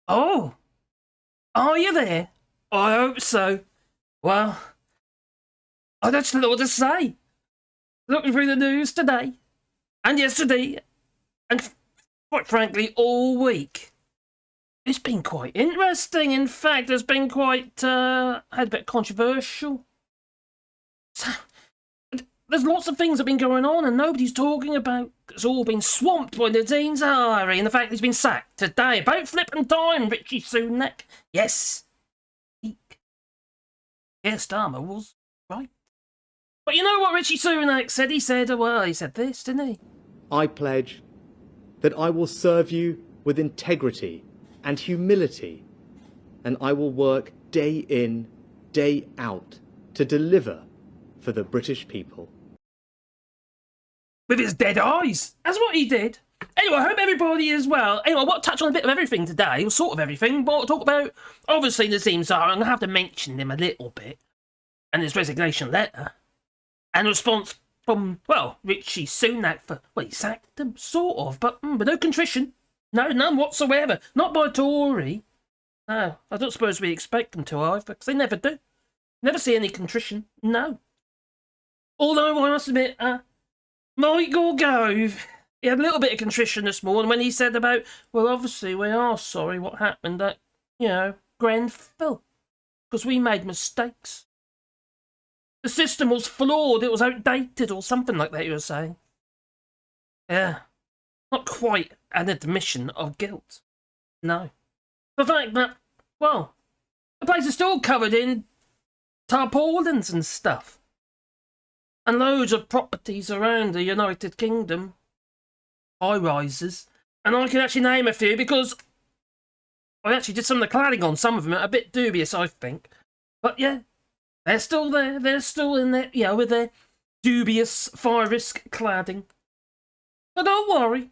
Oh, are you there? I hope so. Well, I don't know what to say. Looking through the news today, and yesterday, and quite frankly, all week. It's been quite interesting. In fact, it's been quite, had a bit controversial. So, there's lots of things that have been going on and nobody's talking about. It's all been swamped by Nadhim Tory and the fact he's been sacked today. About flipping time, Rishi Sunak. Yes. Yes, Dharma was right. But you know what Rishi Sunak said? He said this, didn't he? I pledge that I will serve you with integrity and humility, and I will work day in, day out to deliver for the British people. With his dead eyes. That's what he did. Anyway, I hope everybody is well. Anyway, I want to touch on a bit of everything today, or sort of everything, but I'll talk about, obviously, Nadhim Tory. I'm going to have to mention him a little bit, and his resignation letter, and response from, well, Rishi Sunak for, well, he sacked him, sort of, but no contrition. No, none whatsoever. Not by Tory. No, I don't suppose we expect them to either, because they never do. Never see any contrition. No. Although, I must admit, Michael Gove, he had a little bit of contrition this morning when he said about, well, obviously, we are sorry what happened at, Grenfell, because we made mistakes. The system was flawed, it was outdated, or something like that, you were saying. Yeah. Not quite an admission of guilt. No. The fact that, well, the place is still covered in tarpaulins and stuff. And loads of properties around the United Kingdom. High-rises. And I can actually name a few because I actually did some of the cladding on some of them. A bit dubious, I think. But yeah, they're still there. They're still in there, with their dubious fire risk cladding. But don't worry.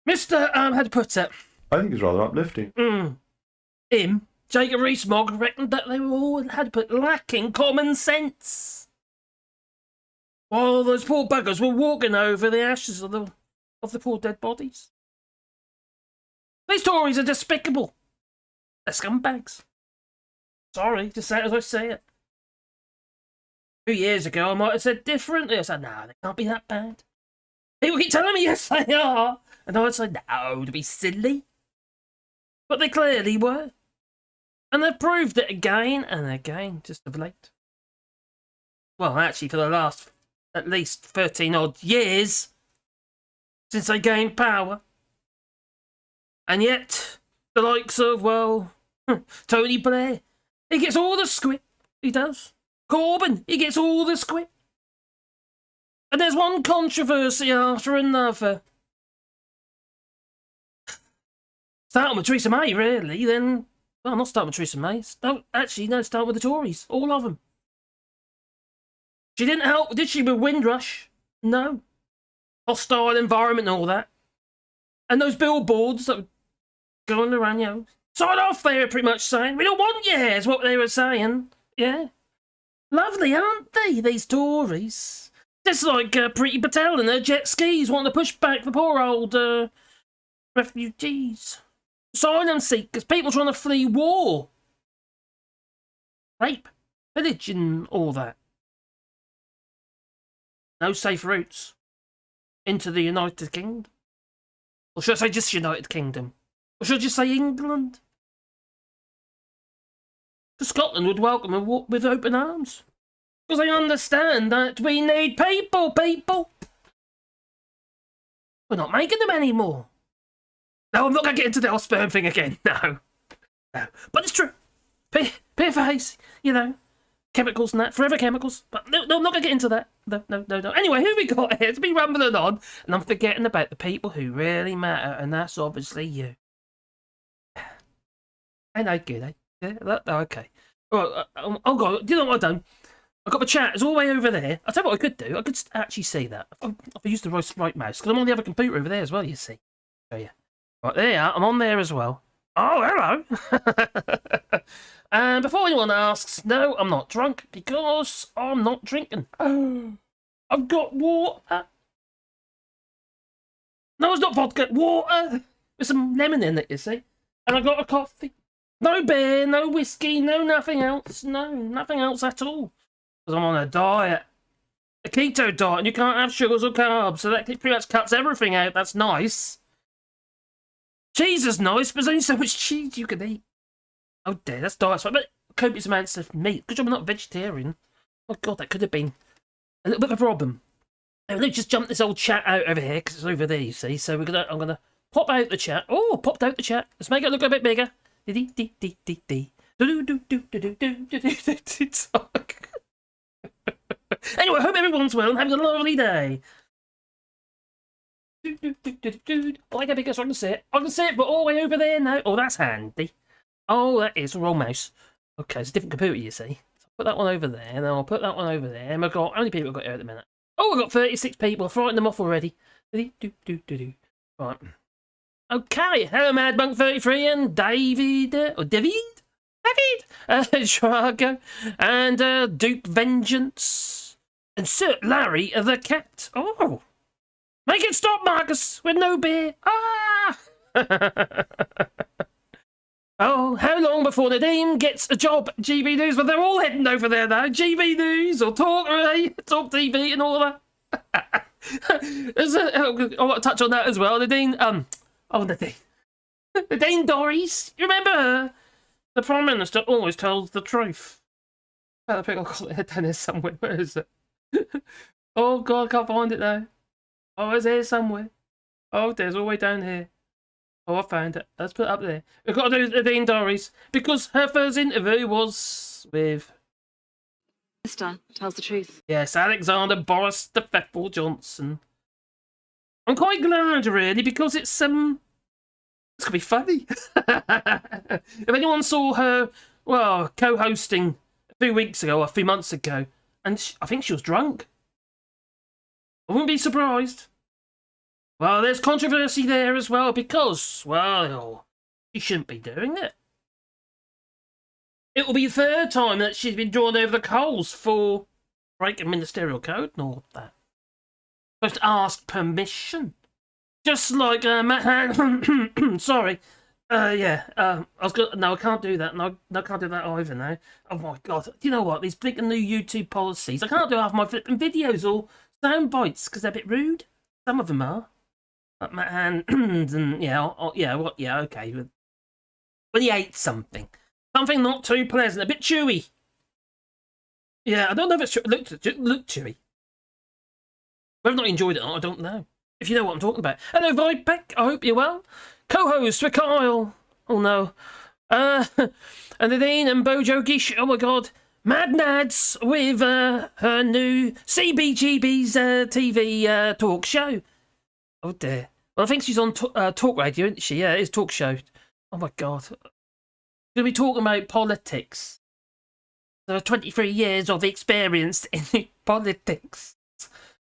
Mr. How to put it? I think it's rather uplifting. Him, Jacob Rees-Mogg, reckoned that they were all, how to put, lacking common sense. While those poor buggers were walking over the ashes of the poor dead bodies. These Tories are despicable. They're scumbags. Sorry to say it as I say it. 2 years ago, I might have said differently. I said, no, they can't be that bad. People keep telling me, yes, they are. And I'd say, no, to be silly. But they clearly were. And they've proved it again and again, just of late. Well, actually, for the last at least 13 odd years since they gained power. And yet, the likes of, well, Tony Blair, he gets all the script. He does. Corbyn, he gets all the script. And there's one controversy after another. Starting with Theresa May, really, then... Well, not starting with Theresa May. Start with the Tories. All of them. She didn't help, did she, with Windrush? No. Hostile environment and all that. And those billboards that were going around, side off, they were pretty much saying, we don't want you here, is what they were saying. Yeah. Lovely, aren't they, these Tories? Just like Priti Patel and her jet skis wanting to push back the poor old refugees. Asylum seekers, people trying to flee war. Rape, pillage and all that. No safe routes into the United Kingdom. Or should I say just United Kingdom? Or should I just say England? Because Scotland would welcome them with open arms. Because they understand that we need people. We're not making them anymore. No, I'm not going to get into the whole sperm thing again. No. But it's true. PFAS, chemicals and that. Forever chemicals. But no, I'm not going to get into that. No. Anyway, who we got here? To be rambling on. And I'm forgetting about the people who really matter. And that's obviously you. I know, good, eh? Yeah, okay. All right, oh, God. Do you know what I've done? I've got the chat. It's all the way over there. I'll tell you what I could do. I could actually see that. If I use the right mouse. Because I'm on the other computer over there as well, you see. Oh, yeah. Right, there you are. I'm on there as well. Oh, hello. And before anyone asks, no, I'm not drunk because I'm not drinking. I've got water. No, it's not vodka. Water. with some lemon in it, you see. And I got a coffee. No beer, no whiskey, no nothing else. No, nothing else at all. Because I'm on a diet. A keto diet, and you can't have sugars or carbs, so that pretty much cuts everything out. That's nice. Cheese is nice, but there's only so much cheese you can eat. Oh dear, that's diet. But copious amounts of meat. Good job I'm not vegetarian. Oh god, that could have been a little bit of a problem. Now, let's just jump this old chat out over here, because it's over there, you see. So I'm gonna pop out the chat. Oh, popped out the chat. Let's make it look a bit bigger. Anyway, I hope everyone's well and having a lovely day. Oh, I get bigger so I can see it. I can see it, but all the way over there now. Oh, that's handy. Oh, that is a wrong mouse. Okay, it's a different computer, you see. So I'll put that one over there, and then I'll put that one over there. And we've got, how many people have got here at the minute? Oh, we've got 36 people. I've frightened them off already. Right. Okay, hello Mad Monk 33 and David, Drago, and Duke Vengeance, and Sir Laurie the Cat. Oh, make it stop, Marcus, with no beer. Ah! Oh, how long before Nadhim gets a job at GB News? But they're all heading over there now. GB News or Talk TV and all of that. I want to touch on that as well. Nadhim, Nadhim Tory Sleaze. You remember her? The Prime Minister always tells the truth. I think I'll call it down here somewhere. Where is it? Oh god, I can't find it now. Oh, it's here somewhere. Oh, there's all the way down here. Oh, I found it. Let's put it up there. We've got to do Nadhim Tory Sleaze because her first interview was with Minister tells the truth. Yes, Alexander Boris the Feffel Johnson. I'm quite glad, really, because it's gonna be funny. If anyone saw her, well, co-hosting a few weeks ago, or a few months ago, and I think she was drunk. I wouldn't be surprised. Well, there's controversy there as well, because, well, she shouldn't be doing it. It will be the third time that she's been drawn over the coals for breaking Ministerial Code and all that. Supposed to ask permission. Just like, sorry. I was gonna, no, I can't do that. No, I can't do that either now. Oh my god. Do you know what? These blinking new YouTube policies. I can't do half my flipping videos or sound bites because they're a bit rude. Some of them are. Like my hand, and okay. When you ate something. Something not too pleasant, a bit chewy. Yeah, I don't know if it's looked chewy. Whether or not you enjoyed it or not, I don't know. If you know what I'm talking about. Hello, Vipek. I hope you're well. Co-host with Kyle. Oh no. And Nadine and Bojo Gish. Oh my god. Mad Nads with her new CBGB's TV talk show. Oh dear. Well, I think she's on talk radio, isn't she? Yeah, it is talk show. Oh my god. We're going to be talking about politics. There are 23 years of experience in politics.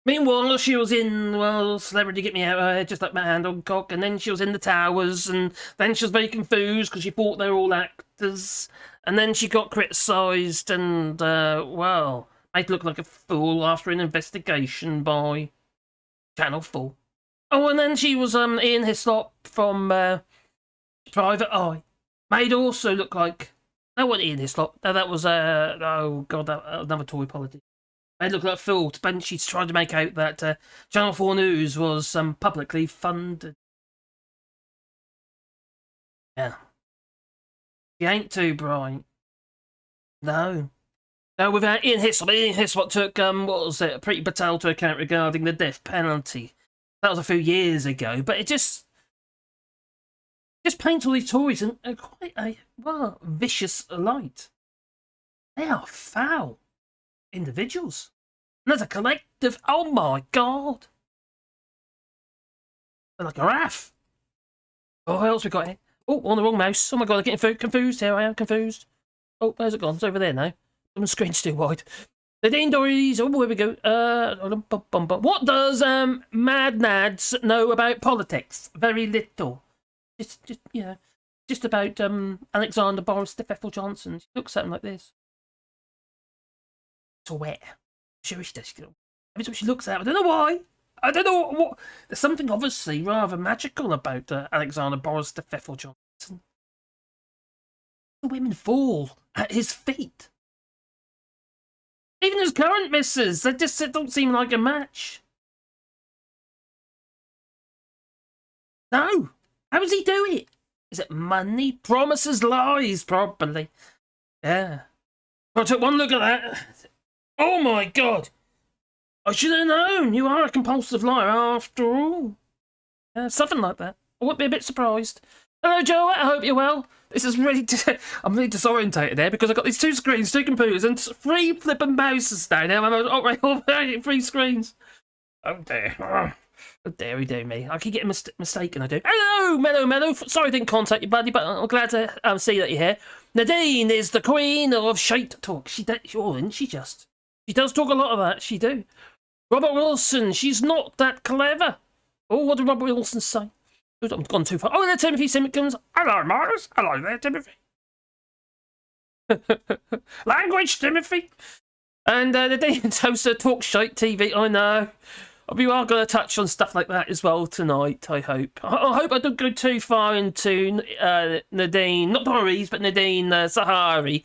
Meanwhile, she was in, well, Celebrity Get Me Out of Her Head, just like my hand on cock, and then she was in The Towers, and then she was very confused because she thought they were all actors, and then she got criticised and, well, made to look like a fool after an investigation by Channel 4. Oh, and then she was Ian Hislop from Private Eye. Made also look like... That wasn't Ian Hislop. No, that was, oh god, another Tory politician. Made look like a fool, but she's trying to make out that Channel 4 News was publicly funded. Yeah. She ain't too bright. No. No, without Ian Hislop. Ian Hislop took, what was it, Priti Patel to account regarding the death penalty. That was a few years ago, but it just paints all these Tories in quite a, well, vicious light. They are foul individuals. And as a collective, oh my god. They're like a raff. Oh, what else we got here? Oh, on the wrong mouse. Oh my god, I'm getting confused here. I am confused. Oh, where's it gone? It's over there now. The screen's too wide. Nadhim Tory Sleaze. Oh, here we go. What does Mad Nads know about politics? Very little. Just you know, just about Alexander Boris the Feffel Johnson. She looks at him like this. It's wet. Sure she does. Every time she looks at him, I don't know why. I don't know what. There's something obviously rather magical about Alexander Boris de Pfeffel Johnson. The women fall at his feet. Even his current misses, they just don't seem like a match. No. How does he do it? Is it money, promises, lies? Probably. Yeah. I took one look at that. Oh my God. I should have known. You are a compulsive liar after all. Something like that. I wouldn't be a bit surprised. Hello, Joe. I hope you're well. This is really... I'm really disorientated there because I've got these 2 screens, 2 computers, and 3 flipping mouses down there. I'm 3 screens. Oh, dear. How dare he do me? I keep getting mistaken, I do. Hello, Mellow. Sorry I didn't contact you, buddy, but I'm glad to see that you're here. Nadine is the queen of shite talk. Isn't she just? She does talk a lot of that, she do. Robert Wilson, she's not that clever. Oh, what did Robert Wilson say? I've gone too far. Oh, there, Timothy Simpkins. Hello, Mars. Hello there, Timothy. Language, Timothy. And the Dean Toaster Talk Shite TV, I know. We are going to touch on stuff like that as well tonight, I hope. I hope I don't go too far into Nadine, not Doris, but Nadine Sahari.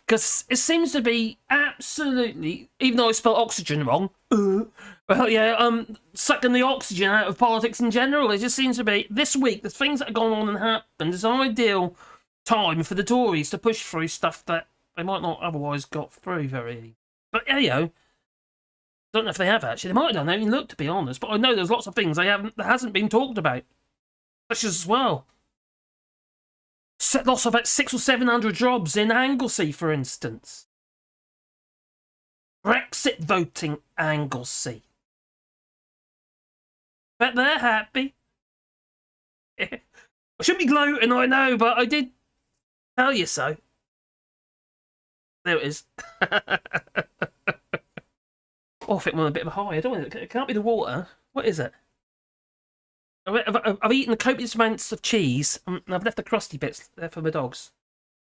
Because it seems to be absolutely, even though I spelled oxygen wrong, well, yeah, sucking the oxygen out of politics in general. It just seems to be, this week, the things that have gone on and happened is an ideal time for the Tories to push through stuff that they might not otherwise got through very easily. But, yeah, you know, I don't know if they have actually. They might have done. I mean, look, to be honest, but I know there's lots of things that hasn't been talked about. Such as well. Loss of about 600 or 700 jobs in Anglesey, for instance. Brexit voting Anglesey. Bet they're happy. I shouldn't be gloating, I know, but I did tell you so. There it is. Oh, I think I'm on a bit of a high. I don't want it can't be the water. What is it? I've eaten copious amounts of cheese, and I've left the crusty bits there for my dogs.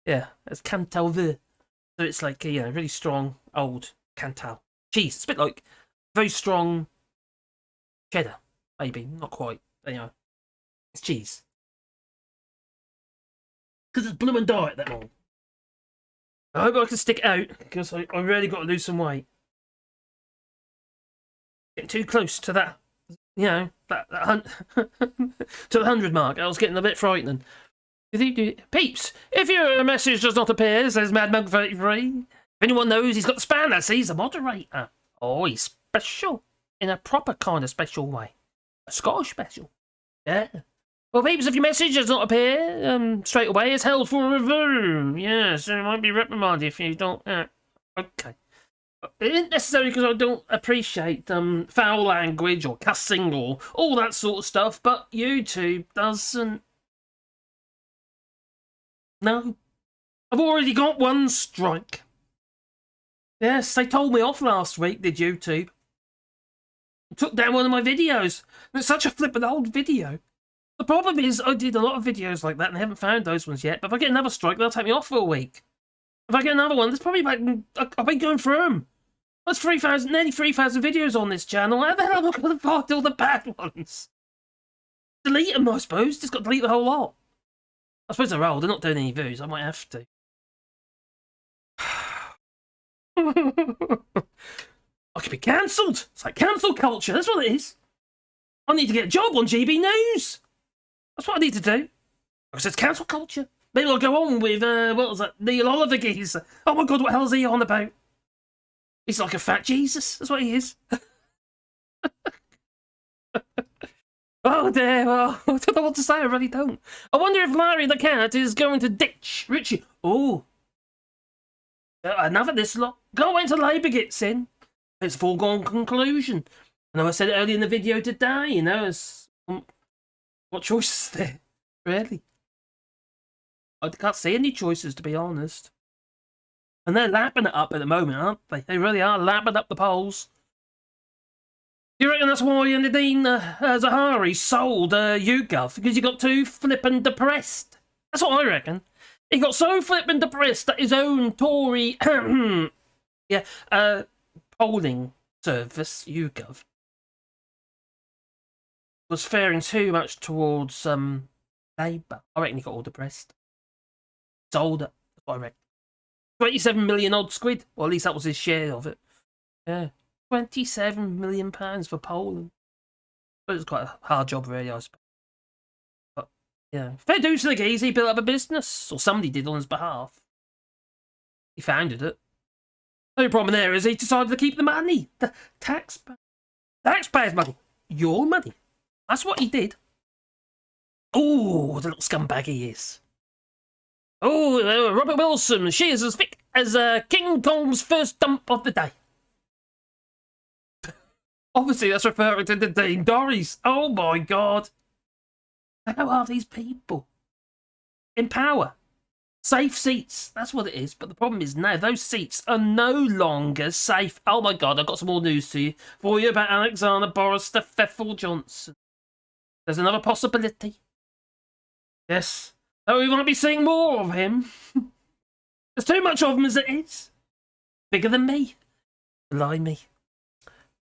Yeah, it's Cantal Vert. So it's like, you know, really strong, old Cantal. Cheese. It's a bit like very strong cheddar, maybe. Not quite. Anyway, it's cheese. Because it's blooming diet, that one. I hope I can stick it out, because I really got to lose some weight. Getting too close to that, you know, that to the 100 mark. I was getting a bit frightening. Peeps, if your message does not appear, says MadMug33. If anyone knows he's got the spanner, he's a moderator. Oh, he's special. In a proper kind of special way. A Scottish special. Yeah. Well, peeps, if your message does not appear straight away, it's held for review. Yeah, so it might be reprimanded if you don't... okay. It isn't necessarily because I don't appreciate foul language or cussing or all that sort of stuff, but YouTube doesn't. No. I've already got 1 strike. Yes, they told me off last week, did YouTube. Took down one of my videos. It's such a flippin' old video. The problem is I did a lot of videos like that and I haven't found those ones yet, but if I get another strike, they'll take me off for a week. If I get another one, there's probably about... I've been going through them. There's 3,000, nearly 3,000 videos on this channel. How the hell am I going to find all the bad ones? Delete them, I suppose. Just got to delete the whole lot. I suppose they're old. They're not doing any views. I might have to. I could be cancelled. It's like cancel culture. That's what it is. I need to get a job on GB News. That's what I need to do. Because it's cancel culture. Maybe I'll go on with, what was that? Neil Oliver geezer. Oh my God, what the hell is he on about? He's like a fat Jesus. That's what he is. Oh dear, well, I don't know what to say, I really don't. I wonder if Larry the cat is going to ditch Richie. Oh. Enough of this lot. Go wait till Labour gets in. It's a foregone conclusion. I know I said it earlier in the video today, you know, it's... what choice is there? Really? I can't see any choices, to be honest. And they're lapping it up at the moment, aren't they? They really are lapping up the polls. Do you reckon that's why Nadine Zahari sold YouGov? Because he got too flippin' depressed. That's what I reckon. He got so flippin' depressed that his own Tory polling service, YouGov, was faring too much towards Labour. I reckon he got all depressed. Sold it. That's what I reckon. 27 million odd squid. Well, at least that was his share of it. Yeah. 27 million pounds for Poland. But it was quite a hard job, really, I suppose. But, yeah. Fair dues to the geese. He built up a business. Or somebody did on his behalf. He founded it. The only problem there is he decided to keep the money. The taxpayers' money. Your money. That's what he did. Oh, the little scumbag he is. Oh, Robert Wilson. She is as thick as King Kong's first dump of the day. Obviously, that's referring to the Nadhim Tories. Oh my God. How are these people? In power. Safe seats. That's what it is. But the problem is now those seats are no longer safe. Oh my God, I've got some more news for you about Alexander Boris the Pfeffel Johnson. There's another possibility. Yes. Oh, we might be seeing more of him. There's too much of him as it is. Bigger than me. Blimey.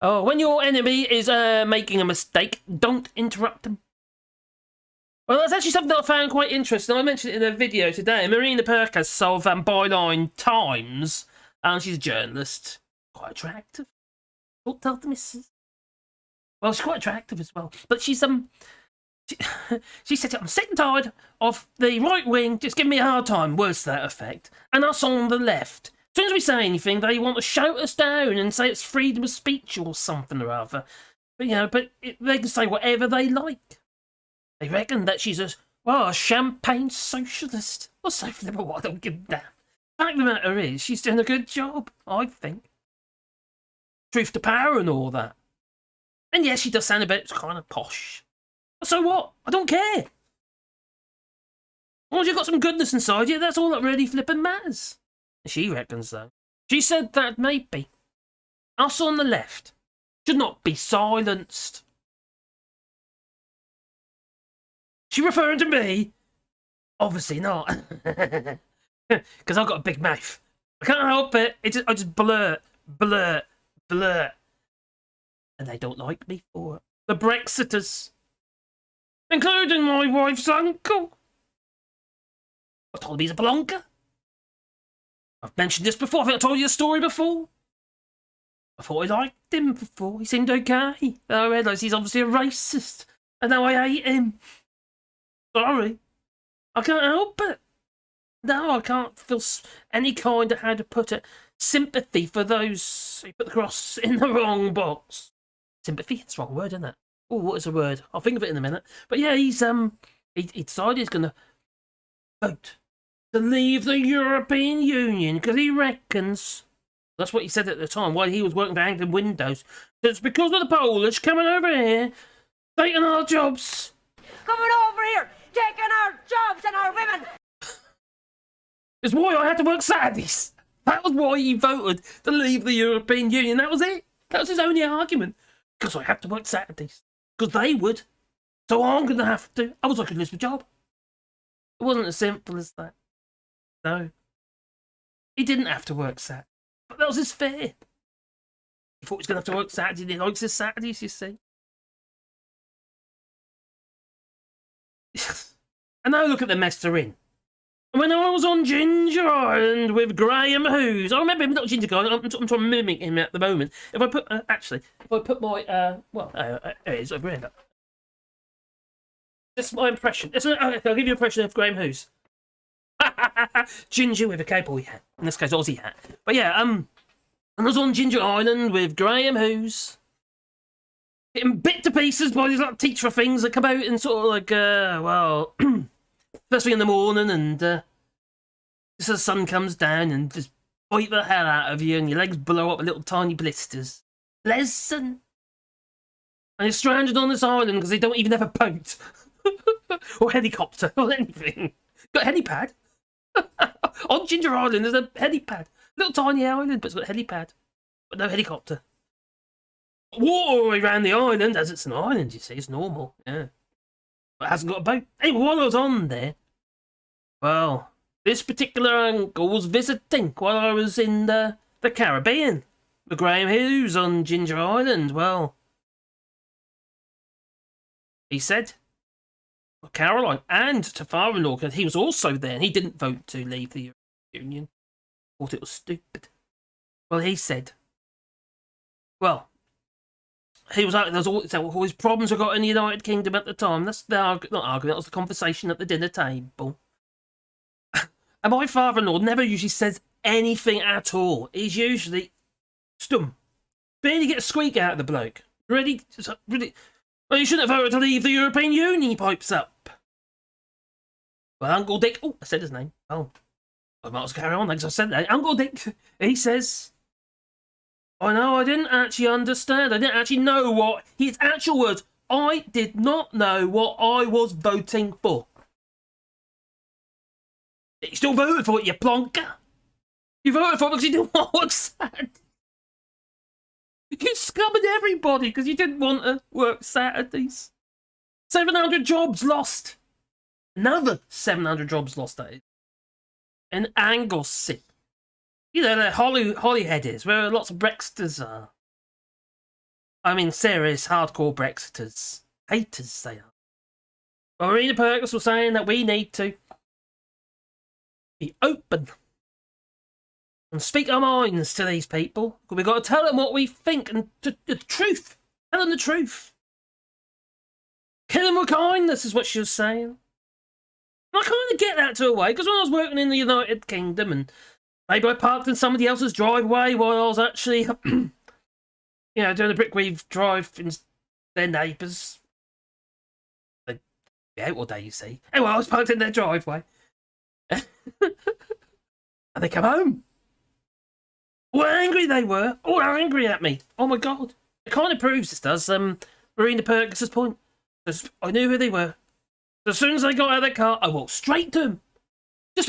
Oh, when your enemy is making a mistake, don't interrupt them. Well, that's actually something that I found quite interesting. I mentioned it in a video today. Marina Perkas of Byline Times, and she's a journalist. Quite attractive. Don't tell the missus. Well, she's quite attractive as well. But she's she said, I'm sick and tired of the right wing just giving me a hard time, words to that effect, and us on the left. As soon as we say anything, they want to shout us down and say it's freedom of speech or something or other. But they can say whatever they like. They reckon that she's a champagne socialist. Or something, but I don't give a damn. The fact of the matter is, she's doing a good job, I think. Truth to power and all that. And yes, she does sound a bit kind of posh. So what? I don't care. As long as you've got some goodness inside you, that's all that really flipping matters. She reckons, though. She said that maybe us on the left should not be silenced. She referring to me? Obviously not. Because I've got a big mouth. I can't help it. I just blurt. And they don't like me for it. The Brexiters. Including my wife's uncle. I told him he's a plonker. I've mentioned this before. I think I told you the story before. I thought I liked him before. He seemed okay. I realised he's obviously a racist. And now I hate him. Sorry. I can't help it. No, I can't feel any kind of, how to put it, sympathy for those who put the cross in the wrong box. Sympathy? That's the wrong word, isn't it? Oh, what is the word? I'll think of it in a minute. But yeah, he decided he's going to vote to leave the European Union because he reckons, that's what he said at the time, while he was working for Anglican Windows, that it's because of the Polish coming over here, taking our jobs. Coming over here, taking our jobs and our women. It's why I had to work Saturdays. That was why he voted to leave the European Union. That was it. That was his only argument. Because I had to work Saturdays. Because they would. So I'm going to have to. I was like a lose my job. It wasn't as simple as that. No. He didn't have to work Saturday. But that was his fare. He thought he was going to have to work Saturday. He likes his Saturdays, you see. And now look at the mess they're in. When I was on Ginger Island with Graham Hughes, I remember him, not Ginger Guy, I'm trying to mimic him at the moment. If I put, if I put my, it is over here. This is my impression. I'll give you an impression of Graham Hughes. Ginger with a cowboy hat. In this case, Aussie hat. But yeah, and I was on Ginger Island with Graham Hughes. Getting bit to pieces by these like teacher things that come out and sort of like, first thing in the morning, and just as the sun comes down and just bite the hell out of you, and your legs blow up with little tiny blisters. Pleasant. And you're stranded on this island because they don't even have a boat or helicopter or anything. Got a helipad. On Ginger Island, there's a helipad. Little tiny island, but it's got a helipad, but no helicopter. Water around the island, as it's an island, you see, it's normal, yeah. But it hasn't got a boat. Hey, while I was on there, well, this particular uncle was visiting while I was in the Caribbean with Graham Hughes on Ginger Island. Well, he said, Caroline, and to father-in-law, because he was also there, and he didn't vote to leave the European Union. Thought it was stupid. Well, he said, well, he was like, there's all his problems we got in the United Kingdom at the time. That's the not argument, that was the conversation at the dinner table. And my father-in-law never usually says anything at all. He's usually stum. Barely get a squeak out of the bloke. Really, well, you shouldn't have voted to leave the European Union, he pipes up. Well, Uncle Dick, oh, I said his name. Oh, I might as well carry on, because I said that. Uncle Dick, he says, I know, I didn't actually understand. I didn't actually know what his actual words. I did not know what I was voting for. You still voted for it, you plonker. You voted for it because you didn't want to work Saturday. You scummed everybody because you didn't want to work Saturdays. 700 jobs lost. Another 700 jobs lost, that is. In Anglesey. You know, the Holyhead is, where lots of Brexiters are. I mean, serious, hardcore Brexiters. Haters, they are. Marina Perkins was saying that we need to be open and speak our minds to these people. We've got to tell them what we think and the truth. Tell them the truth. Kill them with kindness is what she was saying. And I kind of get that to a way, because when I was working in the United Kingdom and maybe I parked in somebody else's driveway while I was actually, you know, doing a brickweave drive in their neighbours. They'd be out all day, you see. Anyway, I was parked in their driveway. And they come home. All angry they were. All angry at me. Oh my God. It kind of proves, this does, Marina Perkins' point. I knew who they were. As soon as I got out of the car, I walked straight to them.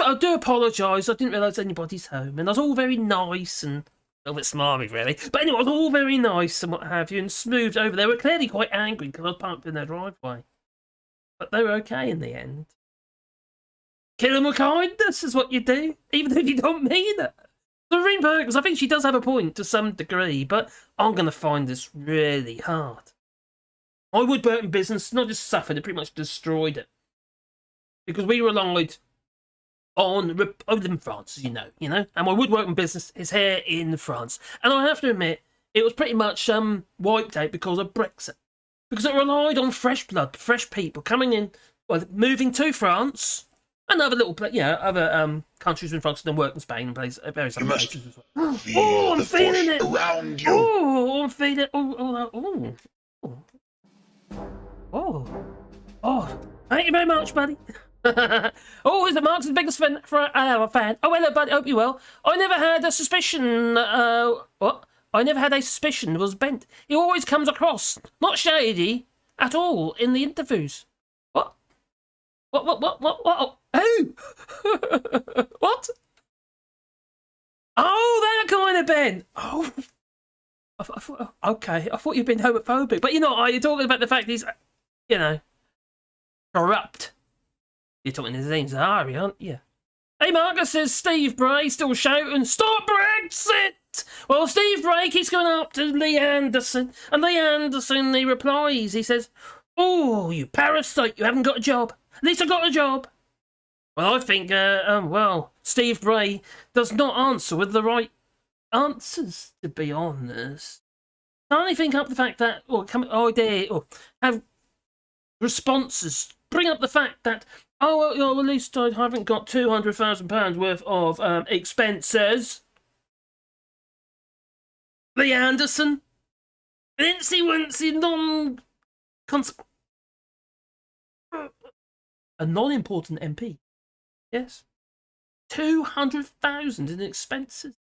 I do apologise, I didn't realise anybody's home. And I was all very nice and a little bit smarmy, really. But anyway, I was all very nice and what have you, and smoothed over. They were clearly quite angry because I was parked in their driveway. But they were okay in the end. Kill them with kindness is what you do, even if you don't mean it. Marina Perkins, I think she does have a point to some degree, but I'm going to find this really hard. I would work in business, not just suffered, it pretty much destroyed it. Because we relied on, I live in France, as you know, and my woodworking business is here in France. And I have to admit, it was pretty much wiped out because of Brexit. Because it relied on fresh blood, fresh people coming in, well, moving to France, and other little, other countries in France, and then work in Spain and various other places as well. Oh, I'm feeling it! Around you. Oh, I'm feeling it! Oh, thank you very much, buddy. Oh, is the Mark's the biggest fan? A fan. Oh, hello, buddy. Hope you well. I never had a suspicion. What? I never had a suspicion was bent. He always comes across not shady at all in the interviews. What? What? Who? What? Oh, that kind of Ben. Oh, I thought, okay. I thought you'd been homophobic, but you're not. You're talking about the fact he's, corrupt. You're talking his name's Harry, aren't you? Hey, Marcus says Steve Bray still shouting, "Stop Brexit!" Well, Steve Bray keeps going up to Lee Anderson, and Lee Anderson, he replies, he says, "Oh, you parasite, you haven't got a job. At least I got a job." Well, I think, Steve Bray does not answer with the right answers, to be honest. Can't he think up the fact that, have responses, bring up the fact that, at least I haven't got £200,000 worth of expenses. Lee Anderson, wincy, a non-important MP. Yes. 200,000 in expenses.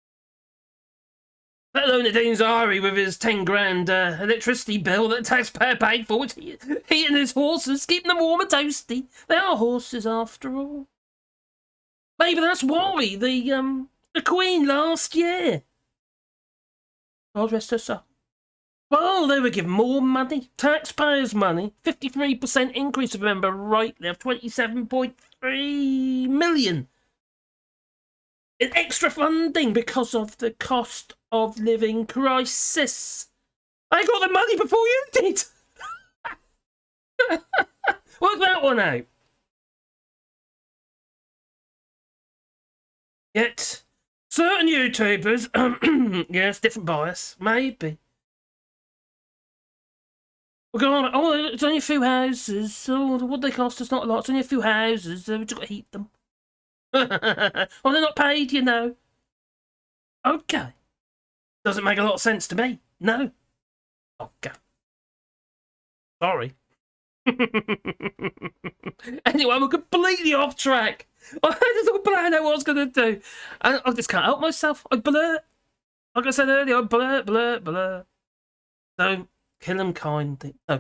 Let alone Nadhim Tory with his 10 grand electricity bill that taxpayer paid for, which heating his horses, keeping them warm and toasty. They are horses after all. Maybe that's why the Queen last year, God rest her soul. Well, they were given more money, taxpayers' money, 53% increase, if I remember rightly, of 27.3 million in extra funding because of the cost of living crisis. I got the money before you did. Work that one out. Yet, certain YouTubers, yes, different bias, maybe. We're going, oh, it's only a few houses. Oh, what they cost us, not a lot. It's only a few houses. We've just got to heat them. Oh, they're not paid, you know. Okay. Doesn't make a lot of sense to me. No. Okay. Sorry. Anyway, we're completely off track. I had this little plan out what I was going to do. And I just can't help myself. I blurt. Like I said earlier, I blurt. So, kill them kindly. No,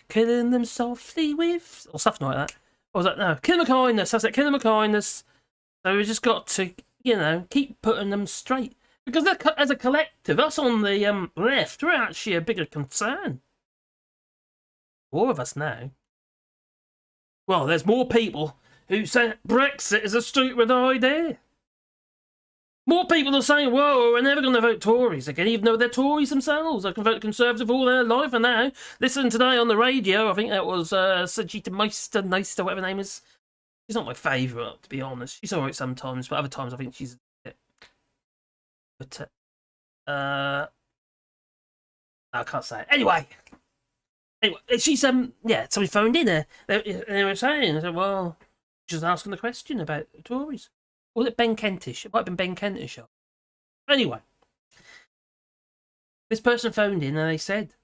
killing them softly with... Or something like that. What was that? No, kill them with kindness. That's it, kill them with kindness. So we just got to, you know, keep putting them straight. Because as a collective, us on the left, we're actually a bigger concern. All of us now. Well, there's more people who say Brexit is a stupid idea. More people are saying, whoa, we're never going to vote Tories again, even though they're Tories themselves. They can vote Conservative all their life, and now, listen today on the radio, I think that was Sajita Meister, whatever her name is. She's not my favourite, to be honest. She's alright sometimes, but other times I think she's a bit... But, I can't say it. Anyway, she's, yeah, somebody phoned in there. They were saying, I said, well, just asking the question about the Tories. Was it Ben Kentish? It might have been Ben Kentish. Anyway, this person phoned in and they said,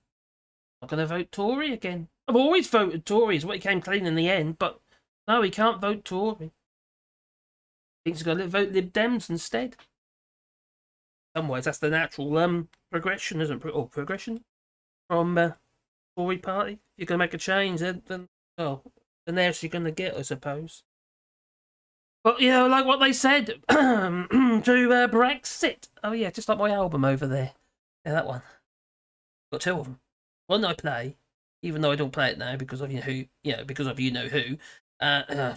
I'm not going to vote Tory again. I've always voted Tory, is what he came clean in the end, but no, he can't vote Tory. He's got to vote Lib Dems instead. In some ways, that's the natural progression, isn't it? Or progression from Tory party. If you're going to make a change, then well, the nearest you're going to get, I suppose. But, you know, like what they said to Brexit. Oh, yeah, just like my album over there. Yeah, that one. Got two of them. One I play, even though I don't play it now because of you know who,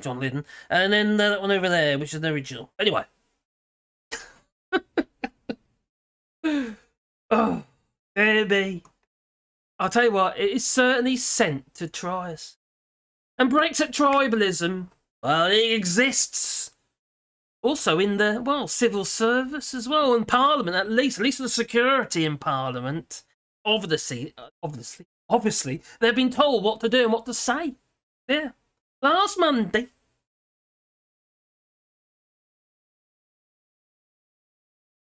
John Lydon. And then that one over there, which is the original. Anyway. Oh, baby. I'll tell you what, it is certainly sent to try us. And Brexit tribalism, well, it exists. Also in the, well, civil service as well, in Parliament at least the security in Parliament. Obviously, they've been told what to do and what to say. Yeah. Last Monday.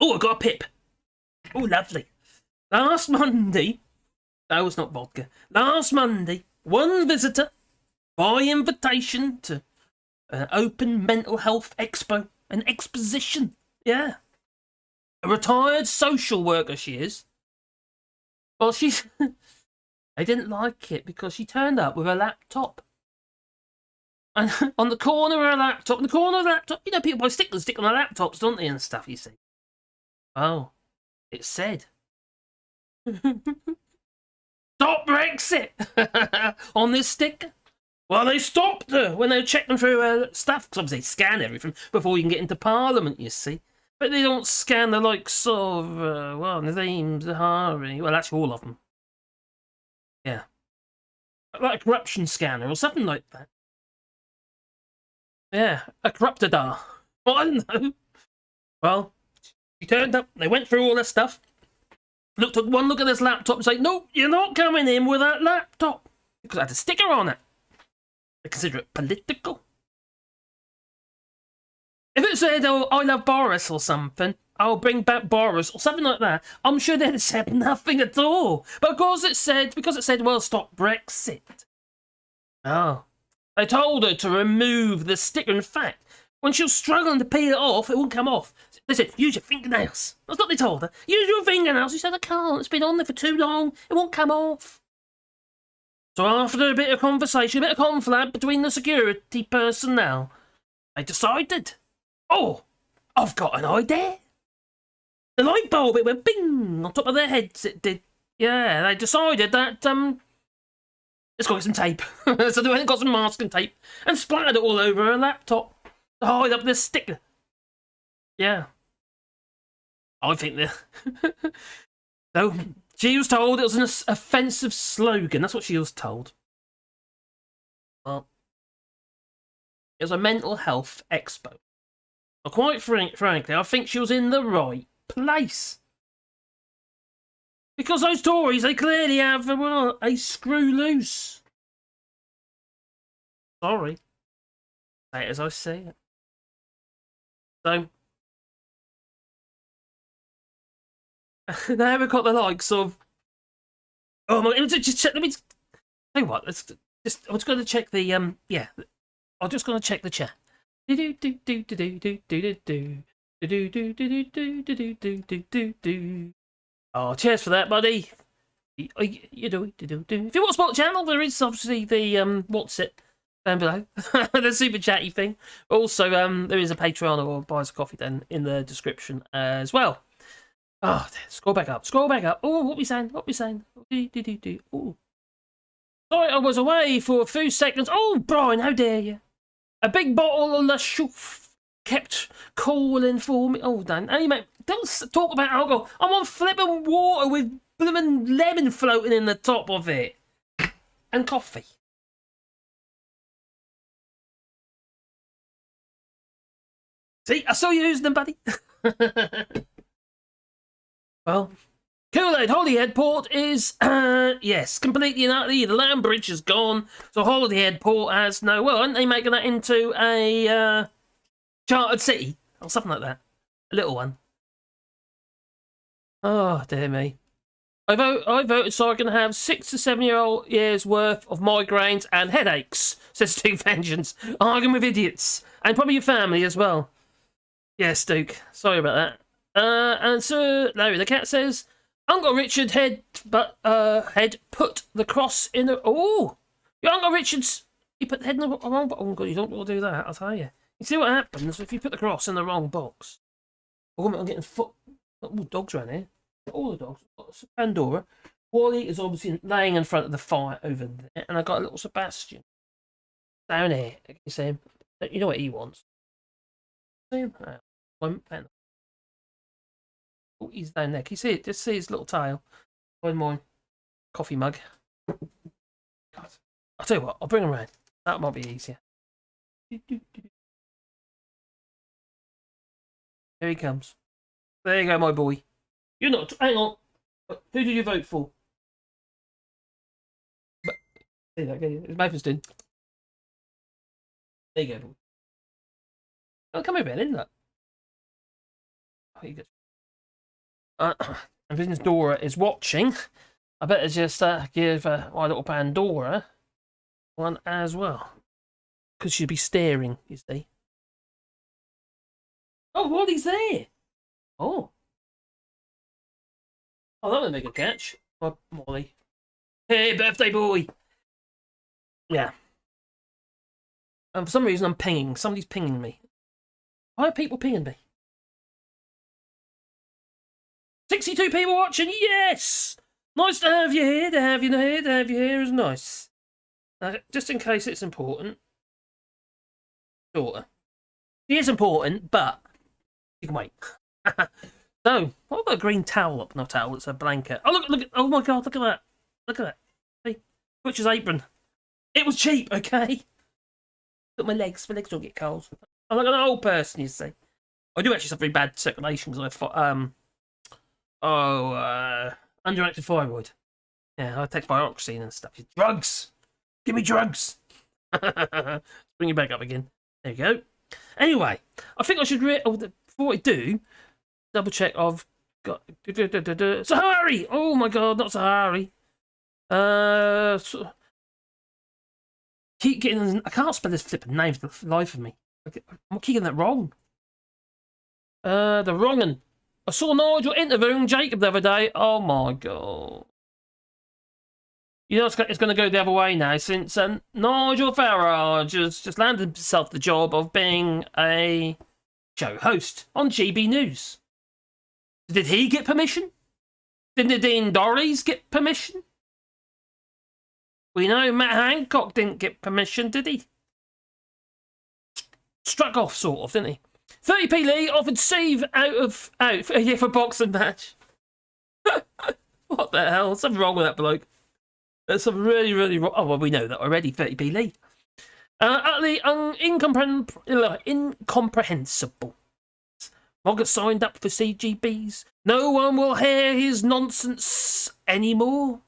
Oh, I got a pip. Oh, lovely. Last Monday. Oh, it's not vodka. Last Monday, one visitor, by invitation to an open mental health expo, an exposition. Yeah. A retired social worker she is. Well, she's... I didn't like it because she turned up with her laptop. And on the corner of her laptop, you know, people buy stickers, stick on their laptops, don't they, and stuff, you see. Oh, it said... Stop Brexit! On this sticker. Well, they stopped her when they were checking through her stuff, because obviously they scan everything before you can get into Parliament, you see. But they don't scan the likes of, Nadhim Tory, well, actually all of them. Yeah. Like a corruption scanner or something like that. Yeah, a corruptadar. Well, I don't know. Well, she turned up, they went through all their stuff, took one look at this laptop and said, no, you're not coming in with that laptop. Because it had a sticker on it. They consider it political. If it said, oh, I love Boris or something, I'll bring back Boris or something like that, I'm sure they'd have said nothing at all. But because it said, well, stop Brexit. Oh. They told her to remove the sticker. In fact, when she was struggling to peel it off, it wouldn't come off. They said, use your fingernails. That's what they told her. Use your fingernails. She said, I can't. It's been on there for too long. It won't come off. So after a bit of conversation, a bit of conflab between the security personnel, they decided, oh, I've got an idea. The light bulb, it went bing on top of their heads, it did. Yeah, they decided that, let's go get some tape. So they went and got some masking tape and splattered it all over her laptop to hide up this sticker. Yeah. I think that... So, she was told it was an offensive slogan. That's what she was told. Well, it was a mental health expo. Well, quite frankly, I think she was in the right place. Because those Tories, they clearly have a screw loose. Sorry. Say it as I say it. So, now we've got the likes of. Oh my! Just check. Let me. Tell you what. I'm just going to check the Yeah, I'm just going to check the chat. Oh, cheers for that, buddy. You do. If you want to support the channel, there is obviously the what's it down below, the super chatty thing. Also, there is a Patreon or buys a coffee then in the description as well. Oh, scroll back up. Oh, what we saying? Oh, sorry, I was away for a few seconds. Oh, Brian, how dare you? A big bottle of La Chouffe kept calling for me. Oh, Dan, hey mate, don't talk about alcohol. I'm on flipping water with blooming lemon floating in the top of it, and coffee. See, I saw you using them, buddy. Well, Kool-Aid Holyhead Port is, yes, completely and utterly. The land bridge is gone, so Holyhead Port has no. Well, aren't they making that into a chartered city or something like that? A little one. Oh dear me. I voted so I can have 6 to 7 years worth of migraines and headaches, says Stu Vengeance. Arguing with idiots. And probably your family as well. Yes, Duke. Sorry about that. And Sir Laurie the Cat says, Uncle Richard had put the cross in the. Oh! Your Uncle Richard's. He put the head in the wrong box. Oh, God, you don't want to do that, I'll tell you. You see what happens if you put the cross in the wrong box? Oh, I'm getting foot. Oh, dogs around here. All the dogs. Pandora. Wally is obviously laying in front of the fire over there, and I got a little Sebastian down here. You see him? You know what he wants. See him? Oh, he's down there. Can you see it? Just see his little tail. One more coffee mug. God. I'll tell you what, I'll bring him around. That might be easier. Here he comes. There you go, my boy. You're not. Hang on. Who did you vote for? There you go. It's Majesty. There you go, boy. Oh, come over here, isn't it? Oh, you good. And since Dora is watching, I better just give my little Pandora one as well. Because she'll be staring, you see. Oh, Wally's there! Oh. Oh, that would make a catch. Oh, Molly. Hey, birthday boy! Yeah. And for some reason I'm pinging. Somebody's pinging me. Why are people pinging me? 62 people watching, yes! Nice to have you here, to have you here is nice. Just in case it's important. Daughter. She is important, but you can wait. So, I've got a green towel up, not towel, it's a blanket. Oh, look, oh my God, look at that. Look at that. See? Butcher's apron. It was cheap, okay? Look, my legs don't get cold. I'm like an old person, you see. I do actually suffer very bad circulation because underactive thyroid. Yeah, I take thyroxine and stuff. Drugs! Give me drugs! Bring you back up again. There you go. Anyway, I think I should before I do, double check I've got Sahari! Oh my God, not Sahari. Keep getting. I can't spell this flipping name for the life of me. I'm keeping that wrong. The wrong one. I saw Nigel interviewing Jacob the other day. Oh my God. You know it's going to go the other way now since Nigel Farage has just landed himself the job of being a show host on GB News. Did he get permission? Did Nadhim Tory Sleaze get permission? We know Matt Hancock didn't get permission, did he? Struck off, sort of, didn't he? 30p Lee offered Steve out for boxing match. What the hell? Something wrong with that bloke. There's something really, really wrong. Oh, well, we know that already. 30p Lee. Utterly incomprehensible. Mogger signed up for CGBs. No one will hear his nonsense anymore.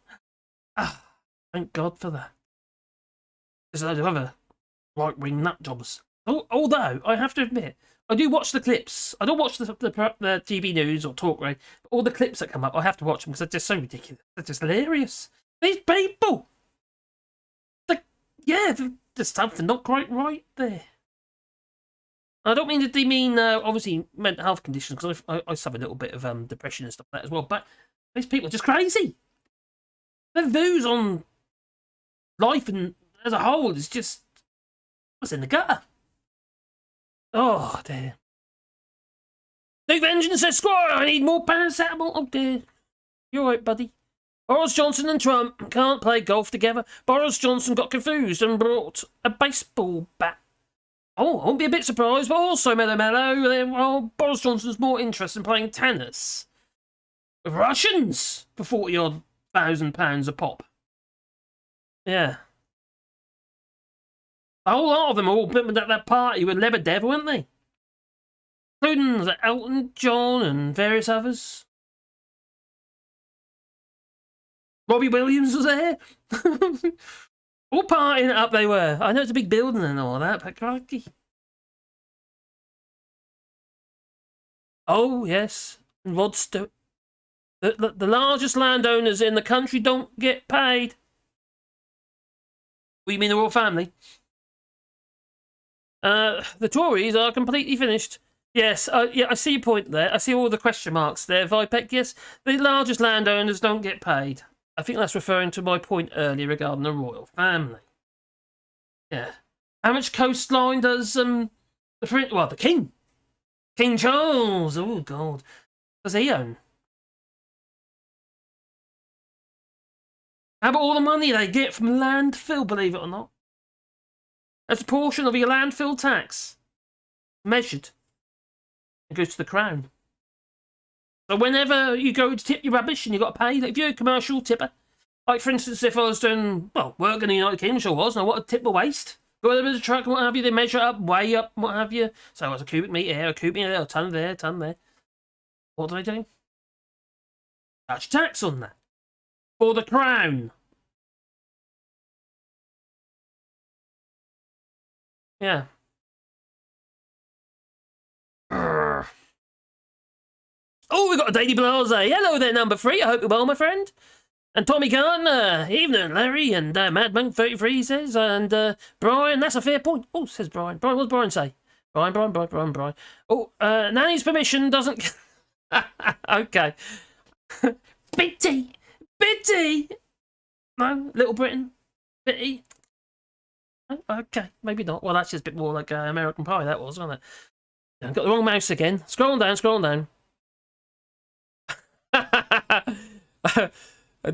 Ah, thank God for that. There's a load of other right-wing nut jobs. Although, I have to admit, I do watch the clips. I don't watch the GB News or Talk Radio. All the clips that come up, I have to watch them because they're just so ridiculous. They're just hilarious. These people! There's something not quite right there. I don't mean to demean, obviously, mental health conditions, because I suffer a little bit of depression and stuff like that as well, but these people are just crazy. Their views on life and as a whole is just... what's in the gutter? Oh, dear. Duke Vengeance says, Squire, I need more paracetamol. Oh, dear. You're right, buddy. Boris Johnson and Trump can't play golf together. Boris Johnson got confused and brought a baseball bat. Oh, I won't be a bit surprised, but also, mellow. Well, Boris Johnson's more interested in playing tennis with Russians for 40-odd thousand pounds a pop. Yeah. A whole lot of them all been at that party with Lebedev, weren't they? Including Elton John and various others. Robbie Williams was there. All partying up they were. I know it's a big building and all that, but crikey. Oh, yes. Rod Stewart. The largest landowners in the country don't get paid. What, you mean the royal family? The Tories are completely finished. Yes, yeah, I see your point there. I see all the question marks there, Vipec. Yes, the largest landowners don't get paid. I think that's referring to my point earlier regarding the royal family. Yeah. How much coastline does the King? King Charles, oh God. Does he own? How about all the money they get from landfill, believe it or not? That's a portion of your landfill tax. Measured. It goes to the Crown. So whenever you go to tip your rubbish and you've got to pay, like if you're a commercial tipper, like for instance, if I was doing, work in the United Kingdom, sure was, and I want to tip my waste, go over to the truck and what have you, they measure up, weigh up, what have you. So it's a cubic metre here, a cubic metre there, a ton there, a ton there. What do they do? Charge tax on that. For the Crown. Yeah. Oh, we've got a Daily Blase. Hello there, number 3. I hope you're well, my friend. And Tommy Gunn, evening, Larry, and Mad Monk 33 says, and Brian, that's a fair point. Oh, says Brian. Brian, what does Brian say? Brian. Oh, Nanny's permission doesn't... Okay. Bitty! No, Little Britain? Bitty? Oh, okay, maybe not. Well, that's just a bit more like American Pie, that was, wasn't it? I've got the wrong mouse again. Scroll down.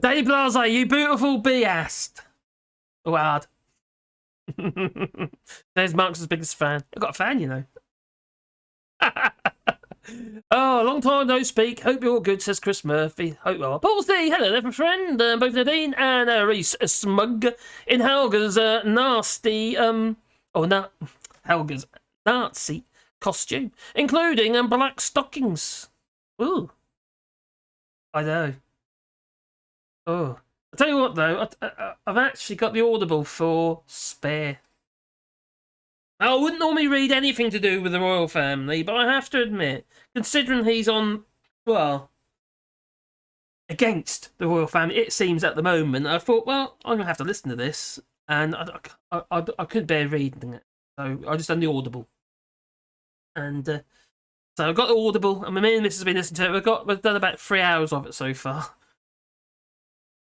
Daily Blase, you beautiful beast. Oh, hard. There's Mark's biggest fan. I've got a fan, you know. Oh, long time no speak. Hope you're all good, says Chris Murphy. Hope you are. Paul C, hello there, my friend. Both Nadine and Reese Smug in Helga's Helga's Nazi costume, including black stockings. Ooh. I know. Oh. I'll tell you what, though. I've actually got the Audible for Spare. I wouldn't normally read anything to do with the royal family, but I have to admit, considering he's on, against the royal family, it seems at the moment, I thought, well, I'm going to have to listen to this, and I couldn't bear reading it, so I just done the Audible. And so I've got the Audible, and me and Mrs. has been listening to it. We've done about 3 hours of it so far.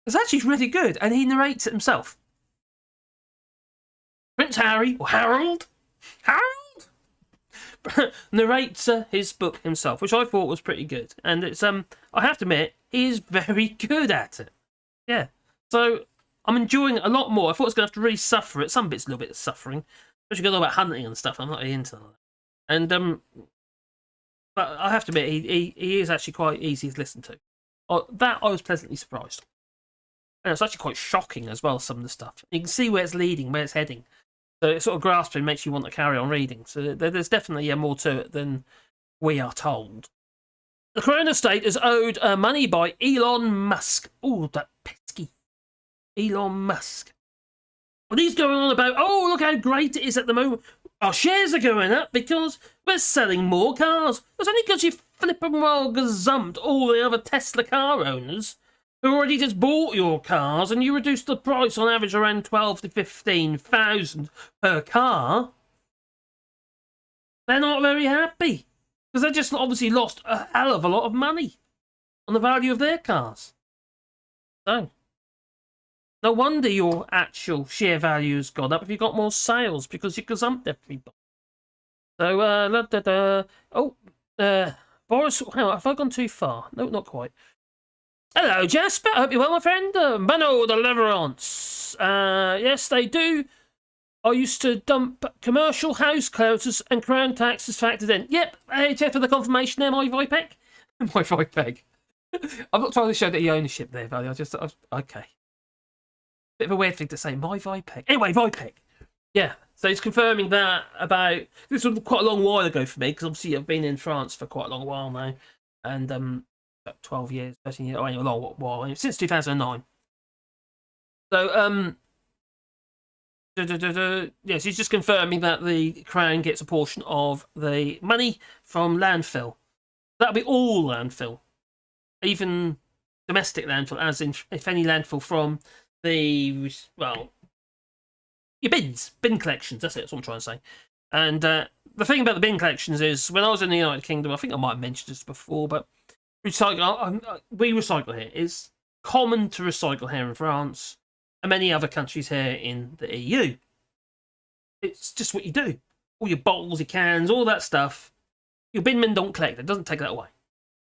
It's actually really good, and he narrates it himself. Prince Harry, or Harold, narrates his book himself, which I thought was pretty good. And it's I have to admit, he is very good at it. Yeah. So I'm enjoying it a lot more. I thought I was going to have to really suffer it. Some bits a little bit of suffering, especially because about hunting and stuff. I'm not really into that. And but I have to admit, he is actually quite easy to listen to. That I was pleasantly surprised. And it's actually quite shocking as well, some of the stuff. You can see where it's leading, where it's heading. So it sort of grasping makes you want to carry on reading. So there's definitely more to it than we are told. The Crown Estate is owed money by Elon Musk. Oh, that pesky Elon Musk. Well, he's going on about, oh, look how great it is at the moment. Our shares are going up because we're selling more cars. That's only because you flipping well gazumped all the other Tesla car owners who already just bought your cars, and you reduced the price on average around 12 to 15,000 per car. They're not very happy because they just obviously lost a hell of a lot of money on the value of their cars. So no wonder your actual share value has gone up if you got more sales because you gazumped everybody. So, Boris, hang on, have I gone too far? No, not quite. Hello, Jasper. I hope you're well, my friend. Bano Deliverance. Yes, they do. I used to dump commercial house closures and crown taxes factored in. Yep. Hey, check for the confirmation there, my Vipeg. My Vipeg. I'm not trying to show that the ownership there, buddy. Okay. Bit of a weird thing to say, my Vipeg. Anyway, Vipeg. Yeah, so he's confirming that about... This was quite a long while ago for me, because obviously I've been in France for quite a long while now. And, about 12 years, 13 years, a long while, since 2009. So, yes, he's just confirming that the Crown gets a portion of the money from landfill. That'll be all landfill. Even domestic landfill, as in, if any landfill from... your bin collections, that's what I'm trying to say. And the thing about the bin collections is, when I was in the United Kingdom, I think I might have mentioned this before, but we recycle here. It's common to recycle here in France and many other countries here in the EU. It's just what you do. All your bottles, your cans, all that stuff, your bin men don't collect it. It doesn't take that away.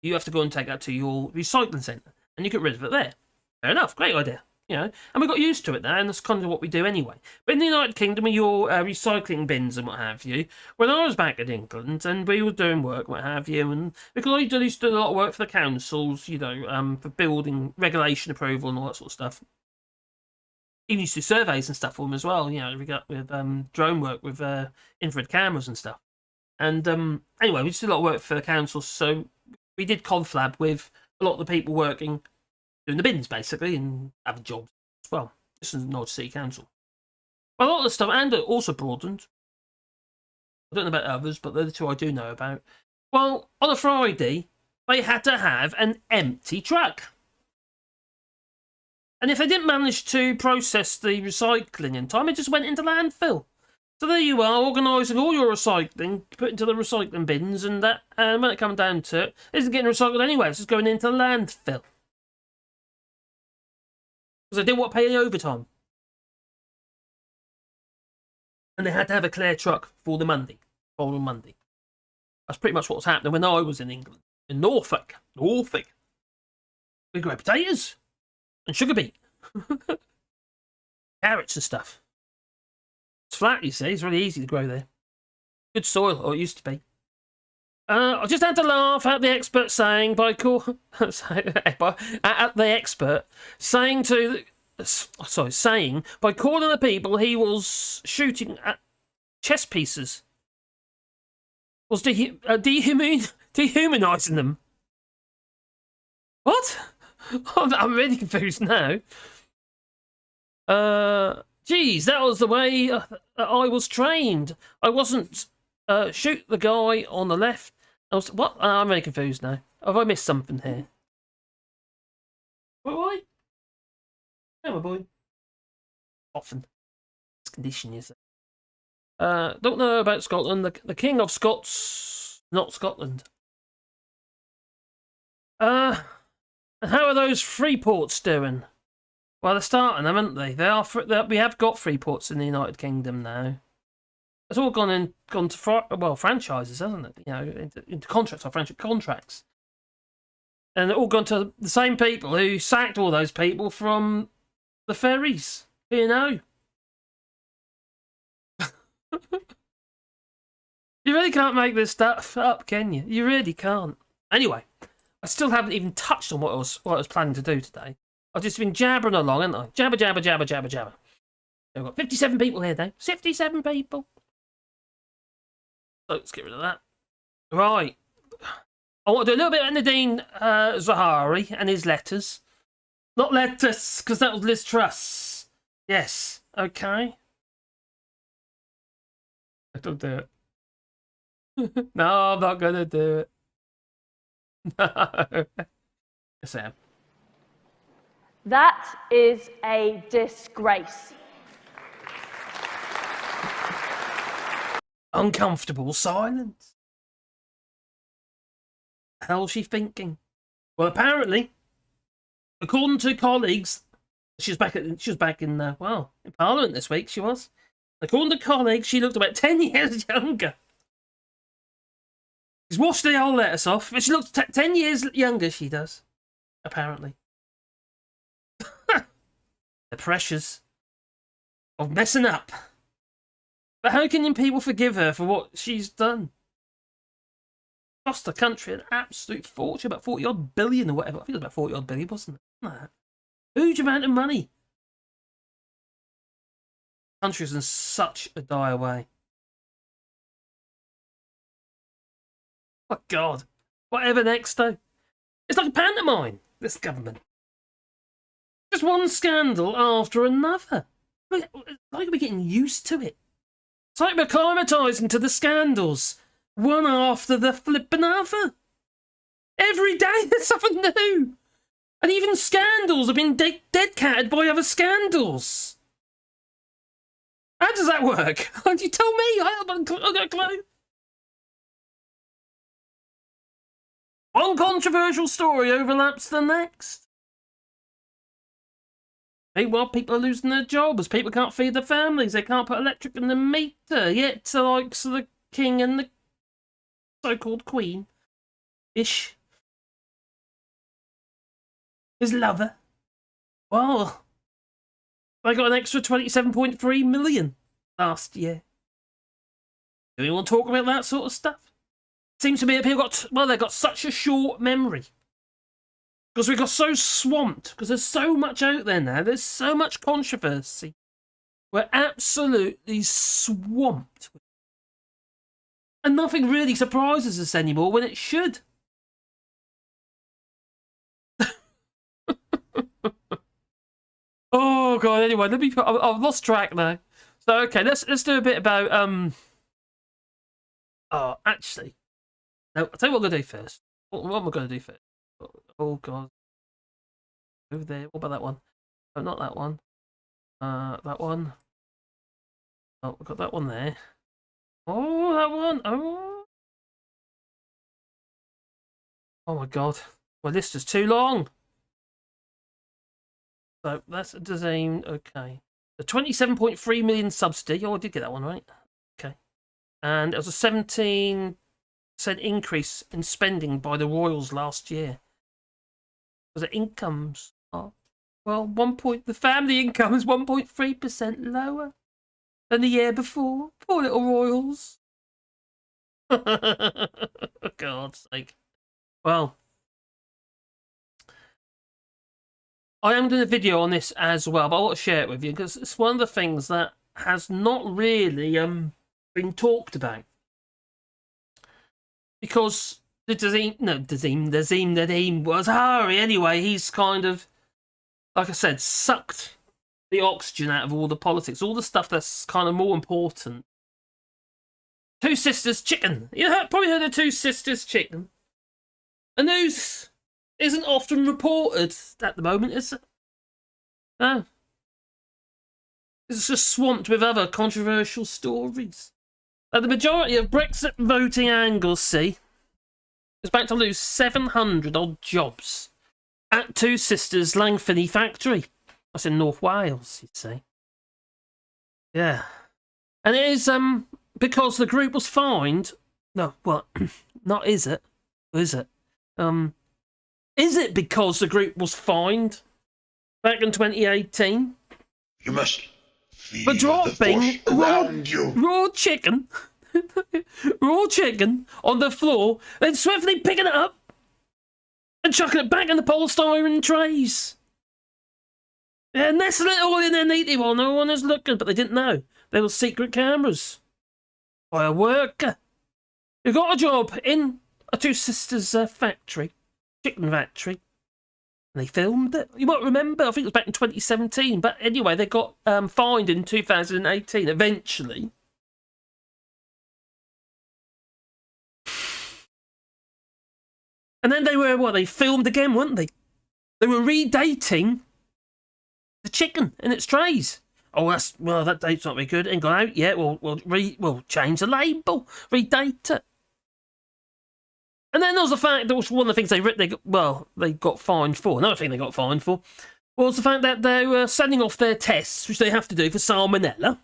You have to go and take that to your recycling centre, and you get rid of it there. Fair enough, great idea. And we got used to it now, and that's kind of what we do anyway. But in the United Kingdom, with your recycling bins and what have you, when I was back in England and we were doing work, what have you, and because I used to do a lot of work for the councils, for building regulation approval and all that sort of stuff. Even used to do surveys and stuff for them as well. We got with drone work with infrared cameras and stuff. And anyway, we used to do a lot of work for the councils, so we did conflab with a lot of the people working. Doing the bins, basically, and having jobs as well. This is North City Council. But a lot of the stuff, and also Broadland. I don't know about others, but they're the two I do know about. Well, on a Friday, they had to have an empty truck. And if they didn't manage to process the recycling in time, it just went into landfill. So there you are, organising all your recycling, put into the recycling bins, and when it comes down to it isn't getting recycled anyway, it's just going into landfill. Because they didn't want to pay any overtime. And they had to have a clear truck for the following Monday. That's pretty much what was happening when I was in England. In Norfolk. We grow potatoes. And sugar beet. Carrots and stuff. It's flat, you see. It's really easy to grow there. Good soil, or it used to be. I just had to laugh at the expert saying at the expert saying by calling the people he was shooting at chess pieces was dehumanizing them. What? I'm really confused now. Geez, that was the way I was trained. I wasn't shoot the guy on the left. What? I'm really confused now. Have I missed something here? What, boy? Hey, my boy. Often. This condition is. Don't know about Scotland. The King of Scots, not Scotland. And how are those free ports doing? Well, they're starting, haven't they? We have got free ports in the United Kingdom now. It's all gone to franchises, hasn't it? Into contracts or franchise contracts, and they're all gone to the same people who sacked all those people from the ferries. You really can't make this stuff up, can you? You really can't. Anyway, I still haven't even touched on what I was planning to do today. I've just been jabbering along, haven't I? Jabber, jabber, jabber, jabber, jabber. We've got 57 people here though. 57 people. So let's get rid of that. Right. I want to do a little bit of Nadhim Zahawi and his letters. Not letters, because that was Liz Truss. Yes. Okay. I don't do it. No, I'm not going to do it. No. Yes, I am. That is a disgrace. Uncomfortable silence. The hell's she thinking? Well, apparently, according to colleagues, she was back in Parliament this week. She was. According to colleagues, she looked about 10 years younger. She's washed the old lettuce off, but she looks 10 years younger. She does, apparently. The pressures of messing up. But how can people forgive her for what she's done? Cost the country an absolute fortune, about 40 odd billion or whatever. I think it was about 40 odd billion, wasn't it? Huge amount of money. The country's in such a dire way. Oh God. Whatever next though. It's like a pantomime, this government. Just one scandal after another. It's like we're getting used to it. It's like we're acclimatising to the scandals. One after the flipping other. Every day there's something new. And even scandals have been dead-catted by other scandals. How does that work? You tell me. I got a clue. One controversial story overlaps the next. Meanwhile, people are losing their jobs. People can't feed their families. They can't put electric in the meter. Yet the likes of the king and the so-called queen-ish, his lover, well, they got an extra 27.3 million last year. Do we want to talk about that sort of stuff? Seems to me that people they've got such a short memory. Because we got so swamped, because there's so much out there now, there's so much controversy. We're absolutely swamped. And nothing really surprises us anymore when it should. Oh God, anyway, I've lost track now. So okay, let's do a bit about oh, actually. No, I'll tell you what I'm gonna do first. What am I gonna do first? Oh God. Over there. What about that one? Oh, not that one. That one. Oh, we've got that one there. Oh, that one. Oh. Oh my God. My list is too long. So that's a design. Okay. The 27.3 million subsidy. Oh, I did get that one right. Okay. And it was a 17% increase in spending by the royals last year. Because the incomes are, well, the family income is 1.3% lower than the year before. Poor little royals. For God's sake. Well, I am doing a video on this as well, but I want to share it with you because it's one of the things that has not really been talked about. Because Nadhim was Hari anyway. He's kind of, like I said, sucked the oxygen out of all the politics, all the stuff that's kind of more important. Two Sisters Chicken. Probably heard of Two Sisters Chicken. The news isn't often reported at the moment, is it? No. It's just swamped with other controversial stories. Now, the majority of Brexit voting Anglesey is about to lose 700 odd jobs at Two Sisters Langfini factory. That's in North Wales, you'd say. Yeah. And it is because the group was fined. No, well, not is it? Or is it? Is it because the group was fined back in 2018? You must feel for dropping the force around you. raw chicken on the floor, then swiftly picking it up and chucking it back in the polystyrene trays. Yeah, nestle it all in there neatly while no one is looking, but they didn't know. There were secret cameras. By a worker who got a job in a Two Sisters factory, chicken factory. And they filmed it. You might remember, I think it was back in 2017. But anyway, they got fined in 2018, eventually. And then they were, they filmed again, weren't they? They were redating the chicken in its trays. Oh, that date's not very good. Ain't gone out yet. We'll change the label, redate it. And then there was the fact that was one of the things they got fined for. Another thing they got fined for was the fact that they were sending off their tests, which they have to do for salmonella.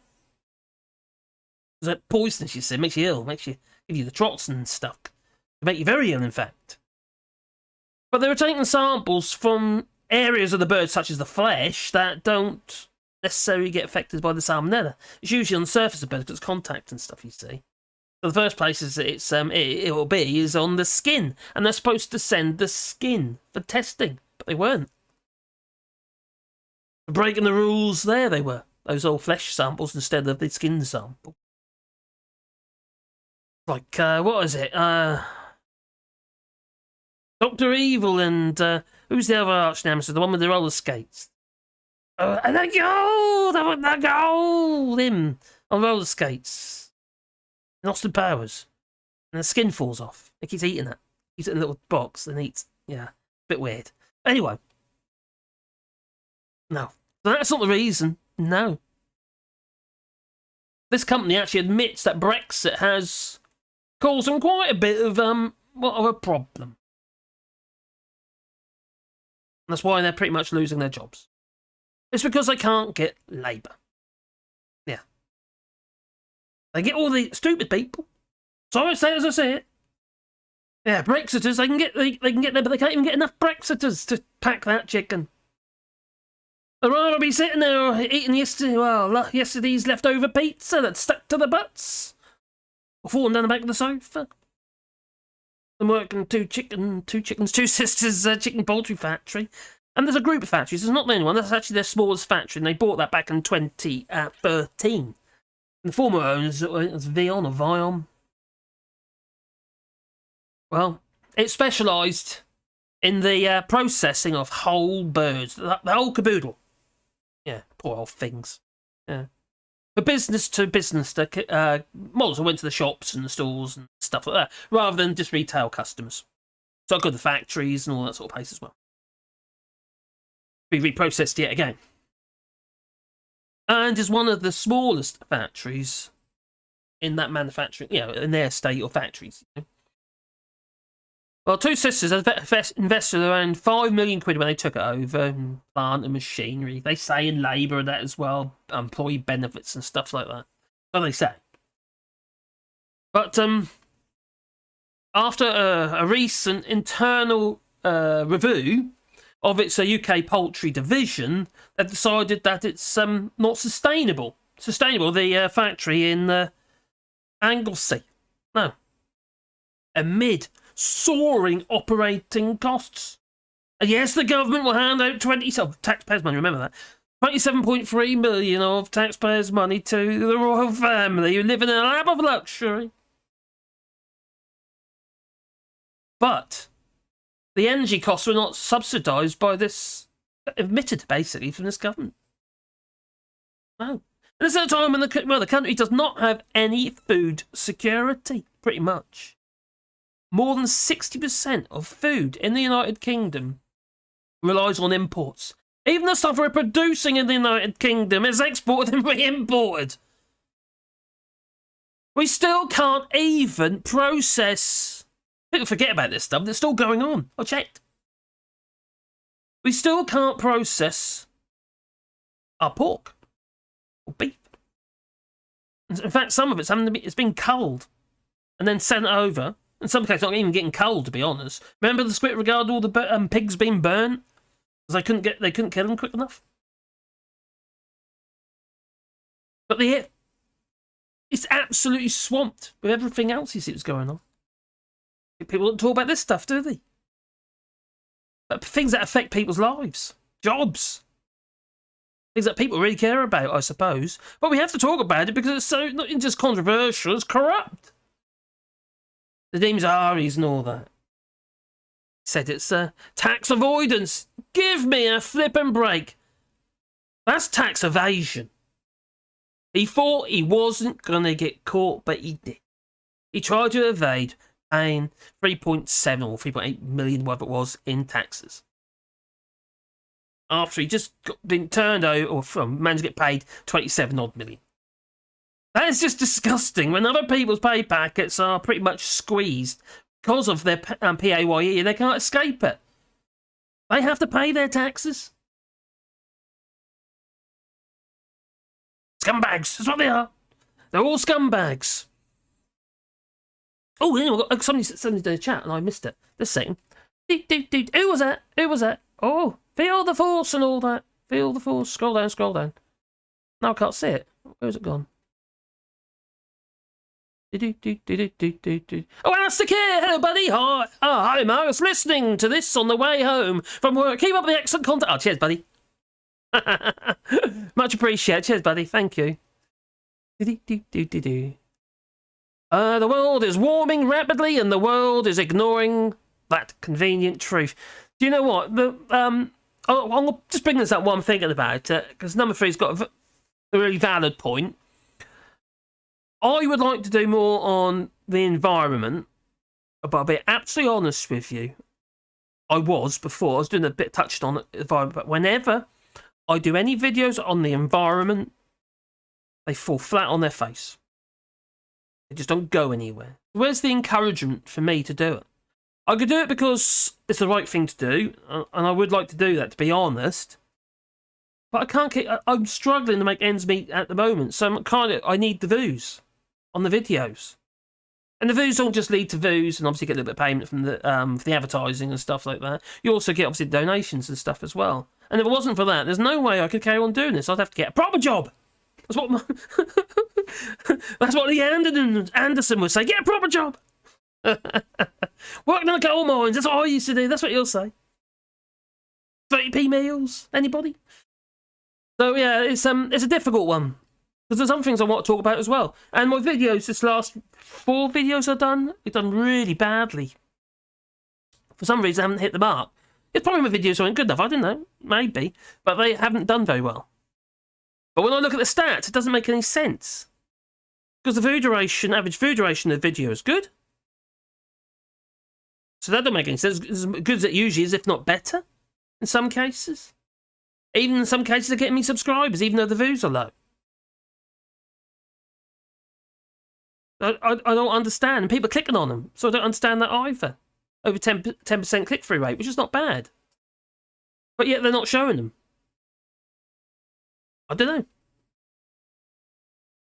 Because that poisonous, you see, makes you ill, give you the trots and stuff. It make you very ill, in fact. But they were taking samples from areas of the bird, such as the flesh, that don't necessarily get affected by the salmonella. It's usually on the surface of the bird because it's contact and stuff, you see. So the first place it will be is on the skin, and they're supposed to send the skin for testing, but they weren't. Breaking the rules there, they were. Those old flesh samples instead of the skin sample. Like, what is it? Dr. Evil and, who's the other arch nemesis? The one with the roller skates. And they go! Him on roller skates. In Austin Powers. And the skin falls off. He keeps eating it. He's in a little box and eats. Yeah, a bit weird. Anyway. No. So that's not the reason. No. This company actually admits that Brexit has caused them quite a bit of a problem. That's why they're pretty much losing their jobs. It's because they can't get labour. Yeah. They get all the stupid people. Sorry to say it as I say it. Yeah, Brexiters, they can get there, but they can't even get enough Brexiters to pack that chicken. I'd rather be sitting there eating yesterday's leftover pizza that's stuck to the butts, or falling down the back of the sofa. I'm working two sisters chicken poultry factory. And there's a group of factories. There's not the only one. That's actually their smallest factory, and they bought that back in 2013. And the former owners, it's Vion or Vion. Well, it specialised in the processing of whole birds. The whole caboodle. Yeah, poor old things. Yeah. For business to business, models went to the shops and the stores and stuff like that, rather than just retail customers. So I got the factories and all that sort of place as well. Be reprocessed yet again. And is one of the smallest factories in that manufacturing, in their state or factories. Well, Two Sisters invested around £5 million when they took it over, plant and machinery. They say in labour and that as well, employee benefits and stuff like that. So they say. But after a recent internal review of its UK poultry division, they've decided that it's not sustainable. The factory in Anglesey. No. Amid soaring operating costs. And yes, the government will hand out taxpayers' money, remember that. 27.3 million of taxpayers' money to the royal family who live in a lap of luxury. But the energy costs were not subsidised by this, admitted basically from this government. No. And this is a time when the country does not have any food security, pretty much. More than 60% of food in the United Kingdom relies on imports. Even the stuff we're producing in the United Kingdom is exported and re-imported. We still can't even process... People forget about this stuff, it's still going on. I checked. We still can't process our pork or beef. In fact, some of it's been culled and then sent over. In some cases, not even getting cold, to be honest. Remember the script regarding all the pigs being burnt? Because they couldn't kill them quick enough. But it's absolutely swamped with everything else you see that's going on. People don't talk about this stuff, do they? But things that affect people's lives, jobs. Things that people really care about, I suppose. But we have to talk about it because it's so not just controversial, it's corrupt. The name's Aries and all that. Said it's tax avoidance. Give me a flippin' break. That's tax evasion. He thought he wasn't going to get caught, but he did. He tried to evade paying 3.7 or 3.8 million, whatever it was, in taxes. After he just been turned out or managed to get paid 27 odd million. That is just disgusting when other people's pay packets are pretty much squeezed because of their PAYE and they can't escape it. They have to pay their taxes. Scumbags, that's what they are. They're all scumbags. Oh, you know, somebody did a chat and I missed it. This second. Who was that? Who was that? Oh, feel the force and all that. Feel the force. Scroll down, scroll down. No, I can't see it. Where's it gone? Oh, Elastic here! Hello, buddy! Hi! Oh, hi, Mark. I was listening to this on the way home from work. Keep up the excellent content. Oh, cheers, buddy. Much appreciated. Cheers, buddy. Thank you. The world is warming rapidly and the world is ignoring that convenient truth. Do you know what? I'll just bring this up while I'm thinking about it, because number 3's got a really valid point. I would like to do more on the environment, but I'll be absolutely honest with you. I was doing a bit touched on the environment, but whenever I do any videos on the environment, they fall flat on their face. They just don't go anywhere. Where's the encouragement for me to do it? I could do it because it's the right thing to do, and I would like to do that, to be honest. But I can't keep... I'm struggling to make ends meet at the moment, so I need the views on the videos. And the views don't just lead to views, and obviously get a little bit of payment from for the advertising and stuff like that. You also get, obviously, donations and stuff as well. And if it wasn't for that, there's no way I could carry on doing this. I'd have to get a proper job. That's what that's what the Anderson would say. Get a proper job. Working in the coal mines. That's what I used to do. That's what you'll say. 30p meals. Anybody? So yeah, it's a difficult one because there's some things I want to talk about as well. And my videos, this last 4 videos I've done really badly. For some reason, I haven't hit the mark. It's probably my videos aren't good enough. I don't know. Maybe, but they haven't done very well. But when I look at the stats, it doesn't make any sense. Because the average view duration of the video is good. So that don't make any sense. It's as good as it usually is, if not better, in some cases. Even in some cases, they're getting me subscribers, even though the views are low. I don't understand. And people are clicking on them, so I don't understand that either. Over 10% click-through rate, which is not bad. But yet they're not showing them. I don't know.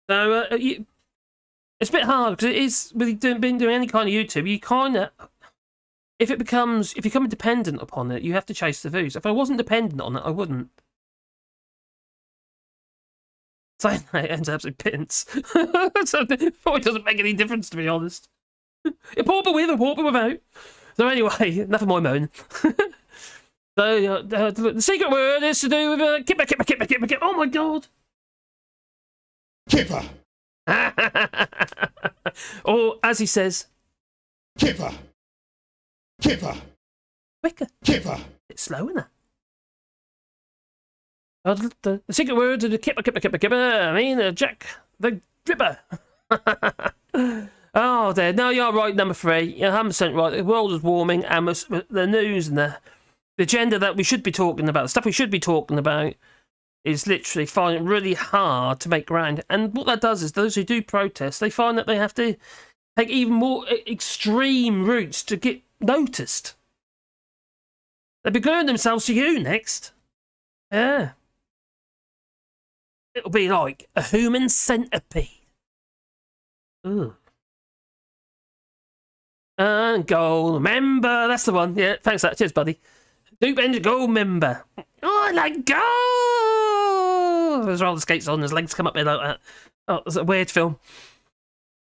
So it's a bit hard because it is really been doing any kind of YouTube. You kind of, if you become dependent upon it, you have to chase the views. If I wasn't dependent on it, I wouldn't. Saying that ends absolutely pints. So it probably doesn't make any difference, to be honest. A pauper with, a pauper without. So anyway, enough of my moan. So the secret word is to do with kipper. Oh my god. Kipper. Or as he says, Kipper. Kipper. quicker. Kipper. It's slow, isn't it? The secret word to the kipper. I mean, Jack the Dripper. Oh, there. No, you're right, number 3. You're 100% right. The world is warming, and the news and the agenda that we should be talking about, the stuff we should be talking about, is literally finding it really hard to make ground. And what that does is those who do protest, they find that they have to take even more extreme routes to get noticed. They'll be gluing themselves to you next. Yeah. It'll be like a human centipede. Ooh. And gold member, that's the one. Yeah, thanks for that. Cheers, buddy. Duke Engine gold member. Oh, I like gold. There's roller skates on, his legs come up there like that. Oh, it's a weird film.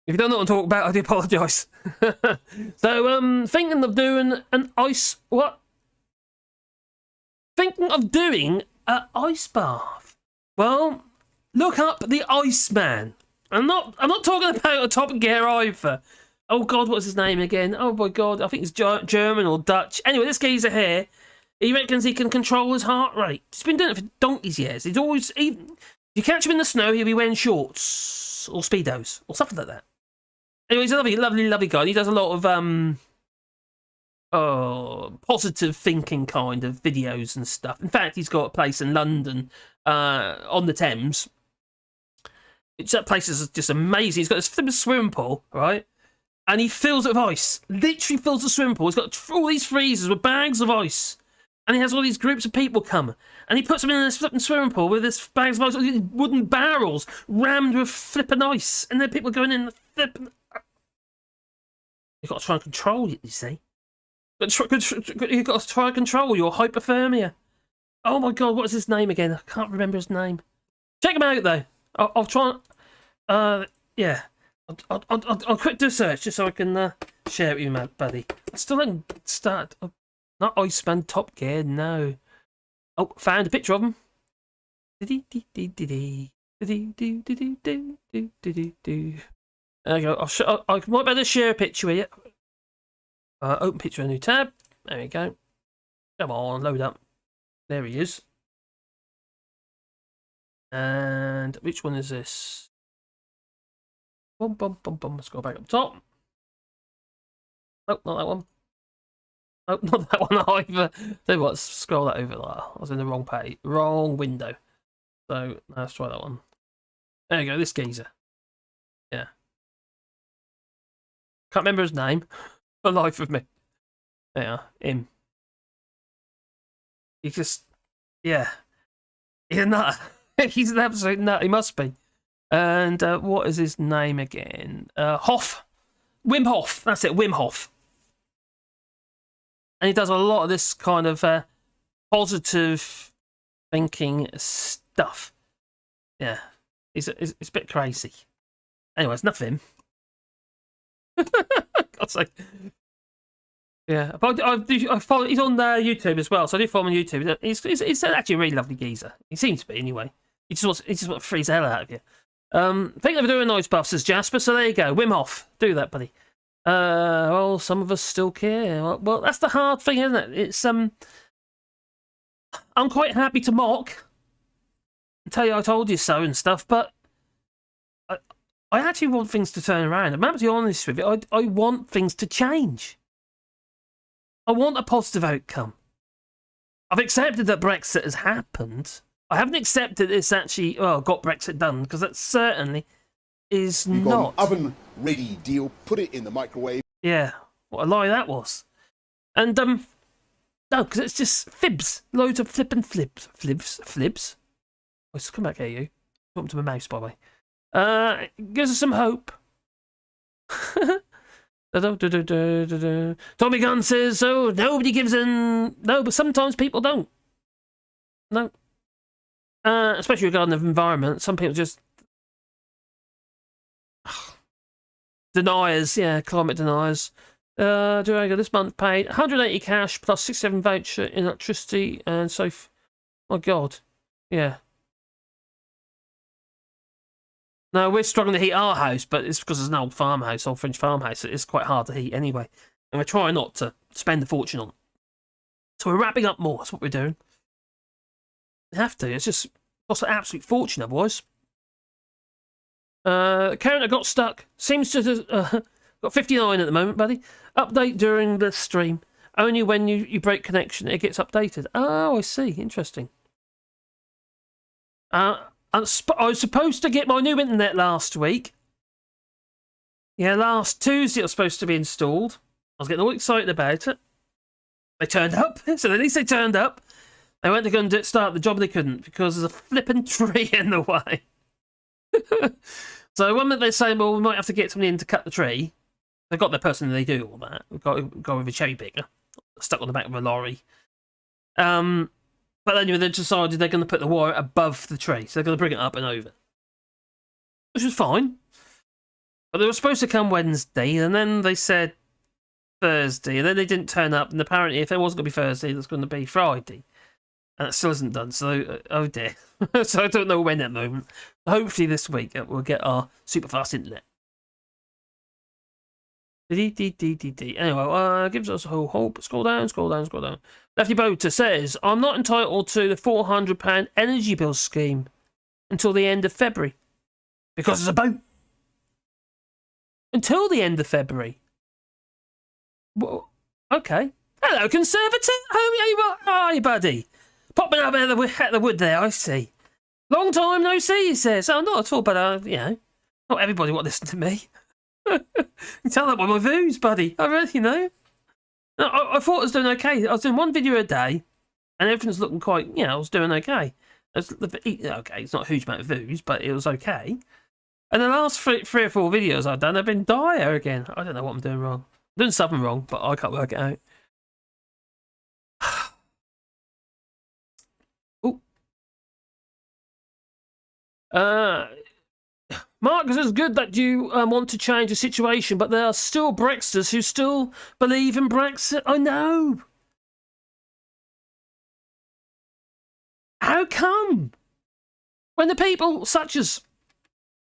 If you don't know what I'm talking about, I do apologise. So, thinking of doing an ice... What? Thinking of doing an ice bath. Well, look up the Iceman. I'm not talking about a Top Gear either. Oh God, what's his name again? Oh my God, I think it's German or Dutch. Anyway, this geezer here, he reckons he can control his heart rate. He's been doing it for donkey's years. He's always, you catch him in the snow, he'll be wearing shorts or speedos or something like that. Anyway, he's a lovely guy. He does a lot of positive thinking kind of videos and stuff. In fact, he's got a place in London on the Thames. That place is just amazing. He's got this swimming pool, right? And he fills it with ice. Literally fills the swimming pool. He's got all these freezers with bags of ice. And he has all these groups of people come. And he puts them in this flipping swimming pool with this bags of ice, these wooden barrels rammed with flipping ice. And then people going in the flipping... You've got to try and control it, you see. You've got to try and control your hypothermia. Oh my God, what is his name again? I can't remember his name. Check him out, though. I'll try and... yeah. I'll quick do a search just so I can share it with you, buddy. I still haven't started. Not Iceman Top Gear, no. Oh, found a picture of him. There we go. I might better share a picture with you. Open picture, a new tab. There we go. Come on, load up. There he is. And which one is this? Boom, boom, boom, boom. Let's go back up top. Nope, not that one. Nope, not that one either. Tell you what, scroll that over there. I was in the wrong page, wrong window. So let's try that one. There you go, this geezer. Yeah. Can't remember his name. For the life of me. Yeah, him. He just, yeah. He's a nut. He's an absolute nut. He must be. And what is his name again? Hof. Wim Hof. That's it, Wim Hof. And he does a lot of this kind of positive thinking stuff. Yeah. It's a bit crazy. Anyway, it's enough of him. God's sake. Yeah. But I follow, he's on YouTube as well, so I do follow him on YouTube. He's actually a really lovely geezer. He seems to be, anyway. He just wants to freeze the hell out of you. I think they're doing noise buffs, says Jasper, so there you go. Wim Hof. Do that, buddy. Well, some of us still care. Well, that's the hard thing, isn't it? It's I'm quite happy to mock and tell you I told you so and stuff, but I actually want things to turn around. I'm absolutely honest with you. I want things to change. I want a positive outcome. I've accepted that Brexit has happened. I haven't accepted it's actually got Brexit done, because that certainly is You not. got an oven-ready deal. Put it in the microwave. Yeah, what a lie that was. And no, because it's just fibs, loads of flipping flibs. Oh, just come back here, you. Welcome to my mouse, by the way. Gives us some hope. Tommy Gunn says, "Oh, nobody gives in." No, but sometimes people don't. No. Especially regarding the environment, some people just deniers, yeah, climate deniers. Durango this month paid 180 cash plus 67 voucher in electricity and so. My God, yeah. No, we're struggling to heat our house, but it's because it's an old farmhouse, old French farmhouse. It's quite hard to heat anyway, and we're trying not to spend a fortune on it. So we're wrapping up more. That's what we're doing. We have to. It's just costs an absolute fortune otherwise. Counter got stuck. Seems to have got 59 at the moment, buddy. Update during the stream. Only when you break connection it gets updated. Oh, I see. Interesting. I was supposed to get my new internet last week. Yeah, last Tuesday it was supposed to be installed. I was getting all excited about it. They turned up. So at least they turned up. They went to go and start the job, they couldn't because there's a flipping tree in the way. So one minute they're saying, well, we might have to get somebody in to cut the tree. They've got their person, they do all that. We've got to go with a cherry picker stuck on the back of a lorry. But then they decided they're going to put the wire above the tree. So they're going to bring it up and over. Which was fine. But they were supposed to come Wednesday, and then they said Thursday, and then they didn't turn up, and apparently if it wasn't going to be Thursday, it was going to be Friday. And it still isn't done, so oh dear. So I don't know when at the moment. Hopefully this week we'll get our super fast internet. Anyway, gives us a whole hope. Scroll down. Lefty Boater says, I'm not entitled to the £400 energy bill scheme until the end of February. Because it's a boat. Until the end of February. Well, okay. Hello, Conservative. How are you, buddy? Popping up out of the wood there, I see. Long time no see, he says. Oh, not at all, but, not everybody will listen to me. You tell that by my views, buddy. I really, No, I thought I was doing okay. I was doing one video a day, and everything's looking quite, I was doing okay. Okay, it's not a huge amount of views, but it was okay. And the last three or four videos I've done have been dire again. I don't know what I'm doing wrong. I'm doing something wrong, but I can't work it out. Marcus, it's good that you want to change the situation, but there are still Brexiters who still believe in Brexit. I know. How come? When the people such as,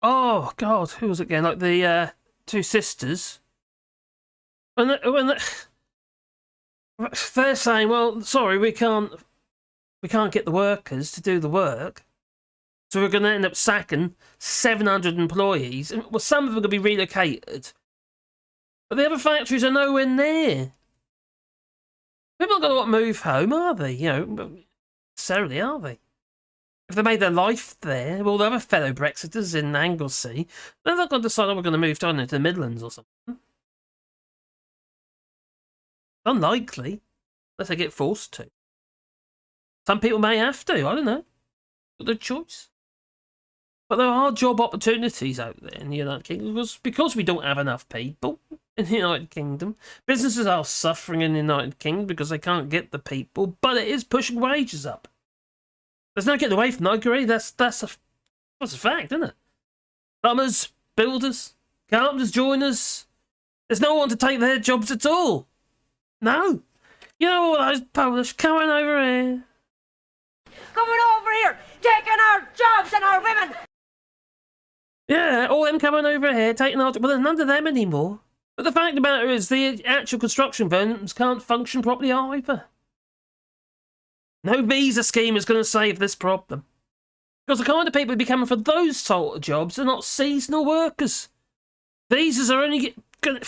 oh God, who was it again? Like the two sisters. When they're saying, well, sorry, we can't get the workers to do the work. So we're going to end up sacking 700 employees. Well, some of them are going to be relocated. But the other factories are nowhere near. People aren't going to want to move home, are they? Necessarily, are they? If they made their life there, well, the other fellow Brexiters in Anglesey, they're not going to decide, we're going to move down into the Midlands or something. Unlikely. Unless they get forced to. Some people may have to, I don't know. Got the choice. But there are job opportunities out there in the United Kingdom because we don't have enough people in the United Kingdom. Businesses are suffering in the United Kingdom because they can't get the people, but it is pushing wages up. There's no getting away from that, I agree. That's a fact, isn't it? Plumbers, builders, carpenters, joiners. There's no one to take their jobs at all. No. You know all those Polish coming over here. Coming over here, taking our jobs and our women. Yeah, all them coming over here, taking our... Well, there's none of them anymore. But the fact of the matter is, the actual construction firms can't function properly either. No visa scheme is going to save this problem. Because the kind of people who be coming for those sort of jobs are not seasonal workers. Visas are only going to...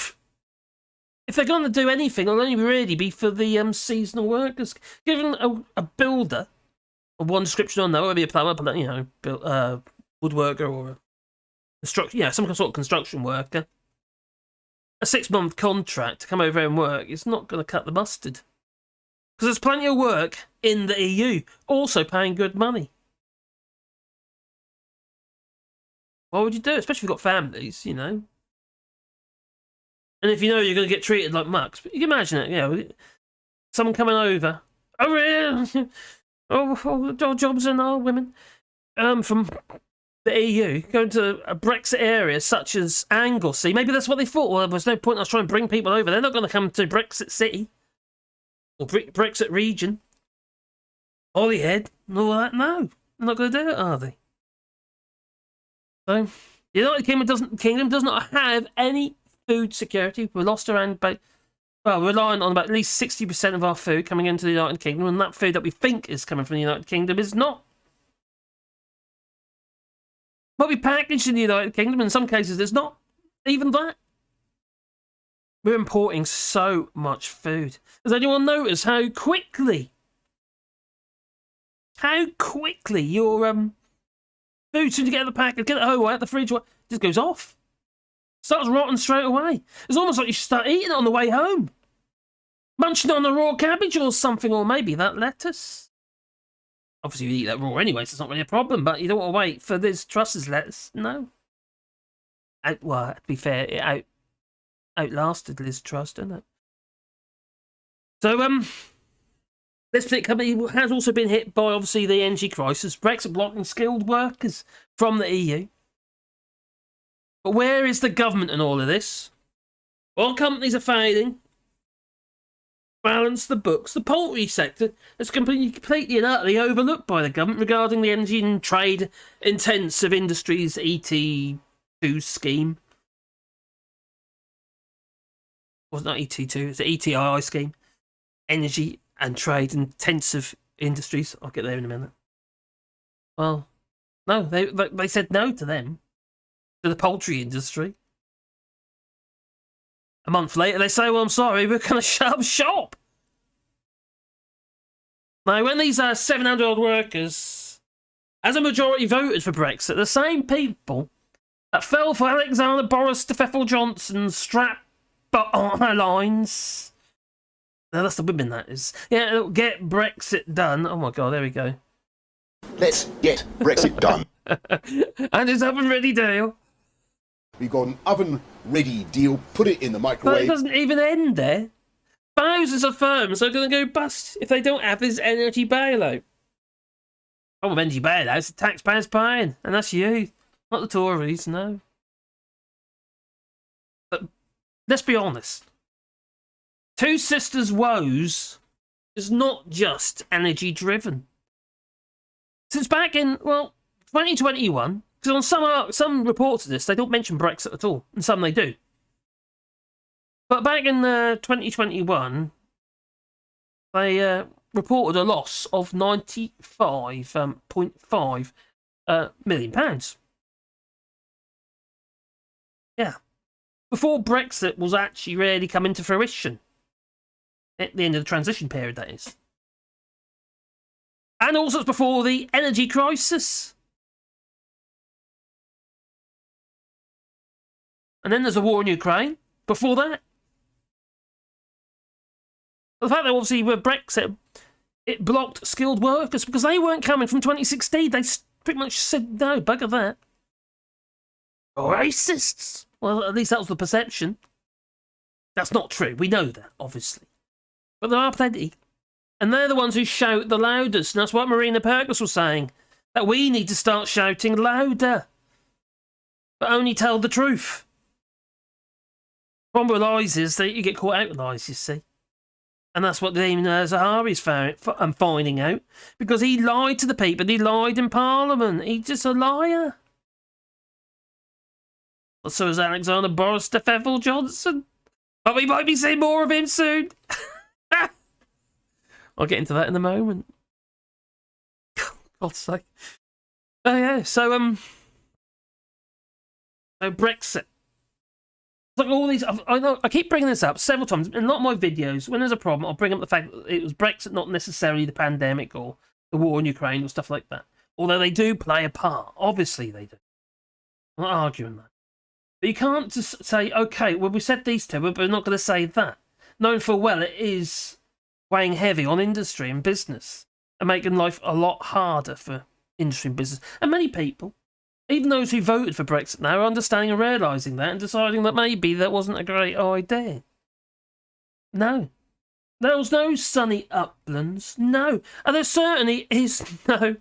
If they're going to do anything, it'll only really be for the seasonal workers. Given a builder... one description on there, whether it be a plumber, woodworker or some sort of construction worker. A 6-month contract to come over and work is not going to cut the mustard. Because there's plenty of work in the EU, also paying good money. Why would you do it? Especially if you've got families, And if you know you're going to get treated like mucks. But you can imagine it, someone coming over. Jobs and our women from the EU going to a Brexit area such as Anglesey. Maybe that's what they thought. Well, there's no point in us trying to bring people over. They're not going to come to Brexit City or Brexit region, Holyhead, and all that. No, they're not going to do it, are they? So, the United Kingdom does not have any food security. We lost around about... Well, we're relying on about at least 60% of our food coming into the United Kingdom, and that food that we think is coming from the United Kingdom is not. What we packaged in the United Kingdom, in some cases, is not even that. We're importing so much food. Does anyone notice how quickly your food, soon as you get out of the packet, get it home, out the fridge, just goes off. Starts rotting straight away. It's almost like you should start eating it on the way home. Munching on the raw cabbage or something, or maybe that lettuce. Obviously, you eat that raw anyway, so it's not really a problem, but you don't want to wait for this Truss's lettuce. No. Well, to be fair, it outlasted Liz Truss, didn't it? So, this particular company has also been hit by, obviously, the energy crisis. Brexit blocking skilled workers from the EU. But where is the government in all of this? Well, companies are failing. balance the books. The poultry sector is completely and utterly overlooked by the government regarding the energy and trade intensive industries ET2 scheme. Well, it's not ET2, it's the ETII scheme. Energy and trade intensive industries. I'll get there in a minute. Well, no, they said no to them, to the poultry industry. A month later, they say, well, I'm sorry, we're going to shut up shop. Now, when these 700-odd workers, as a majority, voted for Brexit, the same people that fell for Alexander Boris Steffel Johnson's strap lines. No, that's the women, that is. Yeah, it'll get Brexit done. Oh my God, there we go. Let's get Brexit done. And it's oven-ready deal. We got an oven-ready deal. Put it in the But it microwave. doesn't even end there. Thousands of firms are going to go bust if they don't have this energy bailout. Oh, well, energy bailout, the taxpayers paying, and that's you, not the Tories, no. But let's be honest. Two Sisters woes is not just energy-driven. Since back in, well, 2021, because on some reports of this, they don't mention Brexit at all, and some they do. But back in 2021, they reported a loss of £95.5 million. Yeah. Before Brexit was actually really coming to fruition. At the end of the transition period, that is. And also it's before the energy crisis. And then there's a war in Ukraine. Before that. The fact that obviously with Brexit, it blocked skilled workers because they weren't coming from 2016. They pretty much said, no, bugger that. Racists. Well, at least that was the perception. That's not true. We know that, obviously. But there are plenty. And they're the ones who shout the loudest. And that's what Marina Purkis was saying. That we need to start shouting louder. But only tell the truth. The problem with lies is that you get caught out with lies, you see. And that's what Nadhim Zahari's finding out. Because he lied to the people. He lied in Parliament. He's just a liar. Well, so is Alexander Boris Steffel Johnson. But we might be seeing more of him soon. I'll get into that in a moment. God's sake. Oh yeah, so Brexit. Like all these, I keep bringing this up several times in a lot of my videos. When there's a problem, I'll bring up the fact that it was Brexit, not necessarily the pandemic or the war in Ukraine or stuff like that. Although they do play a part, obviously they do. I'm not arguing that, but you can't just say, okay, well we said these two, but we're not going to say that, knowing full well it is weighing heavy on industry and business and making life a lot harder for industry and business. And many people, even those who voted for Brexit now, are understanding and realising that and deciding that maybe that wasn't a great idea. No. There was no sunny uplands. No. And there certainly is no.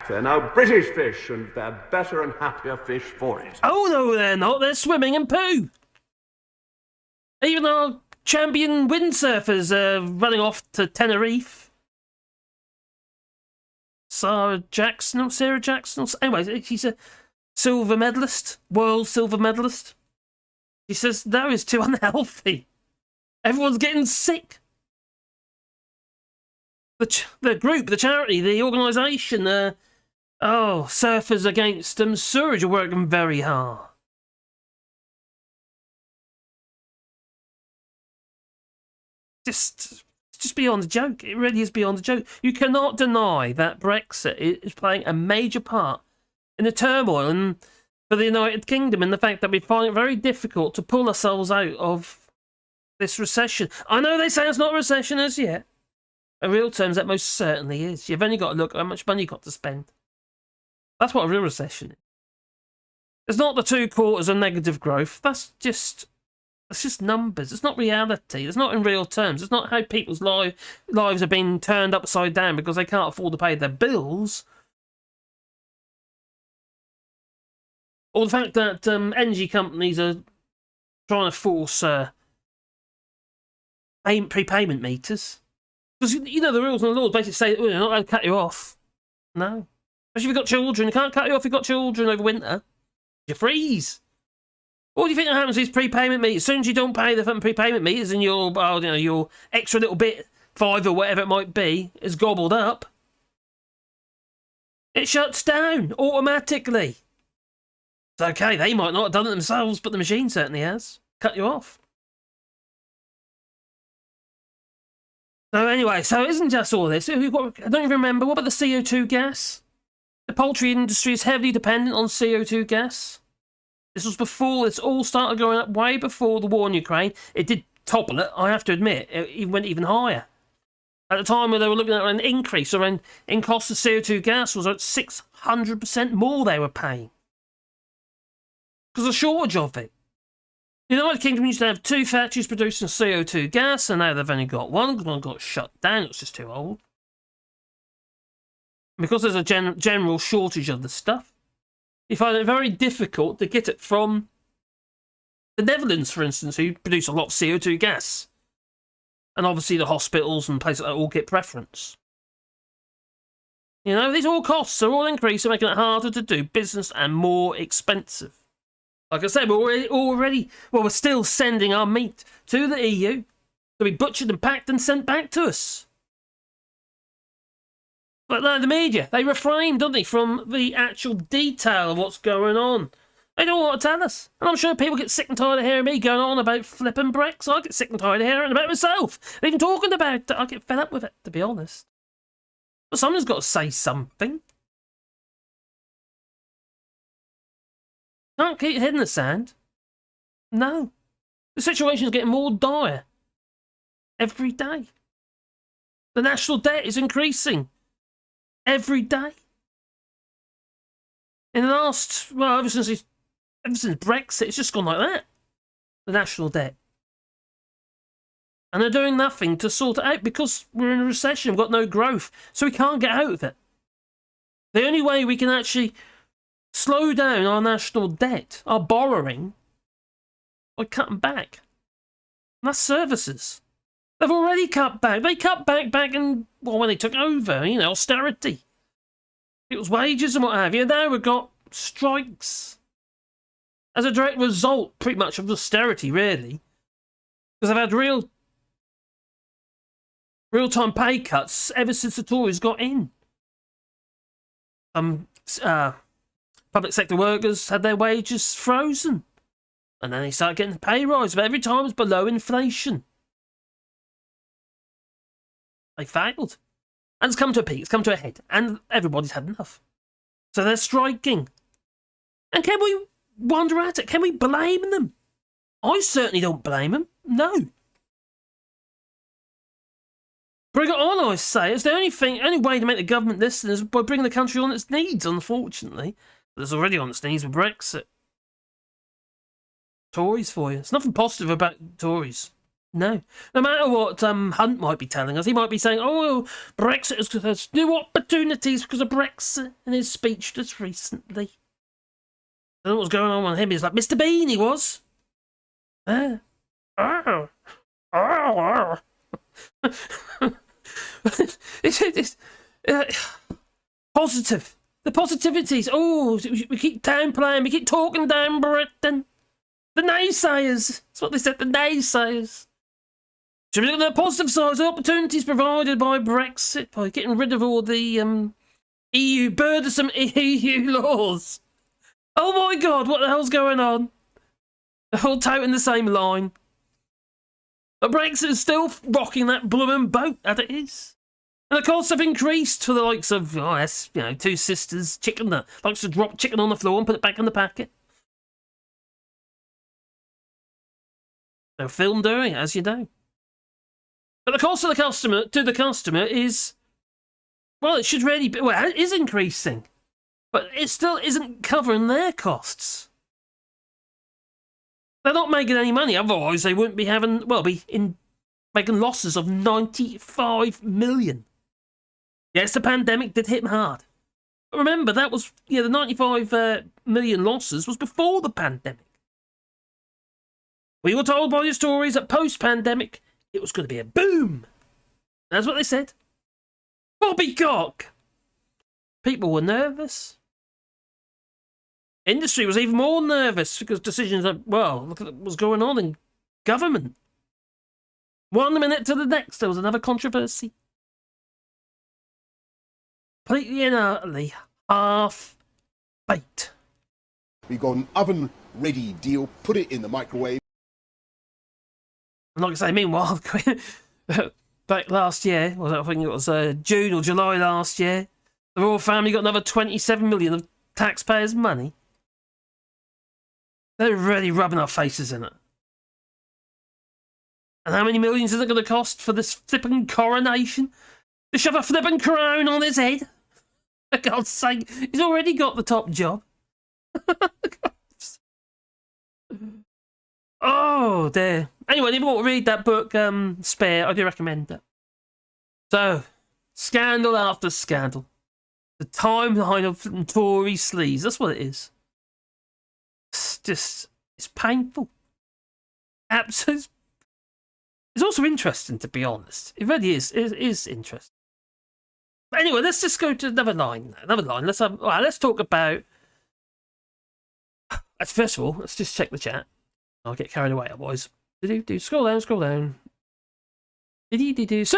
They're now British fish, and they're better and happier fish for it. Oh, no, they're not. They're swimming in poo. Even our champion windsurfers are running off to Tenerife. Sarah Jackson. Anyway, she's a silver medalist, world silver medalist. She says, no, it's too unhealthy. Everyone's getting sick. The group, the charity, the organisation, Surfers Against Sewerage are working very hard. It's just beyond a joke. It really is beyond a joke. You cannot deny that Brexit is playing a major part in the turmoil and for the United Kingdom and the fact that we find it very difficult to pull ourselves out of this recession. I know they say it's not a recession as yet. In real terms, that most certainly is. You've only got to look at how much money you've got to spend. That's what a real recession is. It's not the 2 quarters of negative growth. That's just numbers. It's not reality. It's not in real terms. It's not how people's lives are being turned upside down because they can't afford to pay their bills. Or the fact that energy companies are trying to force prepayment meters. Because, you know, the rules and the laws basically say that we're not allowed to cut you off. No. Especially if you've got children. You can't cut you off if you've got children over winter. You freeze. What do you think happens to these prepayment meters? As soon as you don't pay the fucking prepayment meters and your extra little bit, 5 or whatever it might be, is gobbled up, it shuts down automatically. It's okay, they might not have done it themselves, but the machine certainly has. Cut you off. So anyway, so it isn't just all this. I don't even remember, what about the CO2 gas? The poultry industry is heavily dependent on CO2 gas. This was before, it's all started going up way before the war in Ukraine. It did topple it, I have to admit. It went even higher. At the time where they were looking at an increase around in cost of CO2 gas was at 600% more they were paying. Because of a shortage of it. The United Kingdom used to have 2 factories producing CO2 gas, and now they've only got one, because one got shut down, it's just too old. Because there's a general shortage of the stuff, you find it very difficult to get it from the Netherlands, for instance, who produce a lot of CO2 gas. And obviously the hospitals and places like that all get preference. You know, these all costs are all increasing, making it harder to do business and more expensive. Like I said, we're still sending our meat to the EU to be butchered and packed and sent back to us. But no, the media, they refrain, don't they, from the actual detail of what's going on. They don't want to tell us. And I'm sure people get sick and tired of hearing me going on about flipping Brexit. I get sick and tired of hearing about myself. Even talking about it, I get fed up with it, to be honest. But someone's got to say something. Can't keep your head in the sand. No. The situation is getting more dire. Every day. The national debt is increasing. Every day. In the last, well, ever since Brexit, it's just gone like that. The national debt. And they're doing nothing to sort it out because we're in a recession, we've got no growth, so we can't get out of it. The only way we can actually slow down our national debt, our borrowing, by cutting back. And that's services. They've already cut back. They cut back in, well, when they took over, you know, austerity. It was wages and what have you. Now we've got strikes. As a direct result, pretty much, of austerity, really. Because they've had real-time pay cuts ever since the Tories got in. Public sector workers had their wages frozen. And then they started getting a pay rise, but every time it was below inflation. They failed. And it's come to a peak, it's come to a head, and everybody's had enough. So they're striking. And can we wonder at it? Can we blame them? I certainly don't blame them. No. Bring it on, I say. It's the only way to make the government listen is by bringing the country on its knees, unfortunately. But it's already on its knees with Brexit. Tories for you. There's nothing positive about Tories. No. No matter what Hunt might be telling us, he might be saying, oh, Brexit has new opportunities because of Brexit in his speech just recently. I don't know what's going on with him. He's like Mr. Bean, he was. It's positive. The positivities. Oh, we keep downplaying, we keep talking down Britain. The naysayers. That's what they said, the naysayers. Should we look at the positive side, the opportunities provided by Brexit, by getting rid of all the burdensome EU laws. Oh my God, what the hell's going on? They're all touting the same line. But Brexit is still rocking that blooming boat as it is. And the costs have increased for the likes of, two sisters, chicken that likes to drop chicken on the floor and put it back in the packet. So film doing it, as you know. But the cost of the customer is, well, it should really be, well, it is increasing. But it still isn't covering their costs. They're not making any money, otherwise they wouldn't be having, making losses of 95 million. Yes, the pandemic did hit them hard. But remember, that was, the 95 million losses was before the pandemic. We were told by the stories that post-pandemic, it was going to be a boom. That's what they said. Poppycock. People were nervous. Industry was even more nervous because decisions of, well, look at what was going on in government. 1 minute to the next, there was another controversy. Completely and utterly half-baked. We got an oven-ready deal, put it in the microwave. And like I say, meanwhile, back last year, well, I think it was June or July last year, the royal family got another 27 million of taxpayers' money. They're really rubbing our faces in it. And how many millions is it going to cost for this flipping coronation? To shove a flipping crown on his head? For God's sake, he's already got the top job. Oh, dear. Anyway, if you want to read that book, Spare, I do recommend it. So, scandal after scandal. The timeline of Tory Sleaze, that's what it is. It's painful. Absolutely. It's also interesting, to be honest. It really is. It is interesting. But anyway, let's just go to another line. Let's talk about. First of all, let's just check the chat. I'll get carried away otherwise. Scroll down. Sir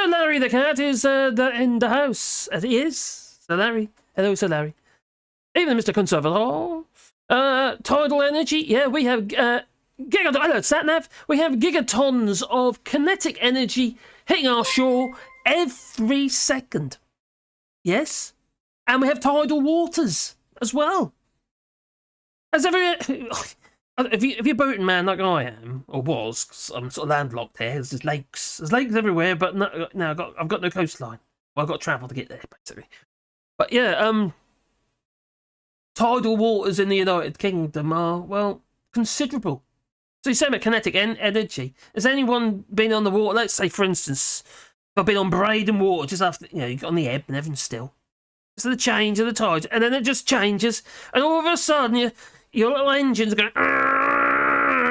Laurie the cat is in the house. As he is. Sir Laurie. Hello, Sir Laurie. Even Mr. Conservator. Tidal energy. Yeah, we have hello, Satnav. We have gigatons of kinetic energy hitting our shore every second. Yes. And we have tidal waters as well. As every... If you're a boating man like I am, or was, 'cause I'm sort of landlocked here, there's lakes. There's lakes everywhere, but no, I've got no coastline. Well, I've got to travel to get there, basically. But yeah, tidal waters in the United Kingdom are, well, considerable. So you say about kinetic energy. Has anyone been on the water? Let's say, for instance, I've been on Braden Water just after, you got on the ebb and everything's still. So the change of the tides, and then it just changes, and all of a sudden your little engines are going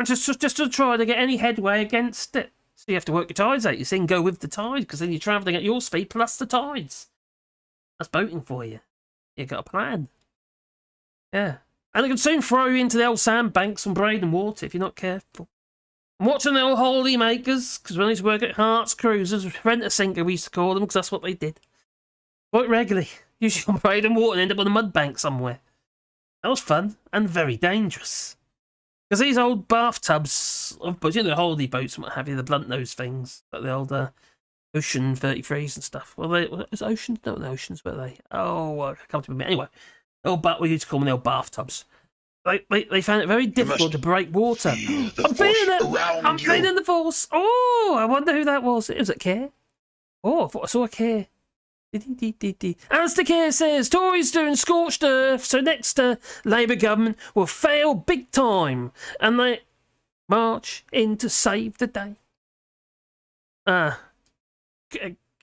just to try to get any headway against it. So you have to work your tides out. You see, and go with the tide, because then you're travelling at your speed plus the tides. That's boating for you. You got a plan. Yeah. And it can soon throw you into the old sandbanks on Braden Water if you're not careful. I'm watching the old holiday makers, because when I used to work at Hearts Cruisers, rent a sinker we used to call them, because that's what they did. Quite regularly. Usually on Braden Water and end up on a mud bank somewhere. That was fun and very dangerous. Because these old bathtubs, but the holiday boats and what have you, the blunt nose things, like the old Ocean 33s and stuff. Well, was Oceans? No, the Oceans, were they? Oh, I can't remember. Anyway, we used to call them the old bathtubs. They found it very difficult to break water. I'm feeling it. I'm feeling the force. Oh, I wonder who that was. It was at Care. Oh, I thought I saw a Care. Alistair Kerr says Tories doing scorched earth, so next Labour government will fail big time, and they march in to save the day. You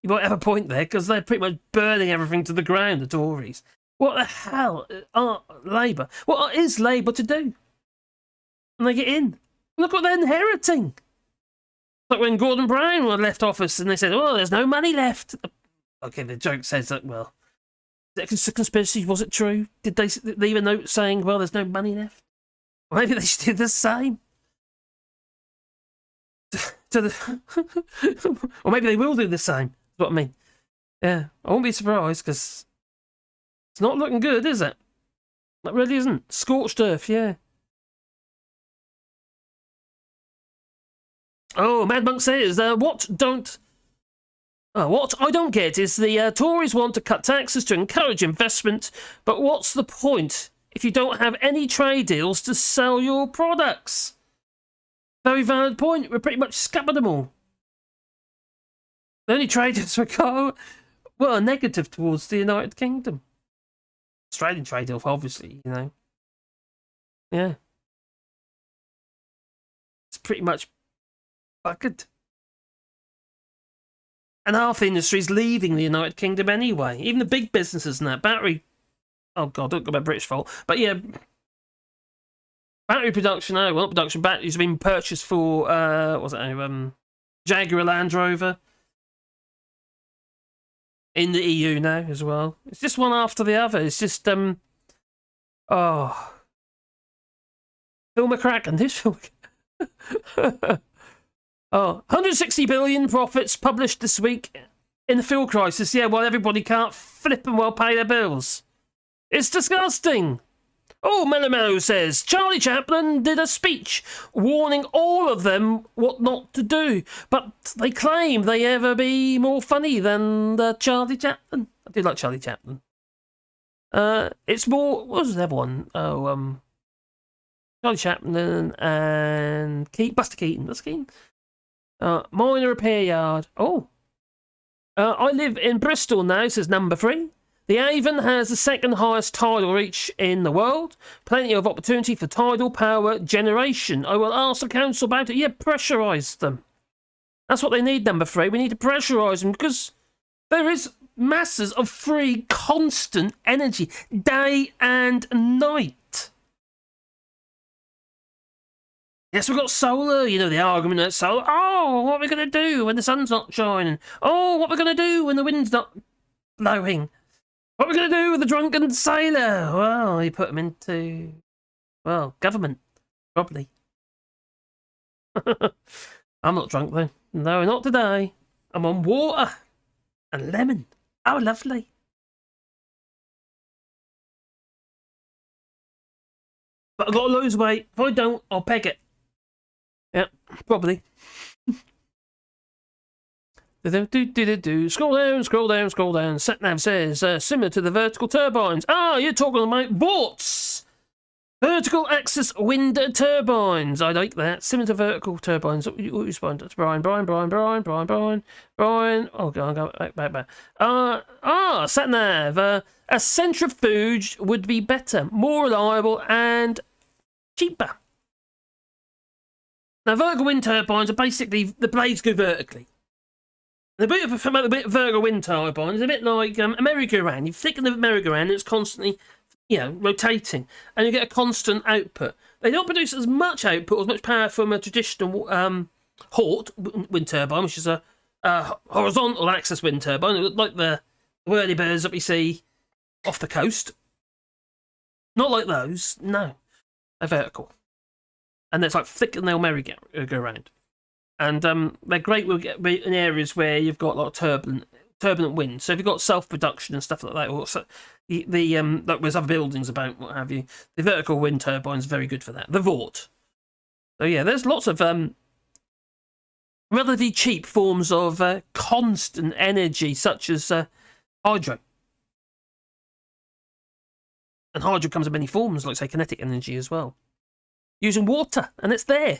might have a point there, because they're pretty much burning everything to the ground, the Tories. What the hell are Labour? What is Labour to do? And they get in. Look what they're inheriting. Like when Gordon Brown left office and they said, oh, there's no money left. Okay, the joke says that, well, is it a conspiracy? Was it true? Did they leave a note saying, well, there's no money left? Or maybe they should do the same. Or maybe they will do the same. That's what I mean. Yeah, I won't be surprised, because it's not looking good, is it? That really isn't. Scorched earth, yeah. Oh, Mad Monk says, what I don't get is the Tories want to cut taxes to encourage investment, but what's the point if you don't have any trade deals to sell your products? Very valid point. We're pretty much scuppered them all. The only trade deals we got were negative towards the United Kingdom. Australian trade deal, obviously, Yeah. It's pretty much bucketed. And half the industry's leaving the United Kingdom anyway. Even the big businesses and that. Battery... Oh, God, don't go about British fault. But, yeah... Battery production... batteries have been purchased for... Jaguar Land Rover. In the EU now as well. It's just one after the other. It's just, Phil McCracken. Who's Phil McCracken? 160 billion profits published this week in the fuel crisis. Yeah, while everybody can't flip and well pay their bills. It's disgusting. Oh, Mello says, Charlie Chaplin did a speech warning all of them what not to do, but they claim they ever be more funny than Charlie Chaplin. I do like Charlie Chaplin. It's more, what was the other one? Oh, Charlie Chaplin and Buster Keaton. Buster Keaton? Minor repair yard. Oh. I live in Bristol now, says number 3. The Avon has the second highest tidal reach in the world. Plenty of opportunity for tidal power generation. I will ask the council about it. Yeah, pressurise them. That's what they need, number 3. We need to pressurise them because there is masses of free, constant energy, day and night. Yes, we've got solar. You know, the argument at solar. Oh, what are we going to do when the sun's not shining? Oh, what are we going to do when the wind's not blowing? What are we going to do with the drunken sailor? Well, you put him into, well, government, probably. I'm not drunk, though. No, not today. I'm on water and lemon. Oh, lovely. But I've got to lose weight. If I don't, I'll peg it. Yeah, probably. Scroll down, scroll down, scroll down. Satnav says, similar to the vertical turbines. Ah, you're talking about VORTs. Vertical axis wind turbines. I like that. Similar to vertical turbines. What you respond to? Brian. Oh, God, go back. Satnav. A centrifuge would be better, more reliable, and cheaper. Now, vertical wind turbines are basically the blades go vertically. The bit of vertical wind turbine is a bit like a merry-go-round. You flick the merry-go-round and it's constantly, rotating, and you get a constant output. They don't produce as much output or as much power from a traditional Hort wind turbine, which is a horizontal axis wind turbine, like the whirly-birds that we see off the coast. Not like those, no. They're vertical. And it's like flicking the merry-go-round. And they're great in areas where you've got a lot of turbulent wind. So if you've got self-production and stuff like that, or like there's other buildings about, what have you, the vertical wind turbine is very good for that. The Vort. So yeah, there's lots of relatively cheap forms of constant energy, such as hydro. And hydro comes in many forms, like say kinetic energy as well. Using water, and it's there.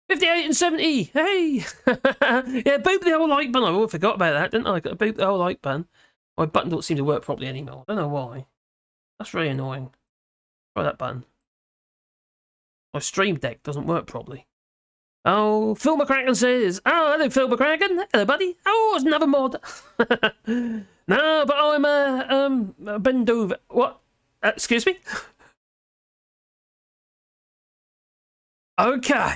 58 and 70, hey! Yeah, boot the whole like button. I forgot about that, didn't I? Got to boot the whole like button. My button don't seem to work properly anymore. I don't know why. That's really annoying. Try that button. My stream deck doesn't work properly. Oh, Phil McCracken says, oh, hello, Phil McCracken. Hello, buddy. Oh, it's another mod. No, but I'm bend over. What? Excuse me? Okay.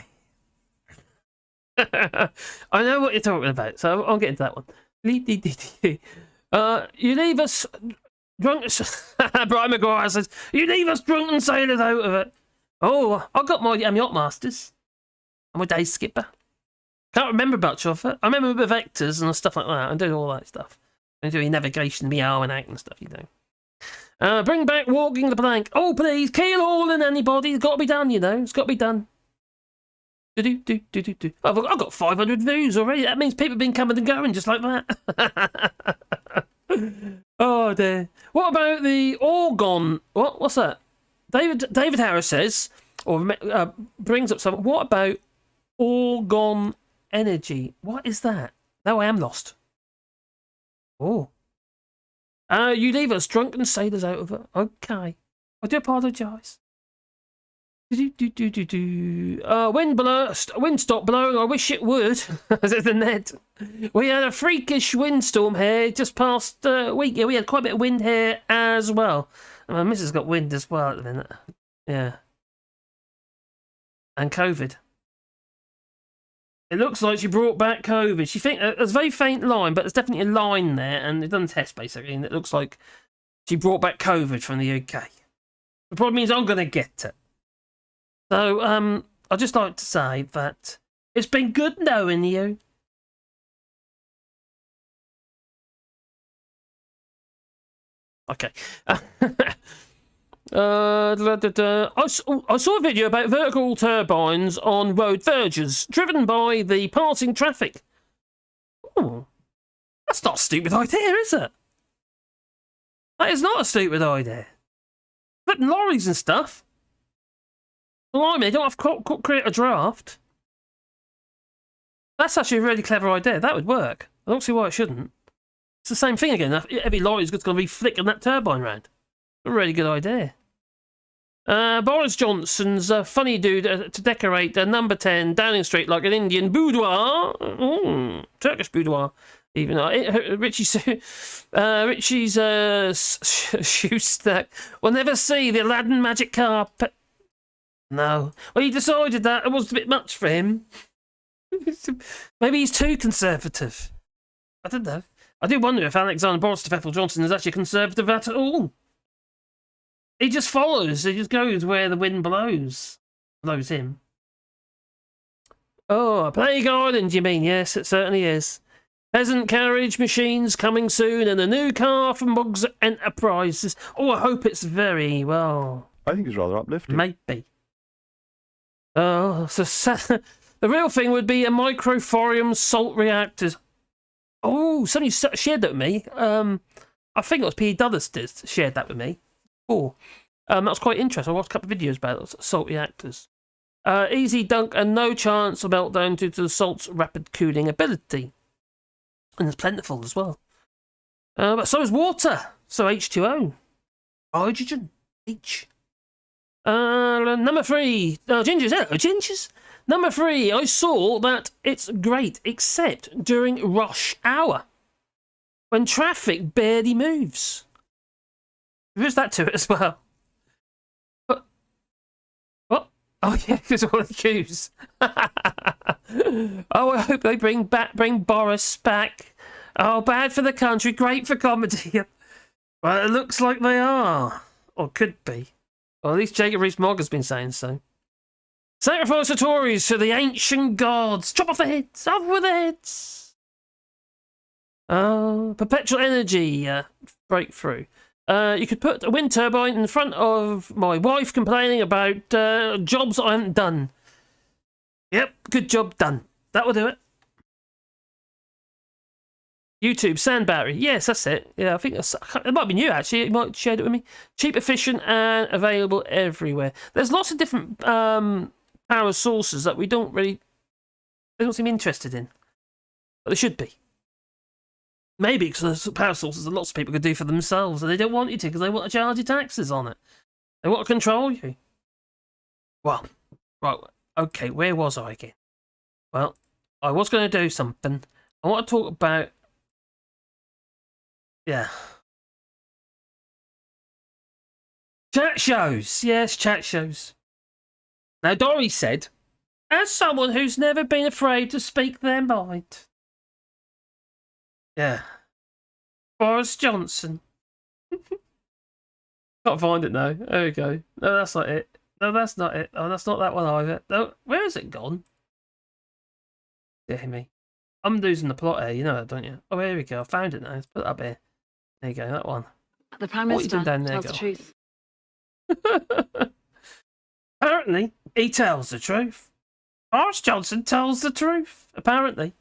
I know what you're talking about, so I'll get into that one. You leave us drunk. Brian Maguire says, you leave us drunken sailors out of it. Oh, I got my yacht masters. I'm a day skipper. Can't remember much of it. I remember the vectors and stuff like that. I do all that stuff. I do navigation, meow and act and stuff, Bring back walking the plank. Oh, please, keel hauling anybody. It's got to be done, It's got to be done. I've got 500 views already. That means people have been coming and going just like that. Oh dear. What about the Oygen? What's that? David Harris says, or brings up something. What about Oygen energy? What is that? No, I am lost. Oh. You leave us drunken sailors out of it. Okay. I do apologise. Wind stopped blowing. I wish it would. Says the Ned. We had a freakish windstorm here just past week. Yeah, we had quite a bit of wind here as well. And my missus got wind as well at the minute. Yeah. And COVID. It looks like she brought back COVID. She think there's a very faint line, but there's definitely a line there, and it doesn't test basically, and it looks like she brought back COVID from the UK. The problem means I'm gonna get it. So I'd just like to say that it's been good knowing you. Okay. I saw a video about vertical turbines on road verges, driven by the passing traffic. Oh, that's not a stupid idea, is it? That is not a stupid idea. Putting lorries and stuff. Blimey, they don't have to create a draft. That's actually a really clever idea. That would work. I don't see why it shouldn't. It's the same thing again. Every lorry's just going to be flicking that turbine round. A really good idea. Boris Johnson's a funny dude to decorate number 10 Downing Street like an Indian boudoir. Turkish boudoir. Even Richie's Sunak will never see the Aladdin magic carpet. No. Well, he decided that it was a bit much for him. Maybe he's too conservative. I don't know. I do wonder if Alexander Boris Ethel Johnson is actually conservative at all. He just follows. He just goes where the wind blows. Blows him. Oh, a plague island, you mean? Yes, it certainly is. Peasant carriage machines coming soon, and a new car from Boggs Enterprises. Oh, I hope it's very well. I think it's rather uplifting. Maybe. Oh, so the real thing would be a microthorium salt reactors. Oh, somebody shared that with me. I think it was P. Dulles shared that with me. Oh, that was quite interesting. I watched a couple of videos about it, salt reactors. Easy dunk and no chance of meltdown due to the salt's rapid cooling ability. And it's plentiful as well. But so is water. So H2O. Hydrogen. H. Number 3. Gingers. Hello, Gingers. Number 3. I saw that it's great, except during rush hour. When traffic barely moves. There's that to it as well. What? Oh yeah, there's all the queues. Oh, I hope they bring Boris back. Oh, bad for the country, great for comedy. Well, it looks like they are. Or could be. Or at least Jacob Rees-Mogg has been saying so. Sacrifice the Tories to the ancient gods. Chop off the heads. Off with the heads. Oh, perpetual energy breakthrough. You could put a wind turbine in front of my wife complaining about jobs I haven't done. Yep, good job done. That will do it. YouTube, Sandbarry. Yes, that's it. Yeah, I think it might have been you, actually. You might have shared it with me. Cheap, efficient, and available everywhere. There's lots of different power sources that they don't seem interested in. But they should be. Maybe because there's power sources that lots of people could do for themselves, and they don't want you to because they want to charge you taxes on it. They want to control you. Well, right. Okay, where was I again? Well, I was going to do something. I want to talk about... Yeah. Chat shows. Yes, chat shows. Now, Dory said, as someone who's never been afraid to speak their mind... Yeah. Boris Johnson. Can't find it now. There we go. No, that's not it. No, that's not it. Oh, that's not that one either. No, where is it gone? Dear me. I'm losing the plot here. You know that, don't you? Oh, here we go. I found it now. Let's put it up here. There you go. That one. The Prime What you Minister doing down there, tells the girl? truth. Apparently, he tells the truth. Boris Johnson tells the truth. Apparently.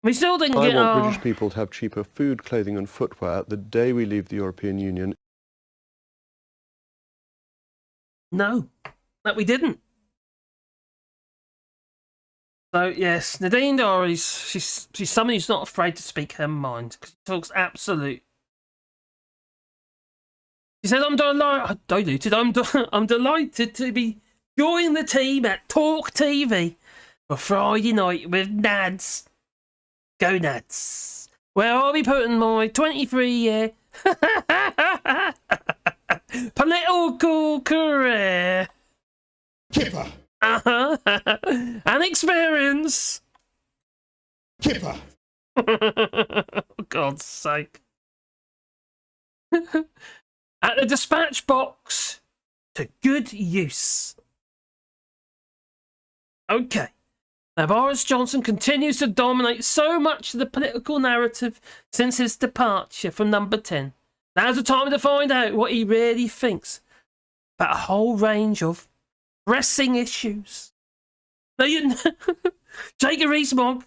We still didn't I get want our... British people to have cheaper food, clothing and footwear the day we leave the European Union. No, that we didn't. So, yes, Nadine Dorries, she's someone who's not afraid to speak her mind, because she talks absolute. She says, I'm delighted to be joining the team at Talk TV for Friday night with Nads. Go Nads. Where I'll be putting my 23-year political career. Kipper, And experience. Kipper. For God's sake. At the dispatch box to good use. Okay. Now, Boris Johnson continues to dominate so much of the political narrative since his departure from number 10. Now's the time to find out what he really thinks about a whole range of pressing issues. Now, Jacob Rees-Mogg,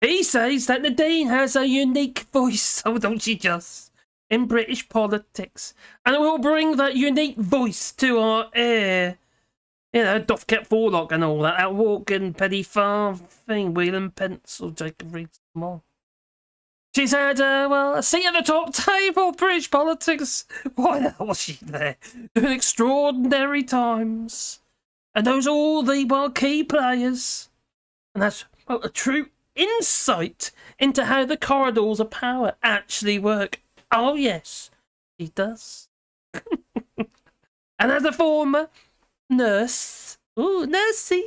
he says that Nadine has a unique voice, oh, don't she just, in British politics, and will bring that unique voice to our air. You know, Doff Kept Forlock and all that walking petty farm thing, wheel and pencil, Jacob Rees-Mogg. She's had, a seat at the top table of British politics. Why the hell was she there? Doing extraordinary times. And those are all the key players. And that's a true insight into how the corridors of power actually work. Oh, yes, she does. And as a former nurse, nursey,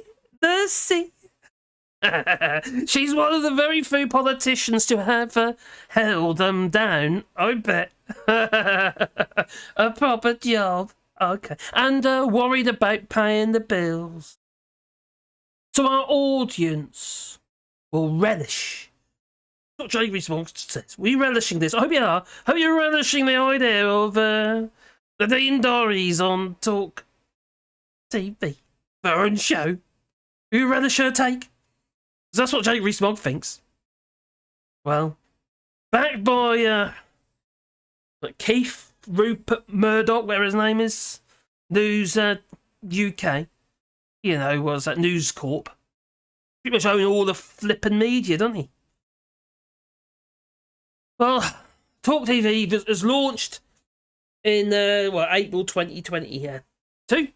she's one of the very few politicians to have held them down, I bet. A proper job. Okay. And worried about paying the bills. So our audience will relish. What Jake Rees-Mogg says. We relishing this. I hope you are. Hope you're relishing the idea of the Dean Dorries on Talk TV. Her own show. You relish her take? 'Cause that's what Jake Rees-Mogg thinks. Well, backed by Keith Rupert Murdoch, whatever his name is, News UK. You know, was that News Corp? Pretty much owning all the flippin' media, doesn't he? Well, Talk TV has launched in April 2022. It's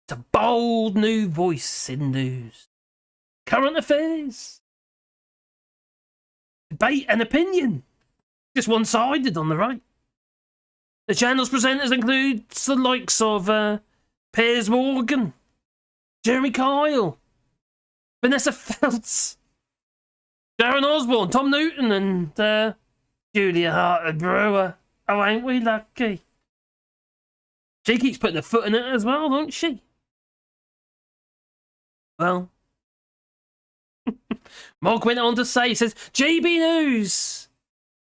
a bold new voice in news, current affairs, debate and opinion. Just one-sided on the right. The channel's presenters include the likes of Piers Morgan, Jeremy Kyle, Vanessa Feltz, Darren Osborne, Tom Newton, and Julia Hartley-Brewer. Oh, ain't we lucky? She keeps putting her foot in it as well, don't she? Well, Mogg went on to say, he says, GB News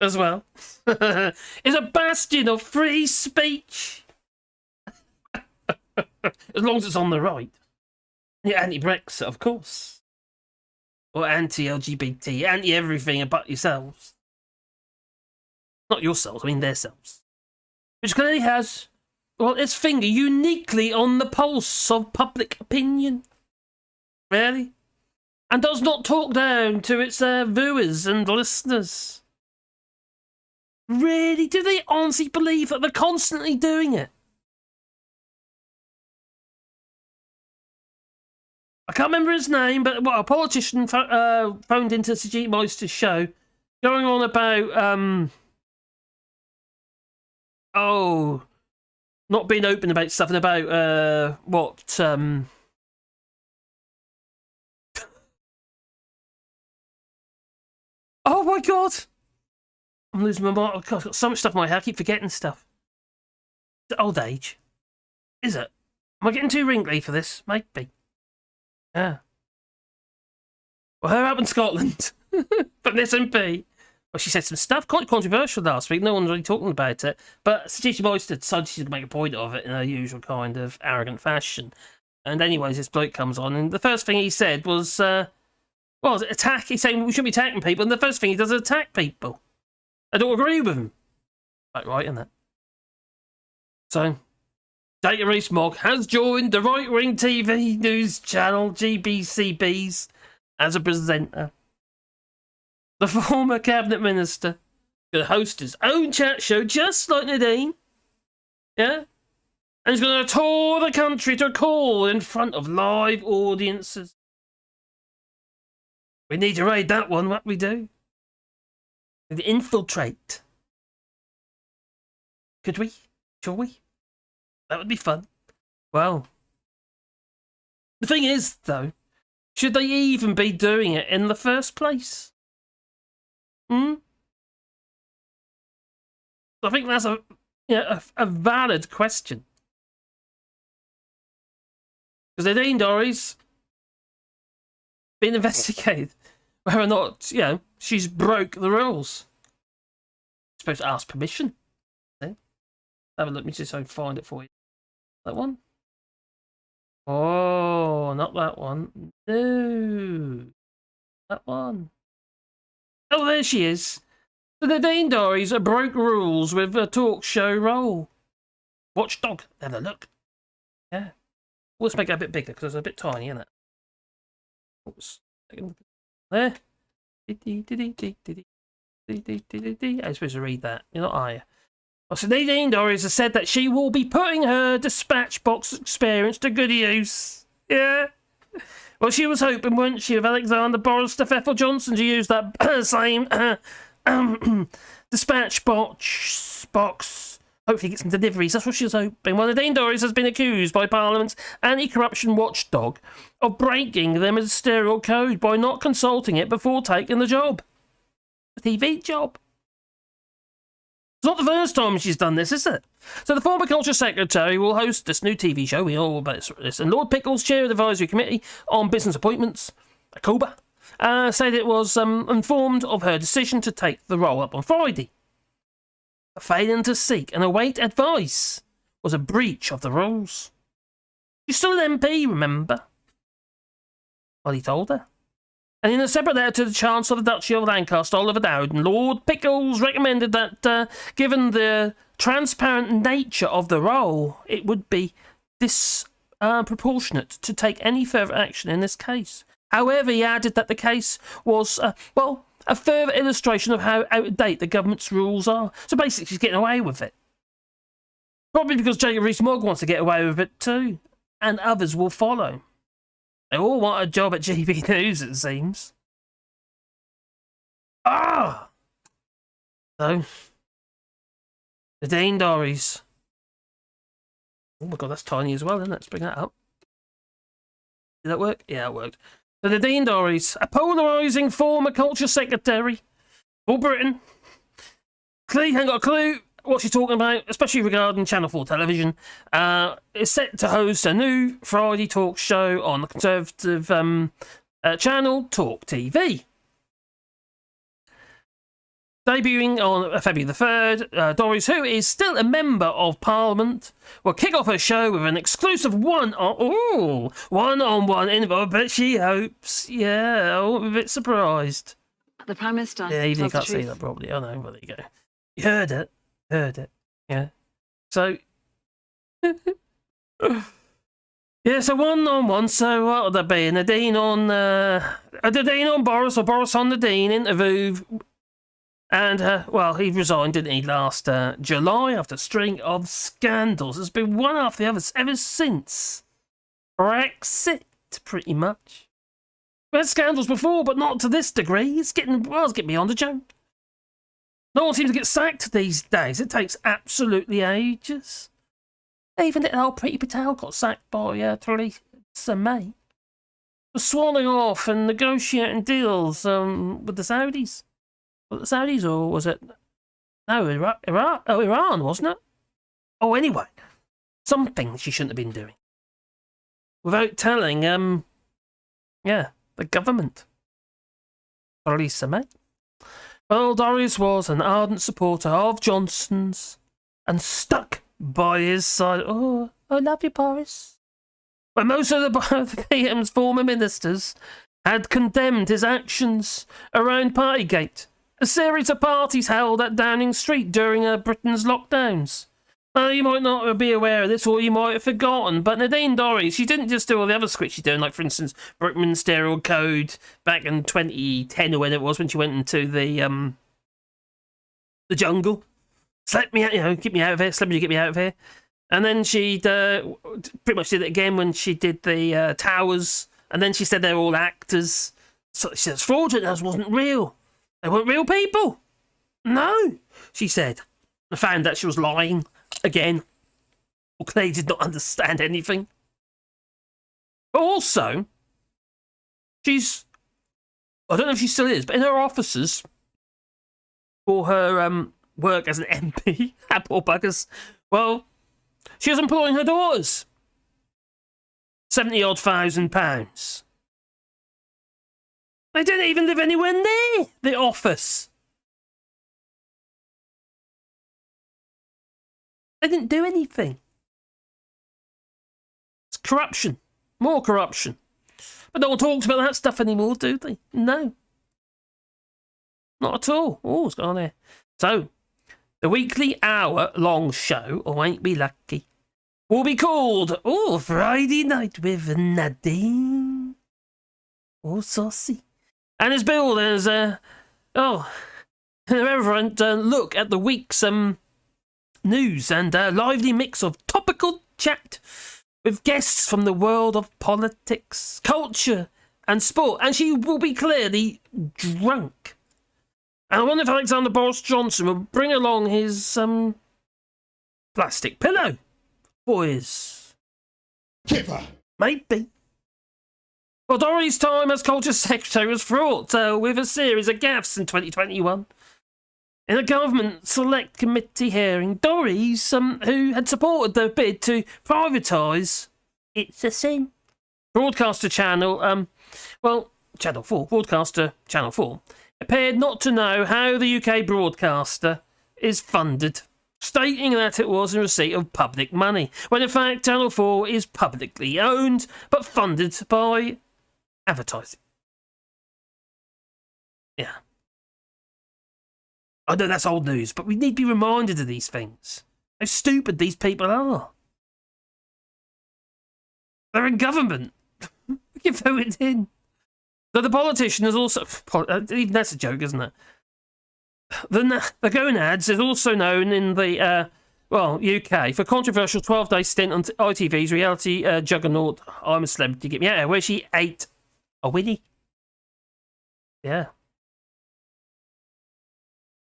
as well is a bastion of free speech. As long as it's on the right. Yeah, anti-Brexit, of course. Or anti-LGBT, anti-everything but yourselves. Not yourselves, I mean their selves. Which clearly has, well, its finger uniquely on the pulse of public opinion. Really? And does not talk down to its viewers and listeners. Really? Do they honestly believe that they're constantly doing it? I can't remember his name, but a politician phoned into Sir Meister's show going on about, not being open about stuff and about, oh my God! I'm losing my mind. I've got so much stuff in my head, I keep forgetting stuff. It's old age. Is it? Am I getting too wrinkly for this? Maybe. Yeah. Well, her up in Scotland. But an SNP. Well, she said some stuff quite controversial last week. No one's really talking about it. But Sir Meister decided she's going to make a point of it in her usual kind of arrogant fashion. And anyways, this bloke comes on, and the first thing he said was, attack. He's saying we shouldn't be attacking people, and the first thing he does is attack people. I don't agree with him. Right, isn't it? So, Jacob Rees-Mogg has joined the right-wing TV news channel GBCBs as a presenter. The former cabinet minister going to host his own chat show just like Nadine. Yeah? And he's going to tour the country to call in front of live audiences. We need to raid that one, what we do. We need to infiltrate. Could we? Shall we? That would be fun. Well, The thing is, though, should they even be doing it in the first place? I think that's a valid question. Because Nadine Dorries been investigated whether or not, she's broke the rules. Supposed to ask permission. See? Have a look, let me just find it for you. That one? Oh, not that one. No. That one. Oh, there she is. The Nadine Dorries broke rules with a talk show role. Watchdog. Have a look. Yeah. Let's make it a bit bigger because it's a bit tiny, isn't it? Oops. There. I'm supposed to read that. You're not, are you? Well, so Nadine Dorries has said that she will be putting her dispatch box experience to good use. Yeah. Well, she was hoping, wasn't she, of Alexander Boris to Ethel Johnson to use that same dispatch box. Hopefully get some deliveries. That's what she was hoping. Well, Nadine Dorries has been accused by Parliament's anti-corruption watchdog of breaking the Ministerial Code by not consulting it before taking the job. The TV job. It's not the first time she's done this, is it? So the former Culture Secretary will host this new TV show. We all about this. And Lord Pickles, chair of the Advisory Committee on Business Appointments, COBA, said it was informed of her decision to take the role up on Friday. Failing to seek and await advice was a breach of the rules. She's still an MP, remember? Well, he told her. And in a separate letter to the Chancellor of the Duchy of Lancaster, Oliver Dowden, Lord Pickles recommended that, given the transparent nature of the role, it would be disproportionate to take any further action in this case. However, he added that the case was, a further illustration of how out of date the government's rules are. So basically, she's getting away with it. Probably because Jacob Rees-Mogg wants to get away with it too. And others will follow. They all want a job at GB News, it seems. Ah! So, Nadine Dorries. Oh my god, that's tiny as well, isn't it? Let's bring that up. Did that work? Yeah, it worked. So Nadine Dorries, a polarising former Culture Secretary for Britain, clearly hasn't got a clue what she's talking about, especially regarding Channel 4 television, is set to host a new Friday talk show on the Conservative channel, Talk TV. Debuting on February the 3rd, Dorries, who is still a member of Parliament, will kick off her show with an exclusive one-on-one involved, but she hopes, I'm a bit surprised. The Prime Minister. Yeah, you can't see that probably. Oh no, well, there you go. You heard it. Yeah. So, yeah, so one-on-one, so what would that be? A Nadine on Boris, or Boris on Nadine interview. And, he resigned, didn't he, last July after a string of scandals. There's been one after the other ever since Brexit, pretty much. We had scandals before, but not to this degree. It's getting beyond a joke. No one seems to get sacked these days. It takes absolutely ages. Even little old Priti Patel got sacked by Theresa May for swanning off and negotiating deals with the Saudis. Was it the Saudis, or was it... No, Iran, wasn't it? Oh, anyway. Something she shouldn't have been doing. Without telling, the government. Theresa May. Well, Dorries was an ardent supporter of Johnson's and stuck by his side. Oh, I love you, Boris. When most of the PM's former ministers had condemned his actions around Partygate, a series of parties held at Downing Street during Britain's lockdowns. Now, you might not be aware of this, or you might have forgotten, but Nadine Dorries, she didn't just do all the other squits she's doing, like, for instance, Ministerial Code back in 2010 or when it was, when she went into the jungle. Get me out of here, Slim, you get me out of here. And then she pretty much did it again when she did the towers, and then she said they're all actors. So she says, fraudulent, that wasn't real. They weren't real people. No, she said. I found that she was lying again. Or Clay did not understand anything. But also, she's, I don't know if she still is, but in her offices, for her work as an MP, poor buggers, well, she was employing her daughters. £70,000. They didn't even live anywhere near the office. They didn't do anything. It's corruption. More corruption. But no one talks about that stuff anymore, do they? No. Not at all. Oh, what's going on there? So, the weekly hour-long show, or Ain't We Lucky, will be called, Friday Night with Nadhim. Saucy. And is billed as, an irreverent look at the week's news and a lively mix of topical chat with guests from the world of politics, culture and sport. And she will be clearly drunk. And I wonder if Alexander Boris Johnson will bring along his plastic pillow for his Kipper. Maybe. Well, Dorothy's time as Culture Secretary was fraught with a series of gaffes in 2021. In a government select committee hearing, Dorries, who had supported the bid to privatise It's a Sin broadcaster channel, Channel 4, broadcaster Channel 4, appeared not to know how the UK broadcaster is funded, stating that it was in receipt of public money, when in fact Channel 4 is publicly owned, but funded by advertising. Yeah. I know that's old news, but we need to be reminded of these things. How stupid these people are. They're in government. We can vote it in. So the politician is also... Even that's a joke, isn't it? The Gonads is also known in the, UK for controversial 12-day stint on ITV's reality juggernaut I'm a Celebrity. Yeah, where she ate a Winnie. Yeah.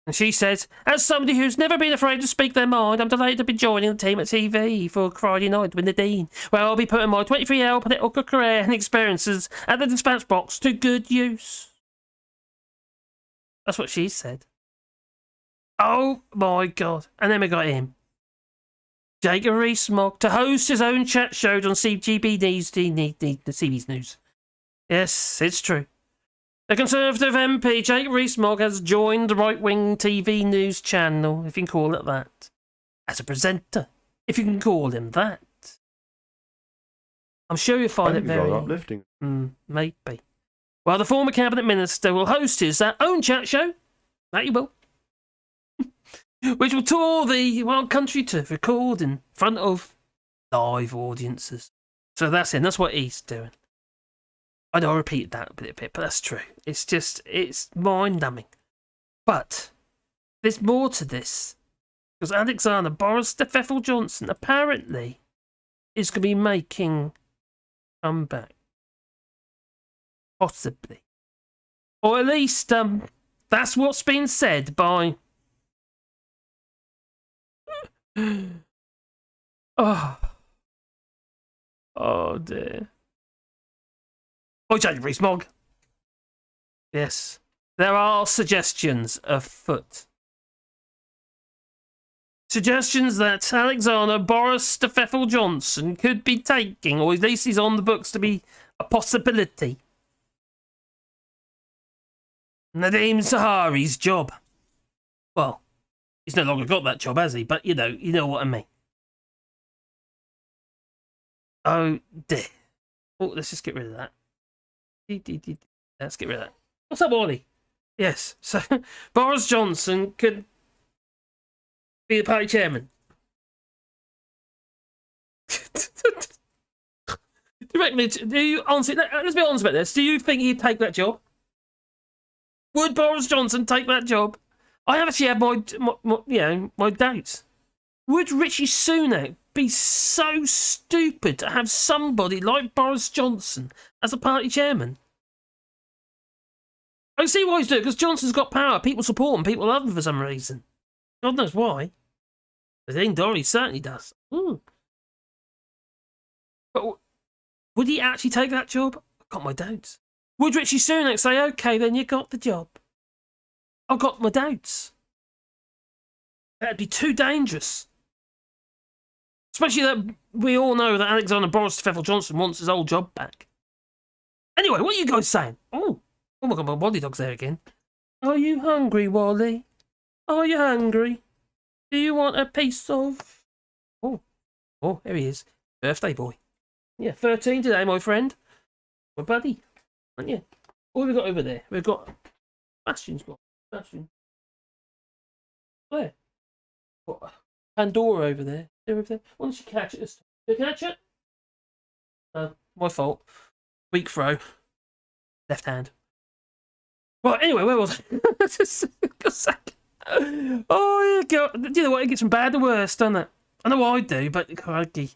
And she says, as somebody who's never been afraid to speak their mind, I'm delighted to be joining the team at TV for Friday Night with Nadine, where I'll be putting my 23-year political career and experiences at the dispatch box to good use. That's what she said. Oh my God. And then we got him. Jacob Rees-Mogg to host his own chat show on CGB News, the CB's News. Yes, it's true. The Conservative MP, Jacob Rees-Mogg, has joined the right-wing TV news channel, if you can call it that. As a presenter, if you can call him that. I'm sure you'll find it very... uplifting. Maybe. Well, the former cabinet minister will host his own chat show. That you will. Which will tour the country to record in front of live audiences. So that's him. That's what he's doing. I know I repeated that a bit, but that's true. It's mind-numbing. But there's more to this. Because Alexander Boris Steffel Johnson apparently is going to be making a comeback. Possibly. Or at least, that's what's been said by... Oh dear. Jacob Rees-Mogg. Yes. There are suggestions afoot. Suggestions that Alexander Boris Steffel Johnson could be taking, or at least he's on the books to be a possibility. Nadeem Sahari's job. Well, he's no longer got that job, has he? But you know what I mean. Oh dear. Oh, let's just get rid of that. Let's get rid of that. What's up, Ollie? Yes, so Boris Johnson could be the party chairman. Do you reckon honestly, let's be honest about this. Do you think he'd take that job? Would Boris Johnson take that job? I actually have my doubts. Would Rishi Sunak be so stupid to have somebody like Boris Johnson as a party chairman? I can see why he's doing it, because Johnson's got power. People support him. People love him for some reason. God knows why. I think Dory certainly does. But Would he actually take that job? I've got my doubts. Would Rishi Sunak say, okay, then you got the job? I've got my doubts. That'd be too dangerous. Especially that we all know that Alexander Boris Feffel Johnson wants his old job back. Anyway, what are you guys saying? Oh my God, my Wally dog's there again. Are you hungry, Wally? Are you hungry? Do you want a piece of... Oh, here he is. Birthday boy. Yeah, 13 today, my friend. My buddy. Aren't you? What have we got over there? We've got... Bastion's got... Bastion. Where? Got Pandora over there. Over there. Why don't you catch it this time? Did you catch it? My fault. Weak throw. Left hand. Right, anyway, where was I? Just a sec. Oh, yeah, you know what? It gets from bad to worse, doesn't it? I know I do, but crikey.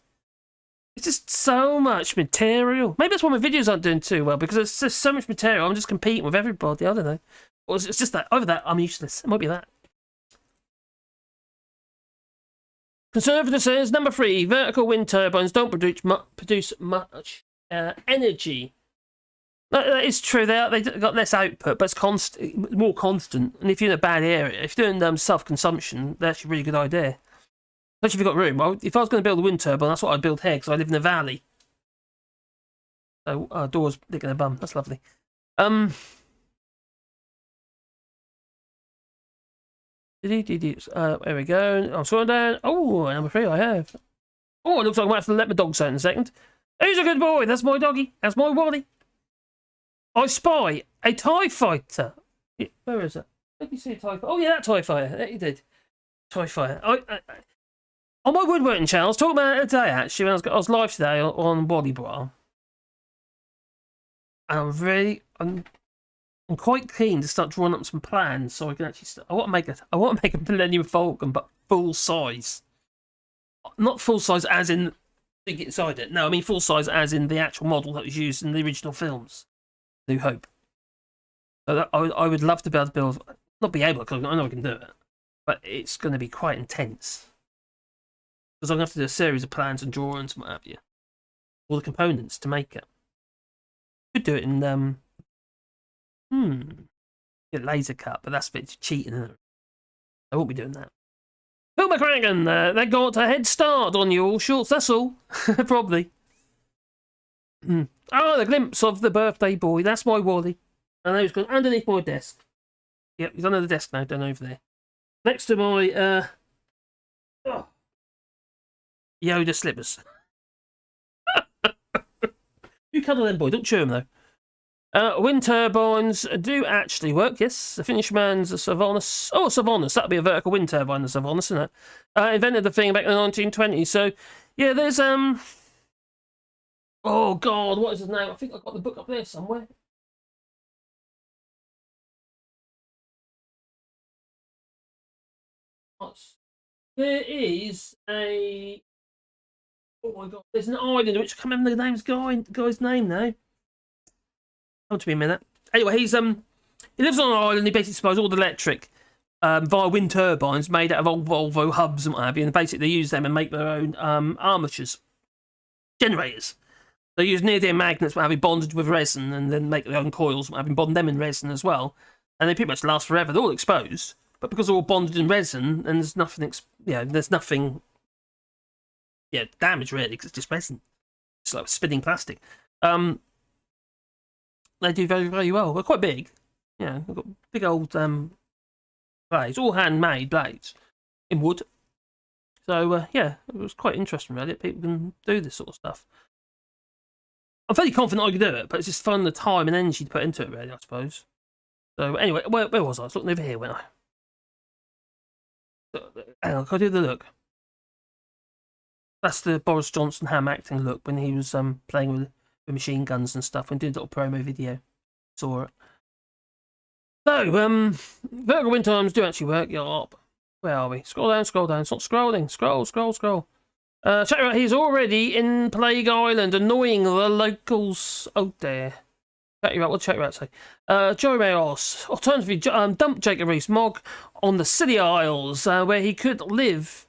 It's just so much material. Maybe that's why my videos aren't doing too well, because there's just so much material. I'm just competing with everybody. I don't know. Or it's just that, either that, I'm useless. It might be that. Conservative says, number 3, vertical wind turbines don't produce much energy. That is true. They got less output, but it's more constant. And if you're in a bad area, if you're doing self-consumption, that's actually a really good idea. Especially if you've got room. Well, if I was going to build a wind turbine, that's what I'd build here, because I live in a valley. So, doors licking a bum. That's lovely. There we go. I'm scrolling down. Oh, number 3 I have. Oh, it looks like I might have to let my dogs out in a second. Who's a good boy? That's my doggy. That's my Wally. I spy a TIE fighter. Yeah, where is it? Let me see a TIE fighter. Oh, yeah, that TIE fighter. Yeah, you did. TIE fighter. On my woodworking channel, I was talking about it today, actually, when I was live today on Wally Bra. And I'm quite keen to start drawing up some plans so I can actually I want to make a Millennium Falcon, but full size. Not full size as in think inside it. No, I mean full size as in the actual model that was used in the original films. New Hope. So I would love to be able to build, not be able, because I know I can do it, but it's going to be quite intense. Because I'm going to have to do a series of plans and drawings and what have you. All the components to make it. Could do it in, get laser cut, but that's a bit cheating, isn't it? I won't be doing that. Phil McCracken, they got a head start on you all shorts, that's all. Probably. Oh, the glimpse of the birthday boy. That's my Wally. I know he's gone underneath my desk. Yep, he's under the desk now, down over there. Next to my, Yoda slippers. You cuddle them, boy. Don't chew them, though. Wind turbines do actually work, yes. The Finnish man's a Savonus. Oh, Savonus. That'd be a vertical wind turbine, the Savonus, isn't it? Invented the thing back in the 1920s. So, yeah, there's, oh, God, what is his name? I think I've got the book up there somewhere. There is a... Oh, my God. There's an island, which I can't remember the guy's name now. Hold to me a minute. Anyway, he lives on an island. He basically supplies all the electric via wind turbines made out of old Volvo hubs and what have you. And basically, they use them and make their own armatures, generators. They use neodymium magnets, having bonded with resin, and then make their own coils, having bonded them in resin as well. And they pretty much last forever. They're all exposed, but because they're all bonded in resin, and there's nothing, there's nothing, damage really, because it's just resin. It's like spinning plastic. They do very, very well. They're quite big. Yeah, they've got big old blades, all handmade blades in wood. So, it was quite interesting, really. People can do this sort of stuff. I'm fairly confident I can do it, but it's just fun the time and energy to put into it, really, I suppose. So, anyway, where was I? I was looking over here, weren't I? Hang on, can I do the look? That's the Boris Johnson ham acting look when he was playing with machine guns and stuff and did a little promo video. Saw it. So, vertical wind turbines do actually work. Yup. Where are we? Scroll down, scroll down. It's not scrolling. Scroll, scroll, scroll. Check out, he's already in Plague Island, annoying the locals. Oh dear. Check you out. What check you out say? Joe Mayos. Alternatively, dump Jacob Rees-Mogg on the Scilly Isles, where he could live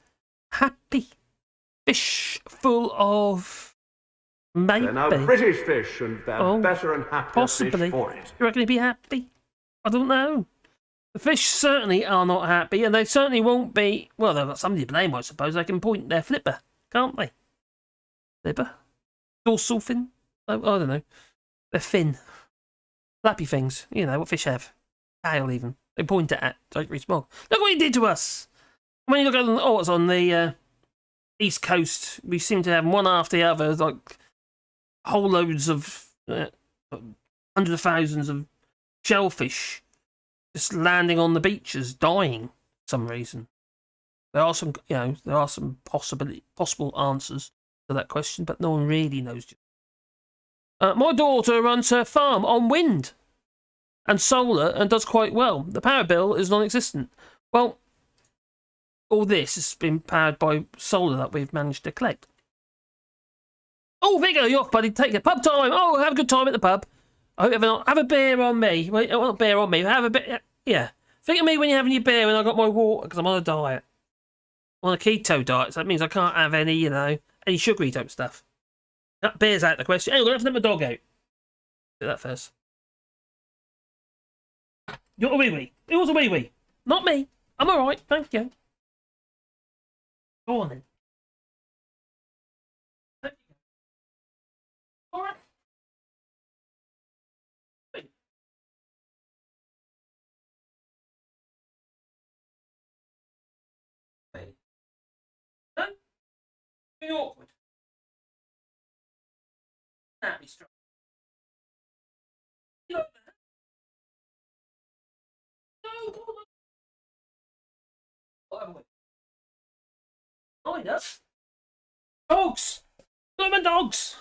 happy. Fish full of Maybe. They're now British fish, and they're better and happier Possibly. fish for it. You reckon he'd be happy? I don't know. The fish certainly are not happy, and they certainly won't be. Well, they've got somebody to blame, I suppose. They can point their flipper, can't they? Flipper? Dorsal fin? I don't know. Their fin. Flappy things. You know, what fish have. Tail, even. They point it at. Don't very small. Look what he did to us! When you look at what's on the East Coast, we seem to have one after the other, like whole loads of hundreds of thousands of shellfish just landing on the beaches, dying for some reason. There are some, possible answers to that question, but no one really knows. My daughter runs her farm on wind and solar and does quite well. The power bill is non-existent. Well, all this has been powered by solar that we've managed to collect. Oh, Viggo, you're off, buddy. Take it. Pub time. Oh, have a good time at the pub. I hope have a beer on me. Wait, not beer on me. Have a bit. Yeah. Think of me when you're having your beer and I've got my water, because I'm on a diet. I'm on a keto diet, so that means I can't have any, any sugary type stuff. That beer's out of the question. Hey, I'm going to have to let my dog out. Do that first. You're a wee-wee. It was a wee-wee. Not me. I'm alright, thank you. Go on then. Alright. No? Be awkward. That'd be strong. You know that? No, come on. Whatever. Line up. Dogs! Look at my dogs!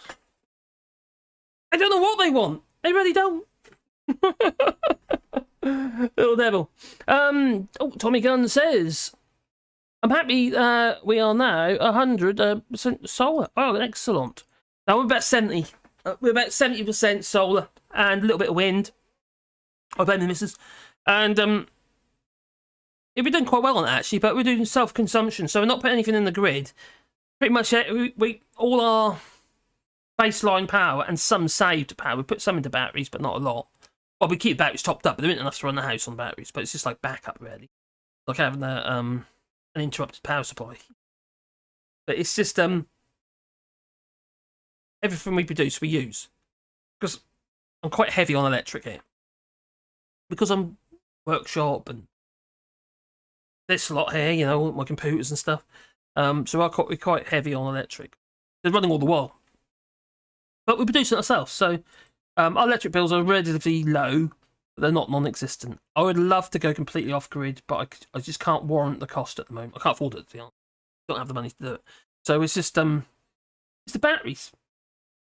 I don't know what they want. They really don't. Little devil. Tommy Gunn says, I'm happy we are now 100% solar. Oh, excellent. Now we're about 70. We're about 70% solar and a little bit of wind. I blame the missus. And we're doing quite well on that, actually, but we're doing self-consumption, so we're not putting anything in the grid. Pretty much we all our baseline power and some saved power. We put some into batteries, but not a lot. Well, we keep batteries topped up, but there isn't enough to run the house on batteries, but it's just like backup, really. Like having an interrupted power supply. But it's just everything we produce, we use. Because I'm quite heavy on electric here. Because I'm workshop and this a lot here, my computers and stuff. So we're quite heavy on electric. They're running all the while. But we produce it ourselves, so our electric bills are relatively low, but they're not non-existent. I would love to go completely off-grid, but I just can't warrant the cost at the moment. I can't afford it, to be honest. I don't have the money to do it. So it's just, it's the batteries.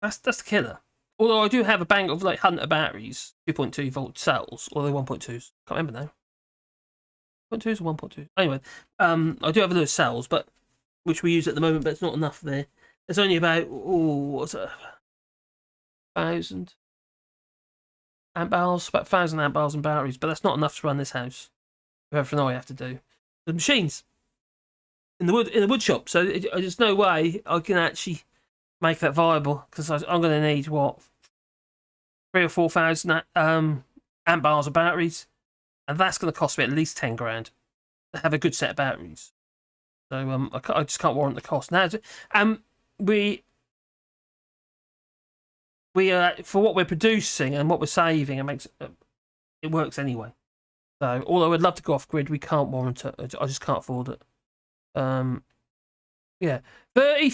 That's the killer. Although I do have a bank of like Hunter batteries, 2.2 volt cells, or they're 1.2s. Can't remember now. 1.2s or 1.2s? Anyway, I do have those cells, but which we use at the moment, but it's not enough there. There's only about, what's it? 1,000 amp hours, about 1,000 amp hours and batteries, but that's not enough to run this house. With everything I have to do. The machines in the wood shop, so there's no way I can actually make that viable, because I'm going to need what, 3,000 or 4,000 amp hours of batteries, and that's going to cost me at least 10 grand to have a good set of batteries. So I just can't warrant the cost. Now, we for what we're producing and what we're saving, it works anyway. So although I'd love to go off grid, we can't warrant it. I just can't afford it. Yeah, 30.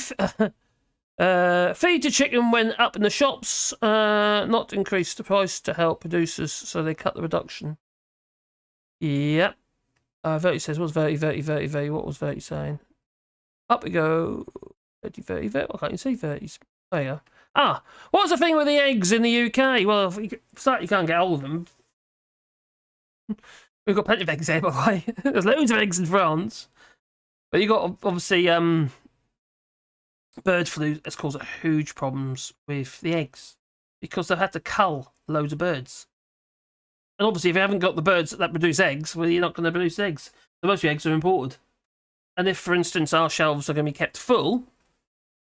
Feed to chicken went up in the shops, not increase the price to help producers, so they cut the reduction. Yep. Verti says, what's Verti? What was Verti saying? Up we go. Verti. I can't even see Verti's. There you go. Ah, what's the thing with the eggs in the UK? Well, you can't get all of them. We've got plenty of eggs here, by the way. There's loads of eggs in France. But you've got, obviously, bird flu has caused huge problems with the eggs. Because they've had to cull loads of birds. And obviously, if you haven't got the birds that produce eggs, well, you're not going to produce eggs. So most of your eggs are imported. And if, for instance, our shelves are going to be kept full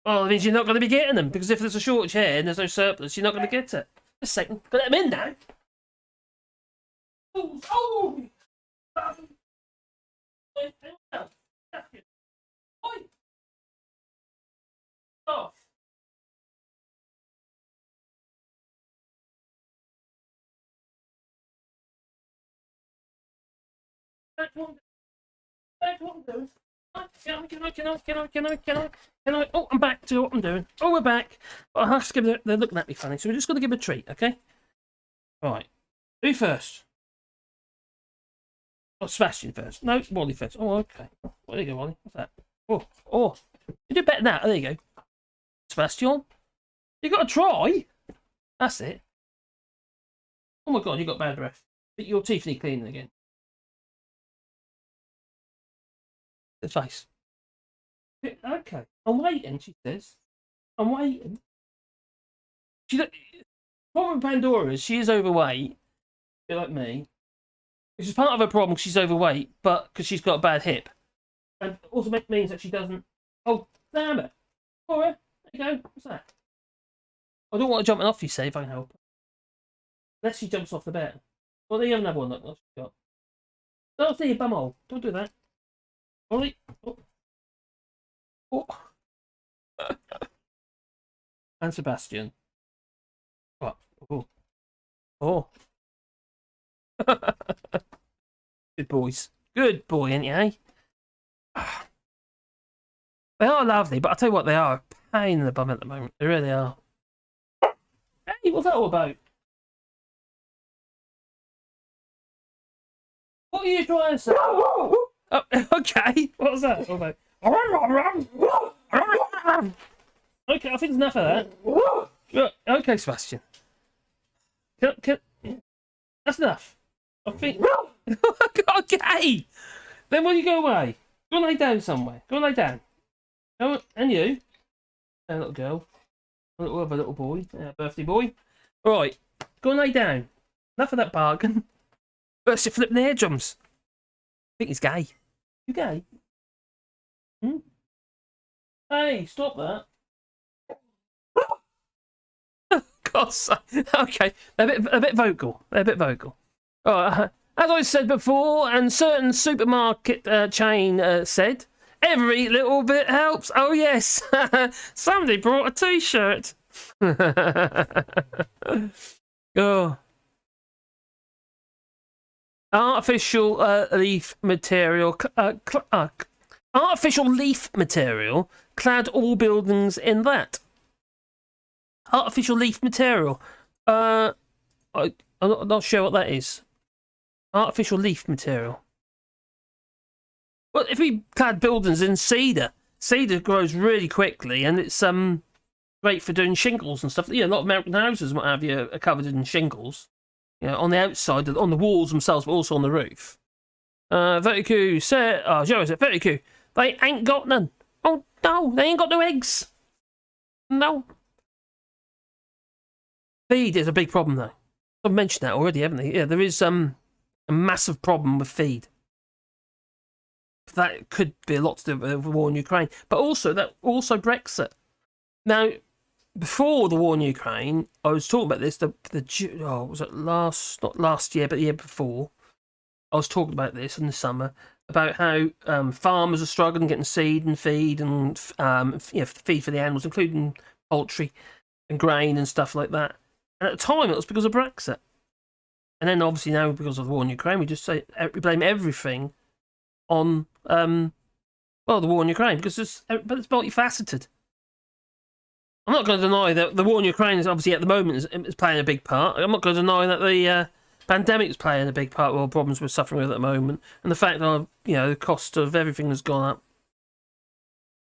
Well, it means you're not going to be getting them, because if there's a shortage here and there's no surplus, you're not going to get it. Just a second. Got them in now. Oh! Off. Back one. Can I? Oh, I'm back to what I'm doing. Oh, we're back. Oh, I have to give they're looking at me funny, so we're just going to give a treat, okay? Right. Who first? Oh, Sebastian first. No, Wally first. Oh, okay. Oh, there you go, Wally. What's that? Oh. You do better than that. There you go. Sebastian. You got to try. That's it. Oh my god, you got bad breath. But your teeth need cleaning again. The face. Okay. I'm waiting, she says. I'm waiting. Problem with Pandora is she is overweight. A bit like me. Which is part of her problem, she's overweight, but because she's got a bad hip. And also means that she doesn't... Oh, damn it. Alright, there you go. What's that? I don't want her jumping off, you say, if I can help. Unless she jumps off the bed. Well, there you have another one. Look what she's got. Don't see your bumhole. Don't do that. Alright. Oh. And Sebastian. What? Oh. Good boys. Good boy, ain't you, eh? They are lovely, but I'll tell you what, they are a pain in the bum at the moment. They really are. Hey, what's that all about? What are you trying to say? Oh, okay. What was that all about? Okay, I think there's enough of that. Okay, Sebastian. That's enough. I think. Okay. Then will you go away? Go and lay down somewhere. Go and lay down. Go, and you. A little girl. A little boy. Birthday boy. All right. Go and lay down. Enough of that bargain. First, you're flipping the eardrums. I think he's gay. You gay? Hmm? Hey, stop that. God's sake. Okay, they're a bit vocal. They're a bit vocal. All right. As I said before, and certain supermarket chain said, every little bit helps. Oh yes, somebody brought a T-shirt. Oh. Artificial leaf material. Artificial leaf material clad all buildings in that. Artificial leaf material. I'm not sure what that is. Artificial leaf material. Well, if we clad buildings in cedar grows really quickly, and it's great for doing shingles and stuff. Yeah, a lot of American houses, what have you, are covered in shingles. You know, on the outside, on the walls themselves, but also on the roof. Very cool. Joe said, very cool. They ain't got none. Oh no, they ain't got no eggs. No. Feed is a big problem, though. I've mentioned that already, haven't they? Yeah, there is a massive problem with feed. That could be a lot to do with the war in Ukraine, but also Brexit. Now, before the war in Ukraine, I was talking about this. Was it not last year, but the year before? I was talking about this in the summer about how farmers are struggling getting seed and feed and feed for the animals, including poultry and grain and stuff like that. And at the time, it was because of Brexit. And then obviously now, because of the war in Ukraine, we blame everything on the war in Ukraine, because it's multifaceted. I'm not going to deny that the war in Ukraine is obviously at the moment is playing a big part. I'm not going to deny that the pandemic is playing a big part of all the problems we're suffering with at the moment, and the fact that the cost of everything has gone up.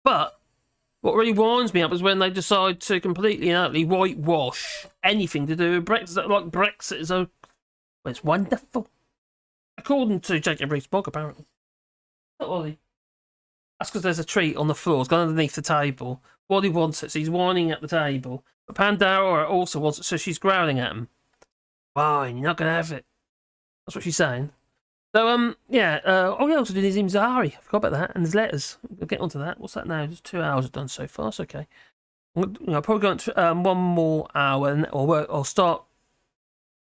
But what really winds me up is when they decide to completely and utterly whitewash anything to do with Brexit. Like Brexit is it's wonderful, according to Jacob Rees Mogg, apparently. Not Ollie. That's because there's a treat on the floor. It's gone underneath the table. Wally wants it, so he's whining at the table. But Pandora also wants it, so she's growling at him. Fine, you're not going to have it. That's what she's saying. So, yeah. Oh, yeah, also did Nazim Zahawi. I forgot about that. And his letters. We'll get onto that. What's that now? It's 2 hours I've done so far. It's okay. I'll probably go into one more hour, and I'll start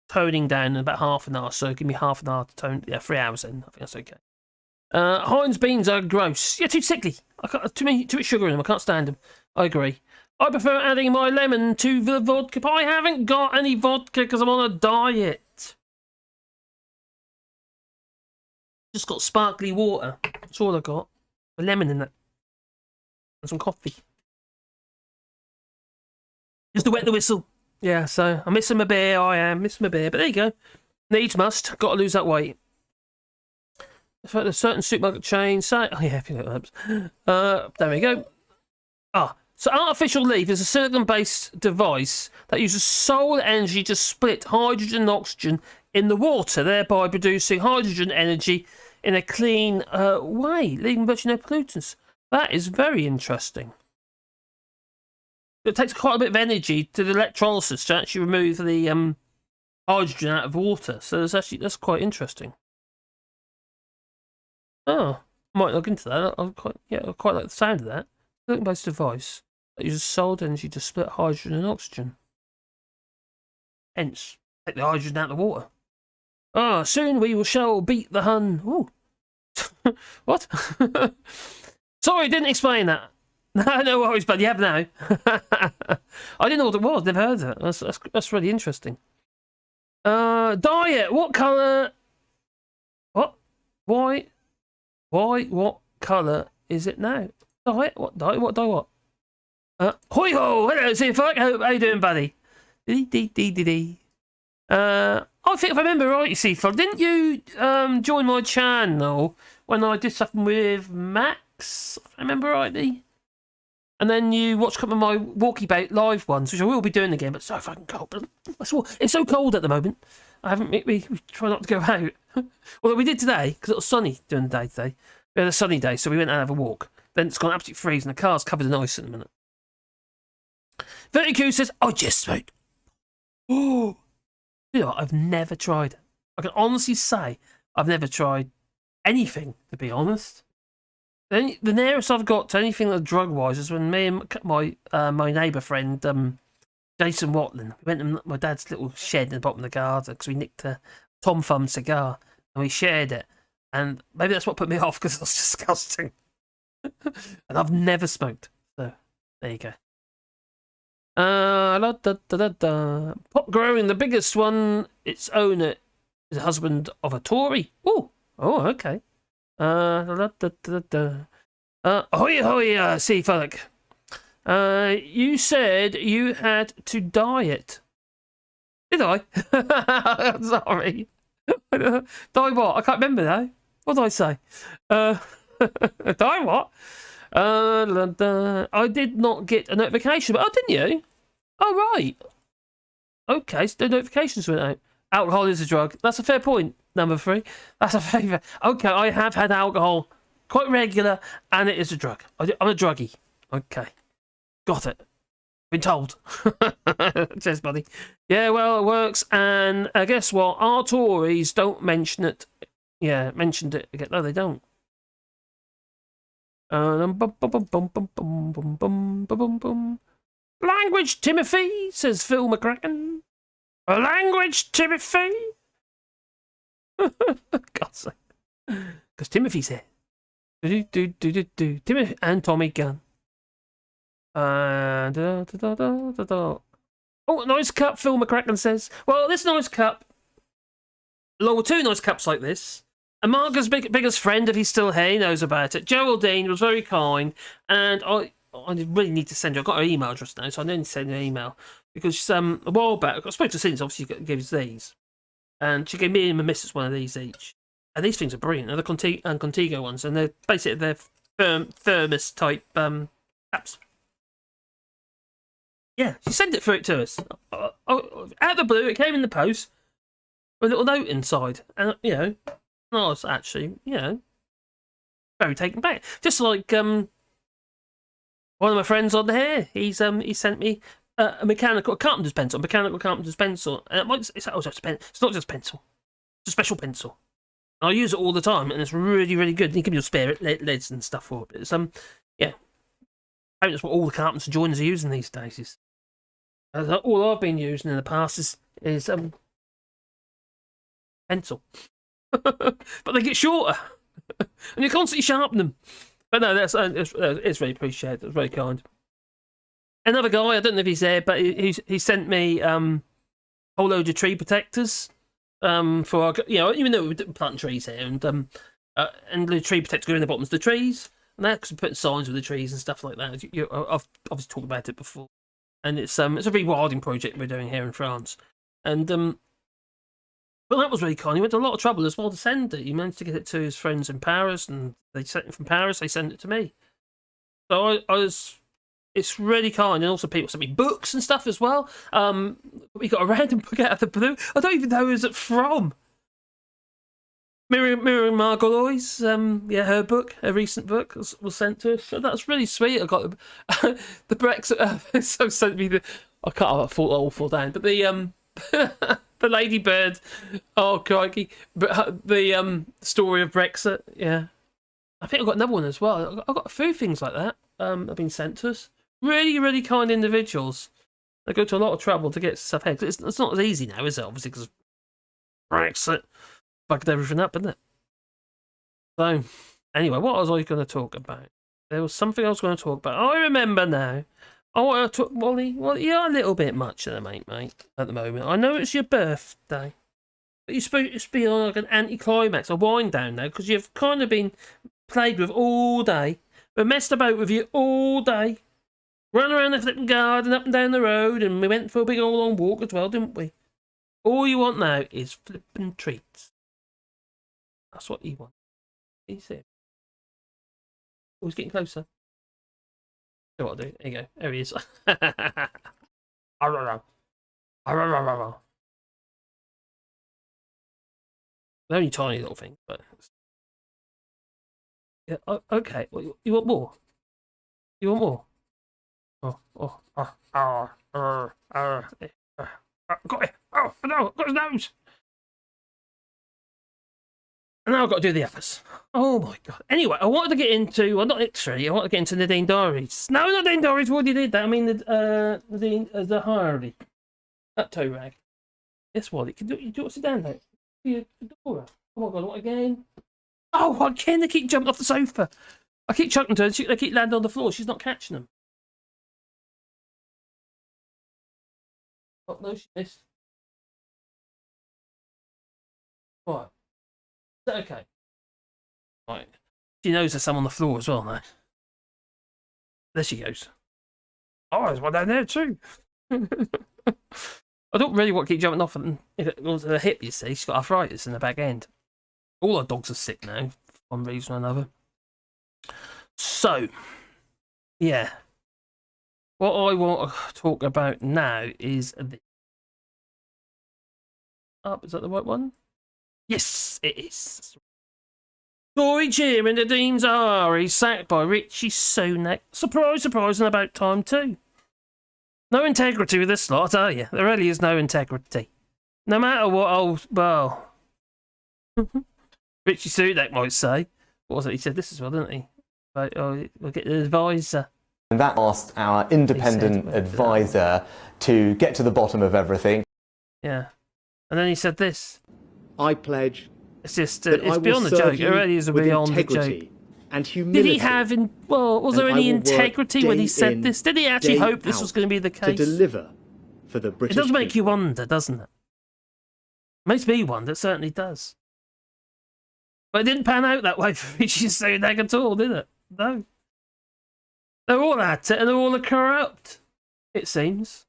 toning down in about half an hour. So give me half an hour to tone. Yeah, 3 hours then. I think that's okay. Heinz beans are gross. Yeah, too sickly. Too much sugar in them. I can't stand them. I agree. I prefer adding my lemon to the vodka, but I haven't got any vodka because I'm on a diet. Just got sparkly water. That's all I got. A lemon in it. And some coffee. Just to wet the whistle. Yeah, so I'm missing my beer. I am missing my beer. But there you go. Needs must. Got to lose that weight. A certain supermarket chain say, oh yeah, if you know there we go. So artificial leaf is a silicon-based device that uses solar energy to split hydrogen and oxygen in the water, thereby producing hydrogen energy in a clean way, leaving virtually no pollutants. That is very interesting. It takes quite a bit of energy to the electrolysis to actually remove the hydrogen out of water. So that's quite interesting. Oh, I might look into that. I quite like the sound of that. Silicon-based device that uses solar energy to split hydrogen and oxygen. Hence, take the hydrogen out of the water. Soon we shall beat the Hun. Ooh. What? Sorry, didn't explain that. No worries, but you have now. I didn't know what it was. Never heard of it. That's really interesting. Diet. What colour? What? Why? What colour is it now? Diet? What diet? What diet? What? Hoi ho! Hello, Seafolk. How you doing, buddy? I think if I remember right, Seafolk, didn't you join my channel when I did something with Max? If I remember rightly. And then you watched a couple of my walkie-bout live ones, which I will be doing again, but it's so fucking cold. It's so cold at the moment. We try not to go out. Although we did today, because it was sunny during the day today. We had a sunny day, so we went out and have a walk. Then it's gone absolutely freezing. The car's covered in ice in a minute. 30Q says, I just smoked. Oh, you know what? I've never tried it. I can honestly say I've never tried anything, to be honest. The nearest I've got to anything that's drug-wise is when me and my neighbour friend, Jason Watling, we went to my dad's little shed in the bottom of the garden because we nicked a Tom Thumb cigar and we shared it. And maybe that's what put me off because it was disgusting. And I've never smoked. So, there you go. Pot growing, the biggest one, its owner is a husband of a Tory. Oh, okay. Ahoy, Seafolk. You said you had to diet. Did I? I'm sorry. Die what? I can't remember now. What did I say? Die what? I did not get a notification. Oh, didn't you? Oh, right. Okay, so the notifications went out. Alcohol is a drug. That's a fair point. Number 3. That's a favourite. Okay, I have had alcohol quite regular, and it is a drug. I'm a druggie. Okay. Got it. Been told. Cheers, buddy. Yeah, well, it works. And guess what? Our Tories don't mention it. Yeah, mentioned it again. No, they don't. Language, Timothy, says Phil McCracken. A language, Timothy. God's sake. Because Timothy's here. Timothy and Tommy Gunn. Oh, nice cup, Phil McCracken says. Well, this nice cup, along with 2 nice cups like this, and Margaret's biggest friend, if he's still here, he knows about it. Geraldine was very kind, and I really need to send her. I've got her email address now, so I need to send her an email. Because a while back, I spoke to since, obviously, she gave us these. And she gave me and my missus one of these each. And these things are brilliant. They're the Contigo ones, and they're basically thermos type apps. Yeah, she sent it through it to us. Out of the blue, it came in the post with a little note inside. And, I was actually, very taken back. Just like one of my friends on here, he sent me a carpenter's pencil, And it's not just pencil. It's a special pencil. I use it all the time, and it's really, really good. You can use spare leads and stuff for it. It's, yeah. I think that's what all the carpenters and joiners are using these days. Is all I've been using in the past is pencil. But they get shorter. And you constantly sharpen them. But no, it's really appreciated. It's very kind. Another guy, I don't know if he's there, but he sent me a whole load of tree protectors for our, even though we're planting trees here, and the tree protectors go in the bottoms of the trees, and that's because we're putting signs with the trees and stuff like that. I've obviously talked about it before, and it's a rewilding project we're doing here in France, and well, that was really kind. He went to a lot of trouble as well to send it. He managed to get it to his friends in Paris, and they sent it from Paris. They sent it to me, so I was. It's really kind, and also people sent me books and stuff as well. We got a random book out of the blue. I don't even know who's it from. Miriam Margoloy's, her book, her recent book was sent to us. So that's really sweet. I got the Brexit. So sent me the. I can't fall down, but the the Ladybird. Oh crikey! But the story of Brexit. Yeah, I think I got another one as well. I got a few things like that. Have been sent to us. Really, really kind individuals. They go to a lot of trouble to get stuff here. It's not as easy now, is it? Obviously, because Brexit bugged everything up, didn't it? So, anyway, what was I going to talk about? There was something I was going to talk about. I remember now. I want to talk, Wally. Well, you're a little bit much at the mate, at the moment. I know it's your birthday, but you're supposed to be on like an anticlimax, a wind down now, because you've kind of been played with all day. We messed about with you all day. Run around the flipping garden, up and down the road, and we went for a big old long walk as well, didn't we? All you want now is flipping treats. That's what you want. He said. Oh, he's getting closer. So what I'll do? There you go. There he is. They're only tiny little things, but yeah. Okay. Well, you want more? You want more? Got it. Oh no, got his nose. And now I've got to do the others. Oh my god. Anyway, I wanted to get into, well, not literally, I want to get into Nadhim Diaries. No, not Nadhim Diaries, we already did that. I mean, the Harley. That toe rag. Yes, Wally, do you want to sit down there? Oh my god, what again? Oh, again, they keep jumping off the sofa. I keep chucking to her, they keep landing on the floor. She's not catching them. Oh, no, she missed. Right. Is that okay? Right. She knows there's some on the floor as well now. There she goes. Oh, there's one down there too. I don't really want to keep jumping off and if it goes to the hip, you see. She's got arthritis in the back end. All our dogs are sick now, for one reason or another. So, yeah. What I want to talk about now is this. Oh, is that the right one? Yes, it is. Tory chairman Nadhim Tory sacked by Rishi Sunak. Surprise, surprise, and about time too. No integrity with this lot, I tell you. There really is no integrity. No matter what Rishi Sunak might say. What was it? He said this as well, didn't he? Right, we'll get the advisor. And that asked our independent advisor to get to the bottom of everything. Yeah. And then he said this. I pledge. It's just, it's beyond the joke. It really is beyond the joke. And humility. Did he have, was there any integrity when he said this? Did he actually hope this was going to be the case? To deliver for the British It does make you wonder, doesn't it? Makes me wonder, it certainly does. But it didn't pan out that way for Rishi Sunak at all, did it? No. They're all at it and they're all corrupt, it seems.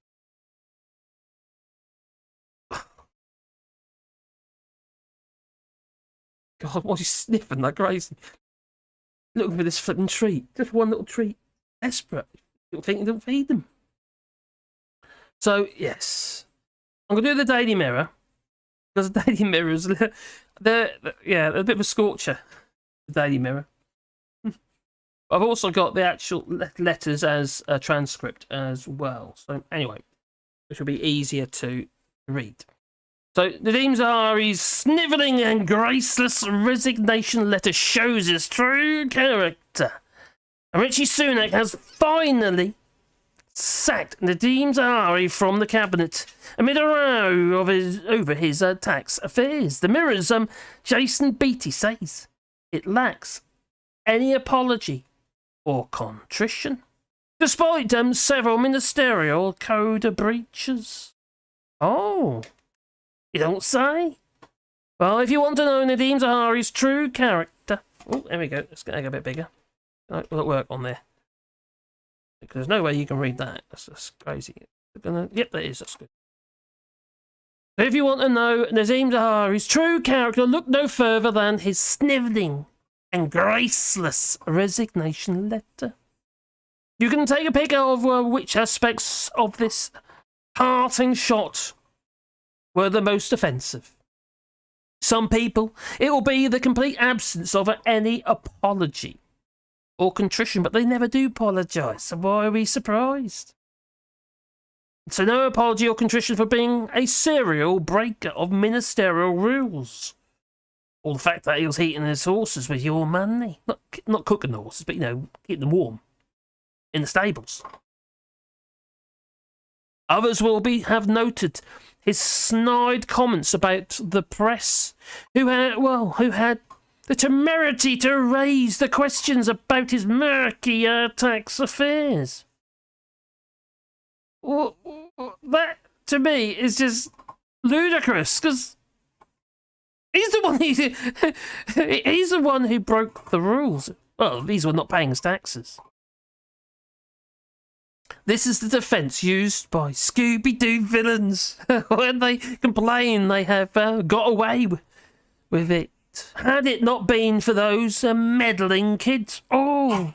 God, what's he sniffing like crazy? Looking for this flipping treat. Just one little treat. Desperate. Little thing, don't feed them. So, yes. I'm going to do the Daily Mirror. Because the Daily Mirror is... they're a bit of a scorcher. The Daily Mirror. I've also got the actual letters as a transcript as well. So, anyway. Which will be easier to read. So Nadhim Zahari's snivelling and graceless resignation letter shows his true character. And Rishi Sunak has finally sacked Nadhim Zahari from the cabinet amid a row over his tax affairs. The Mirror's Jason Beattie says it lacks any apology or contrition, despite several Ministerial Code breaches. Oh, you don't say? Well, if you want to know Nadhim Zahari's true character... Oh, there we go. Let's get a bit bigger. Will it work on there? Because there's no way you can read that. That's crazy. Yep, that is. That's good. So if you want to know Nadhim Zahari's true character, look no further than his snivelling and graceless resignation letter. You can take a pick of which aspects of this parting shot were the most offensive. Some people, it will be the complete absence of any apology or contrition, but they never do apologise, so why are we surprised? So no apology or contrition for being a serial breaker of ministerial rules. Or the fact that he was heating his horses with your money. Not cooking the horses, but, you know, keeping them warm in the stables. Others will have noted his snide comments about the press, who had the temerity to raise the questions about his murky tax affairs. Well, that, to me, is just ludicrous, because he's the one who broke the rules. Well, these were not paying his taxes. This is the defence used by Scooby-Doo villains when they complain they have got away with it. Had it not been for those meddling kids. Oh,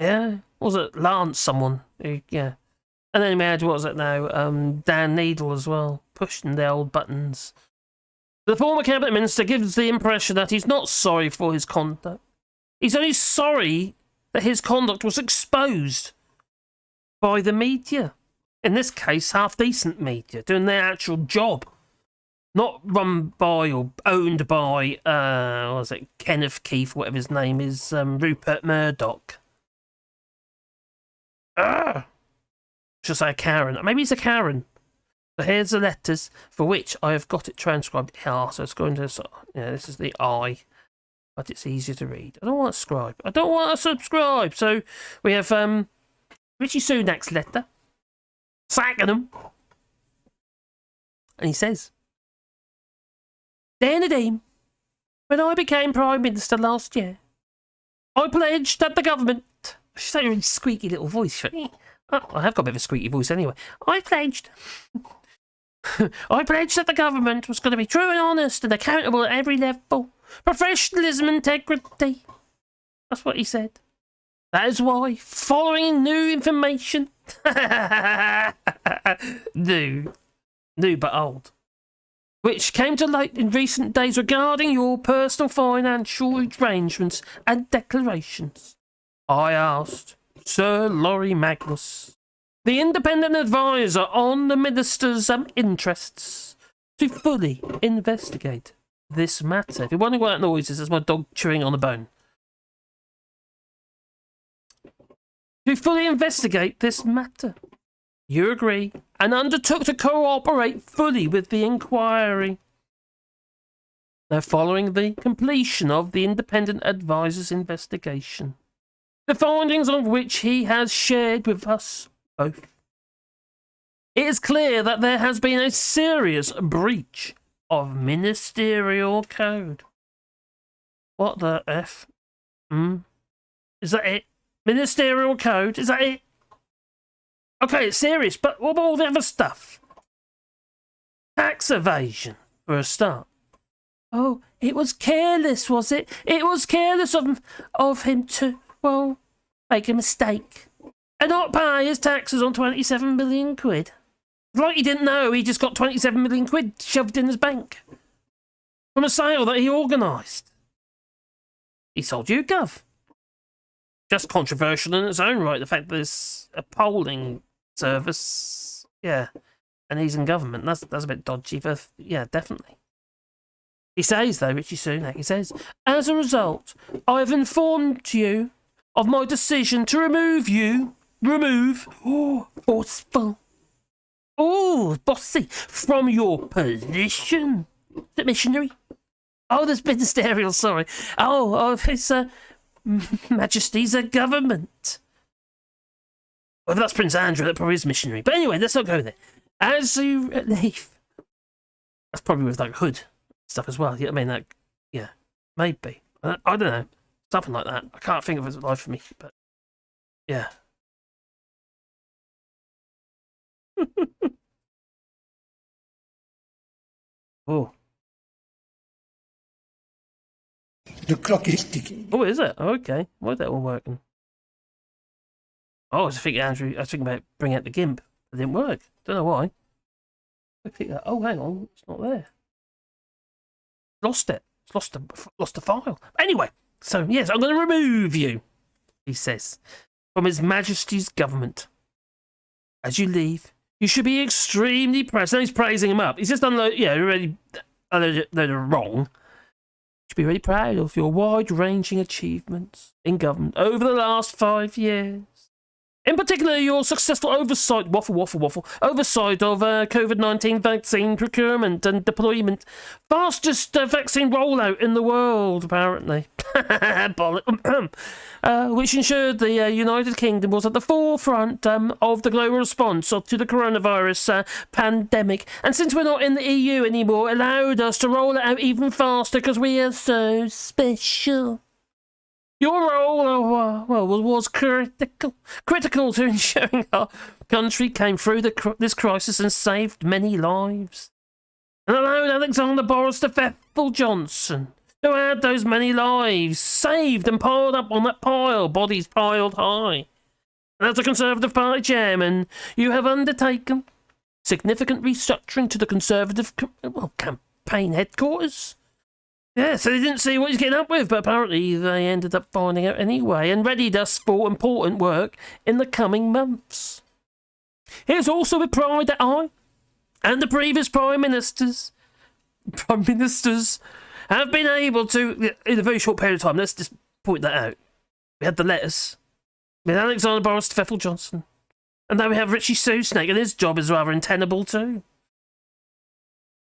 yeah. Was it Lance? Someone? Yeah. And then we had, what was it now? Dan Needle as well, pushing the old buttons. The former cabinet minister gives the impression that he's not sorry for his conduct. He's only sorry that his conduct was exposed by the media. In this case, half-decent media, doing their actual job. Not run by or owned by, what was it, Kenneth Keith, whatever his name is, Rupert Murdoch. Should say a Karen. Maybe he's a Karen. So here's the letters for which I have got it transcribed. So it's going to, yeah, this is the I, but it's easier to read. I don't want to subscribe. I don't want to subscribe. So we have Rishi Sunak's letter, sacking him. And he says, Dear Nadhim, when I became Prime Minister last year, I pledged that the government... She's got a really squeaky little voice. Oh, I have got a bit of a squeaky voice anyway. I pledged that the government was going to be true and honest and accountable at every level. Professionalism, integrity. That's what he said. That is why, following new information... new but old. Which came to light in recent days regarding your personal financial arrangements and declarations. I asked Sir Laurie Magnus, the independent advisor on the minister's interests, to fully investigate this matter. If you're wondering what that noise is, it's my dog chewing on a bone. To fully investigate this matter. You agree, and undertook to cooperate fully with the inquiry. Now, following the completion of the independent advisor's investigation, the findings of which he has shared with us both, it is clear that there has been a serious breach of Ministerial Code. What the F? Is that it? Ministerial Code? Is that it? Okay, it's serious, but what about all the other stuff? Tax evasion, for a start. Oh, it was careless, was it? It was careless of him to, well, make a mistake and not pay his taxes on 27 million quid. It's like he didn't know he just got 27 million quid shoved in his bank from a sale that he organised. He sold you, Gov. Just controversial in its own right, the fact that there's a polling service, yeah, and he's in government. That's a bit dodgy. Yeah, definitely. He says, though, Rishi Sunak, he says, as a result, I have informed you of my decision to forceful, bossy, from your position. Is it missionary? Oh, there's ministerial, sorry. Oh, it's Majesty's government. Well, if that's Prince Andrew, that probably is missionary. But anyway, let's not go there. As you leave, that's probably with like hood stuff as well. Yeah, I mean, like, yeah, maybe. I don't know, something like that. I can't think of it live for me, but yeah. Oh. The clock is ticking. Oh, is it? Okay. Why is that all working? Oh, I was thinking about bringing out the GIMP. It didn't work. Don't know why. I click that. Oh, hang on. It's not there. Lost it. It's lost the file. Anyway, so yes, I'm going to remove you, he says, from His Majesty's government. As you leave, you should be extremely proud. So he's praising him up. He's just done, already wrong. You should be really proud of your wide-ranging achievements in government over the last 5 years. In particular, your successful oversight, oversight of COVID-19 vaccine procurement and deployment. Fastest vaccine rollout in the world, apparently. Which ensured the United Kingdom was at the forefront of the global response to the coronavirus pandemic. And since we're not in the EU anymore, it allowed us to roll it out even faster because we are so special. Your role, was critical to ensuring our country came through this crisis and saved many lives. And allowed Alexander Boris to Pfeffel Johnson, who had those many lives saved and piled up on that pile, bodies piled high. And as a Conservative Party chairman, you have undertaken significant restructuring to the Conservative campaign headquarters. Yeah, so they didn't see what he's getting up with, but apparently they ended up finding out anyway and readied us for important work in the coming months. Here's also with pride that I and the previous Prime Ministers have been able to, in a very short period of time, let's just point that out. We had the letters with Alexander Boris Pfeffel Johnson, and now we have Rishi Sunak, and his job is rather untenable too.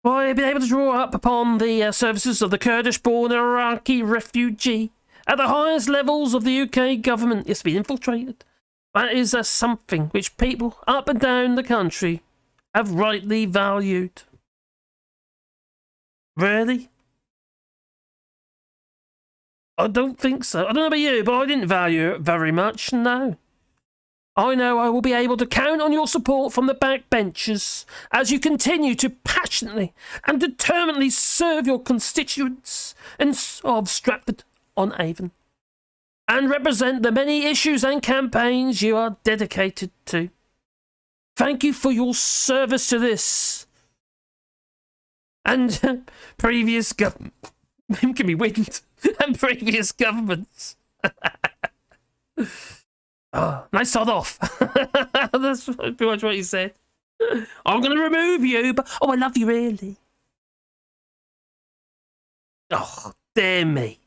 Why, I've been able to draw up upon the services of the Kurdish-born Iraqi refugee at the highest levels of the UK government. It's been infiltrated. That is something which people up and down the country have rightly valued. Really? I don't think so. I don't know about you, but I didn't value it very much, no. I know I will be able to count on your support from the backbenchers as you continue to passionately and determinedly serve your constituents of Stratford-on-Avon and represent the many issues and campaigns you are dedicated to. Thank you for your service to this and previous government. Can be wind and previous governments. Oh, nice sod off. That's pretty much what he said. I'm going to remove you, but... Oh, I love you, really. Oh, dear me.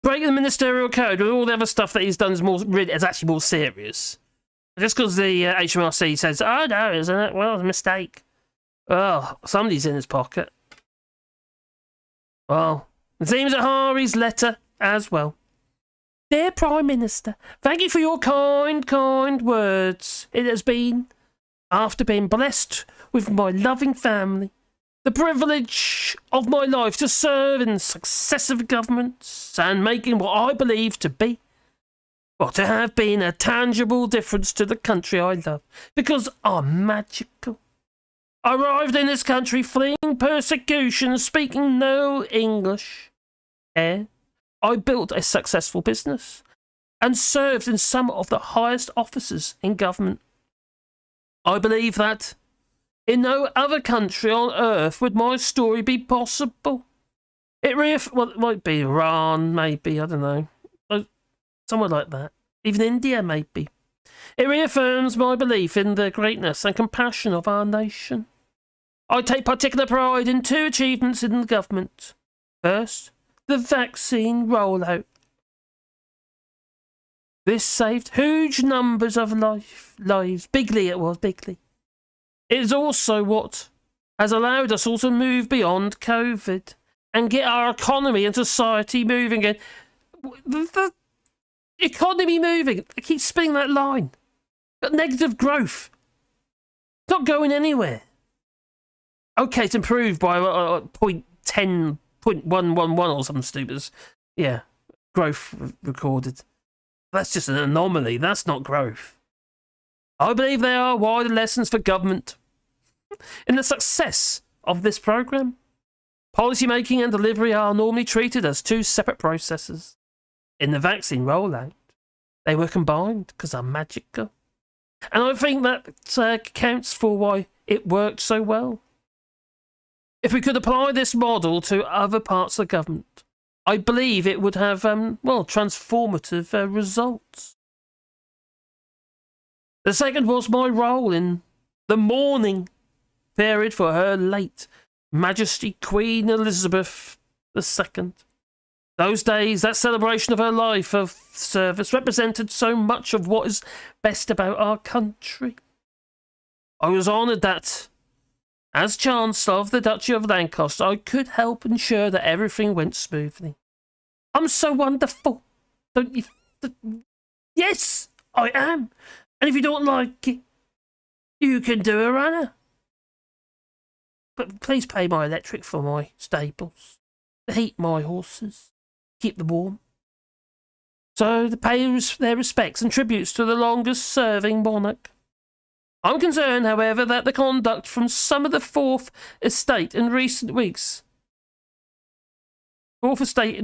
Breaking the Ministerial Code with all the other stuff that he's done is actually more serious. Just because the HMRC says, oh, no, isn't it? Well, it's a mistake. Oh, somebody's in his pocket. Well, it seems that Hari's letter as well. Dear Prime Minister, thank you for your kind words. It has been, after being blessed with my loving family, the privilege of my life to serve in successive governments and making what I believe to be, to have been a tangible difference to the country I love, because I'm magical. I arrived in this country fleeing persecution, speaking no English. I built a successful business and served in some of the highest offices in government. I believe that in no other country on earth would my story be possible. It might be Iran, maybe, I don't know. Somewhere like that. Even India, maybe. It reaffirms my belief in the greatness and compassion of our nation. I take particular pride in 2 achievements in the government. First, the vaccine rollout. This saved huge numbers of lives. Bigly it was, bigly. It is also what has allowed us all to move beyond COVID and get our economy and society moving again. The economy moving. I keep spinning that line. But negative growth. It's not going anywhere. Okay, it's improved by 0.111 or something stupid. Yeah, growth recorded. That's just an anomaly. That's not growth. I believe there are wider lessons for government in the success of this programme. Policy making and delivery are normally treated as 2 separate processes. In the vaccine rollout, they were combined because they're magical. And I think that accounts for why it worked so well. If we could apply this model to other parts of the government, I believe it would have, transformative results. The second was my role in the mourning period for her late Majesty Queen Elizabeth II. Those days, that celebration of her life of service, represented so much of what is best about our country. I was honoured that, as Chancellor of the Duchy of Lancaster, I could help ensure that everything went smoothly. I'm so wonderful, don't you? Yes, I am. And if you don't like it, you can do a runner. But please pay my electric for my stables, to heat my horses, keep them warm. So they pay their respects and tributes to the longest-serving monarch. I'm concerned, however, that the conduct from some of the Fourth Estate in recent weeks, in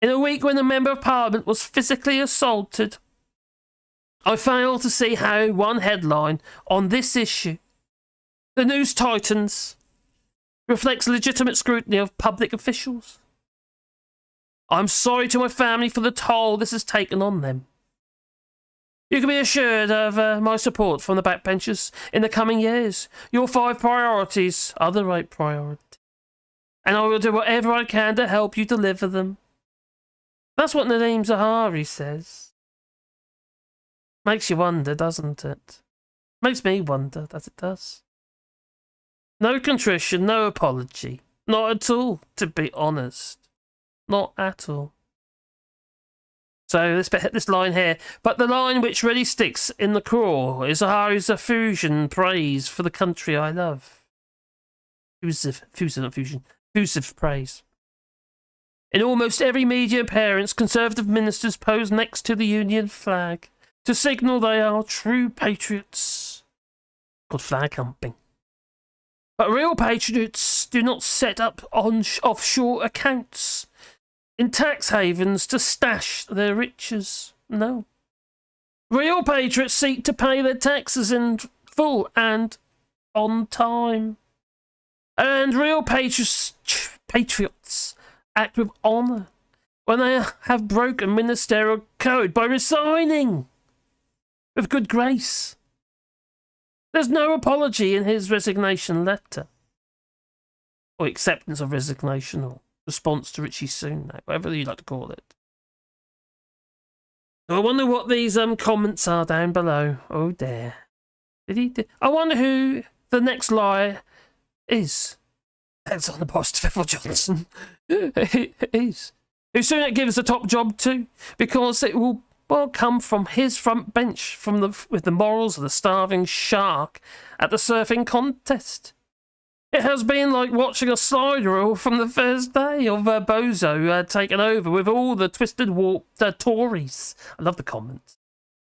a week when a Member of Parliament was physically assaulted, I fail to see how one headline on this issue, the News Titans, reflects legitimate scrutiny of public officials. I'm sorry to my family for the toll this has taken on them. You can be assured of my support from the backbenchers in the coming years. Your 5 priorities are the right priority. And I will do whatever I can to help you deliver them. That's what Nadhim Tory says. Makes you wonder, doesn't it? Makes me wonder that it does. No contrition, no apology. Not at all, to be honest. Not at all. So this line here, but the line which really sticks in the craw is Tory's effusion praise for the country I love. Effusive praise. In almost every media appearance, Conservative ministers pose next to the Union flag to signal they are true patriots. Called flag humping. But real patriots do not set up on offshore accounts in tax havens to stash their riches. No. Real patriots seek to pay their taxes in full and on time. And real patriots act with honour when they have broken Ministerial Code by resigning with good grace. There's no apology in his resignation letter, or acceptance of resignation, or response to Rishi Sunak, whatever you'd like to call it. I wonder what these comments are down below. Oh dear. I wonder who the next liar is. That's on the post, Phil Johnson. It is. Who Sunak gives the top job to, because it will come from his front bench, with the morals of the starving shark at the surfing contest. It has been like watching a slide rule from the first day of Bozo taken over with all the twisted warped Tories. I love the comments.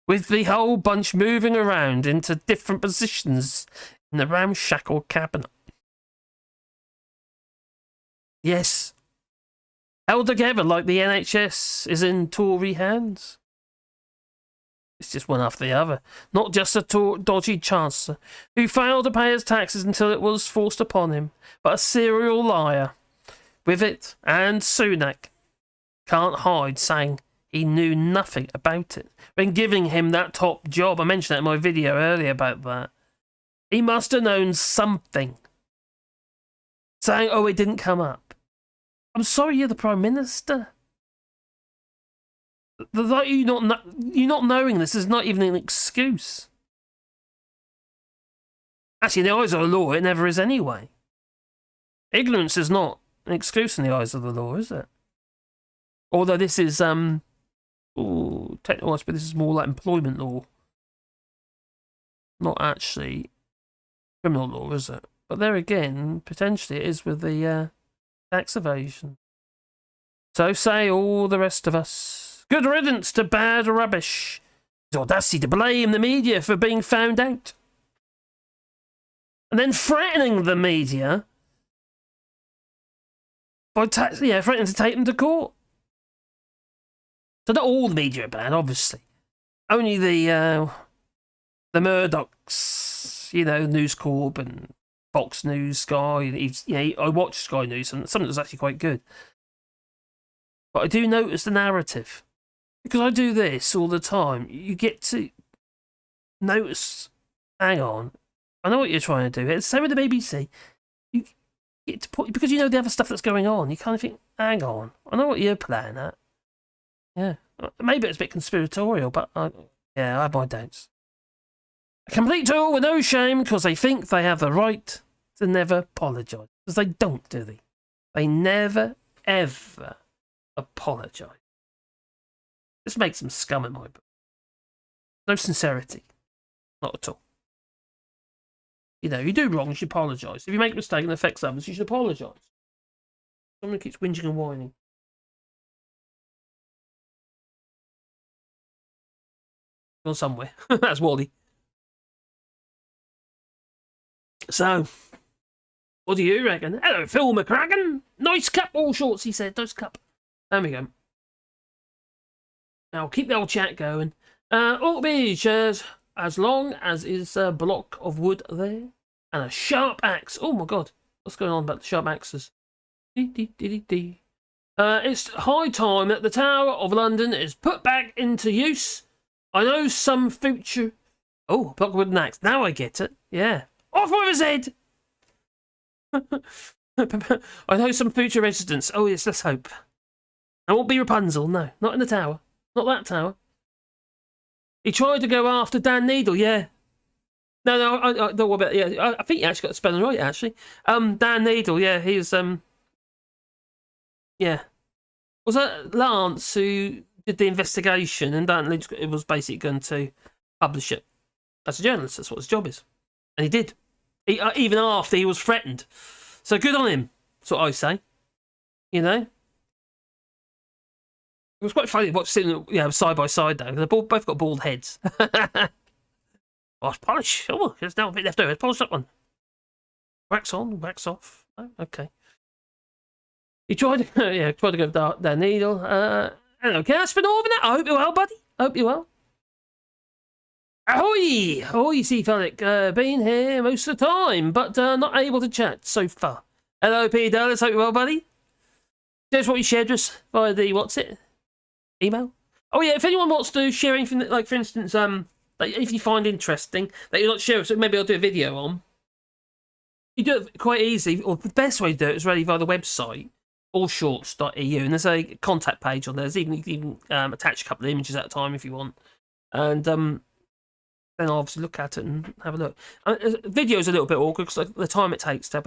With the whole bunch moving around into different positions in the ramshackle cabinet. Yes. Held together like the NHS is in Tory hands. It's just one after the other. Not just a dodgy chancellor who failed to pay his taxes until it was forced upon him, but a serial liar. With it, and Sunak can't hide saying he knew nothing about it. When giving him that top job, I mentioned that in my video earlier about that, he must have known something. Saying, oh, it didn't come up. I'm sorry, you're the Prime Minister. You not knowing this is not even an excuse. Actually, in the eyes of the law, it never is anyway. Ignorance is not an excuse in the eyes of the law, is it? Although this is, technical, but this is more like employment law. Not actually criminal law, is it? But there again, potentially it is with the tax evasion. So say all the rest of us. Good riddance to bad rubbish. It's audacity to blame the media for being found out. And then threatening the media by threatening to take them to court. So not all the media are bad, obviously. Only the Murdochs, News Corp and Fox News, Sky. I watch Sky News, and some of it was actually quite good. But I do notice the narrative. Because I do this all the time. You get to notice, hang on, I know what you're trying to do. It's the same with the BBC. You get to put, because you know the other stuff that's going on, you kind of think, hang on, I know what you're playing at. Yeah. Maybe it's a bit conspiratorial, but I have my doubts. A complete tool with no shame because they think they have the right to never apologise. Because they don't, do they? They never, ever apologise. This makes them scum in my book. No sincerity. Not at all. You do wrong, you should apologise. If you make a mistake and it affects others, you should apologise. Someone keeps whinging and whining. Gone somewhere. That's Wally. So, what do you reckon? Hello, Phil McCracken. Nice cup, all shorts, he said. Nice cup. There we go. Now, keep the old chat going. Ought to be shares as long as is a block of wood there. And a sharp axe. Oh my god. What's going on about the sharp axes? It's high time that the Tower of London is put back into use. I know some future... Oh, block of wood and axe. Now I get it. Yeah. Off with his head! I know some future residents. Oh yes, let's hope. I won't be Rapunzel, no. Not in the tower. Not that tower. He tried to go after Dan Needle, yeah. No, I don't know about... Yeah, I think you actually got the spelling right, actually. Dan Needle, yeah, he was... Yeah. Was that Lance who did the investigation, and Dan Needle was basically going to publish it as a journalist? That's what his job is. And he did. Even after he was threatened. So good on him, that's what I say. It was quite funny watching them side by side, though. They both got bald heads. Oh, polish. Oh, there's now a bit left over. Polish that one. Wax on, wax off. Oh, okay. He tried to, tried to go with their needle. Hello, Casper Northern. I hope you're well, buddy. Hope you're well. Ahoy! Ahoy, see Felix. Been here most of the time, but not able to chat so far. Hello, P. Dallas. Hope you're well, buddy. There's what you shared us via the, what's it? Email? Oh, yeah, if anyone wants to share anything, that, like, for instance, like, if you find interesting that you're not sure, so maybe I'll do a video on. You do it quite easy, or the best way to do it is really via the website, allshorts.eu, and there's a contact page on there. There's even attach a couple of images at a time if you want. And then I'll obviously look at it and have a look. Video's a little bit awkward because the time it takes to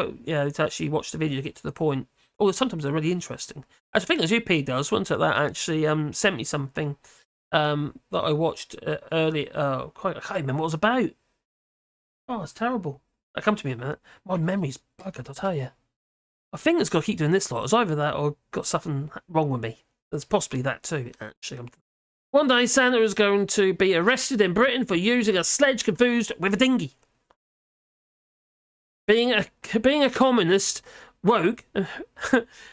actually watch the video to get to the point. Although sometimes they're really interesting. I think as UP does, wasn't it, that actually sent me something that I watched earlier. I can't remember what it was about. Oh, it's terrible. That come to me a minute. My memory's buggered, I'll tell you. I think it's got to keep doing this lot. It's either that or got something wrong with me. There's possibly that too, actually. One day, Santa is going to be arrested in Britain for using a sledge confused with a dinghy. Being a communist woke,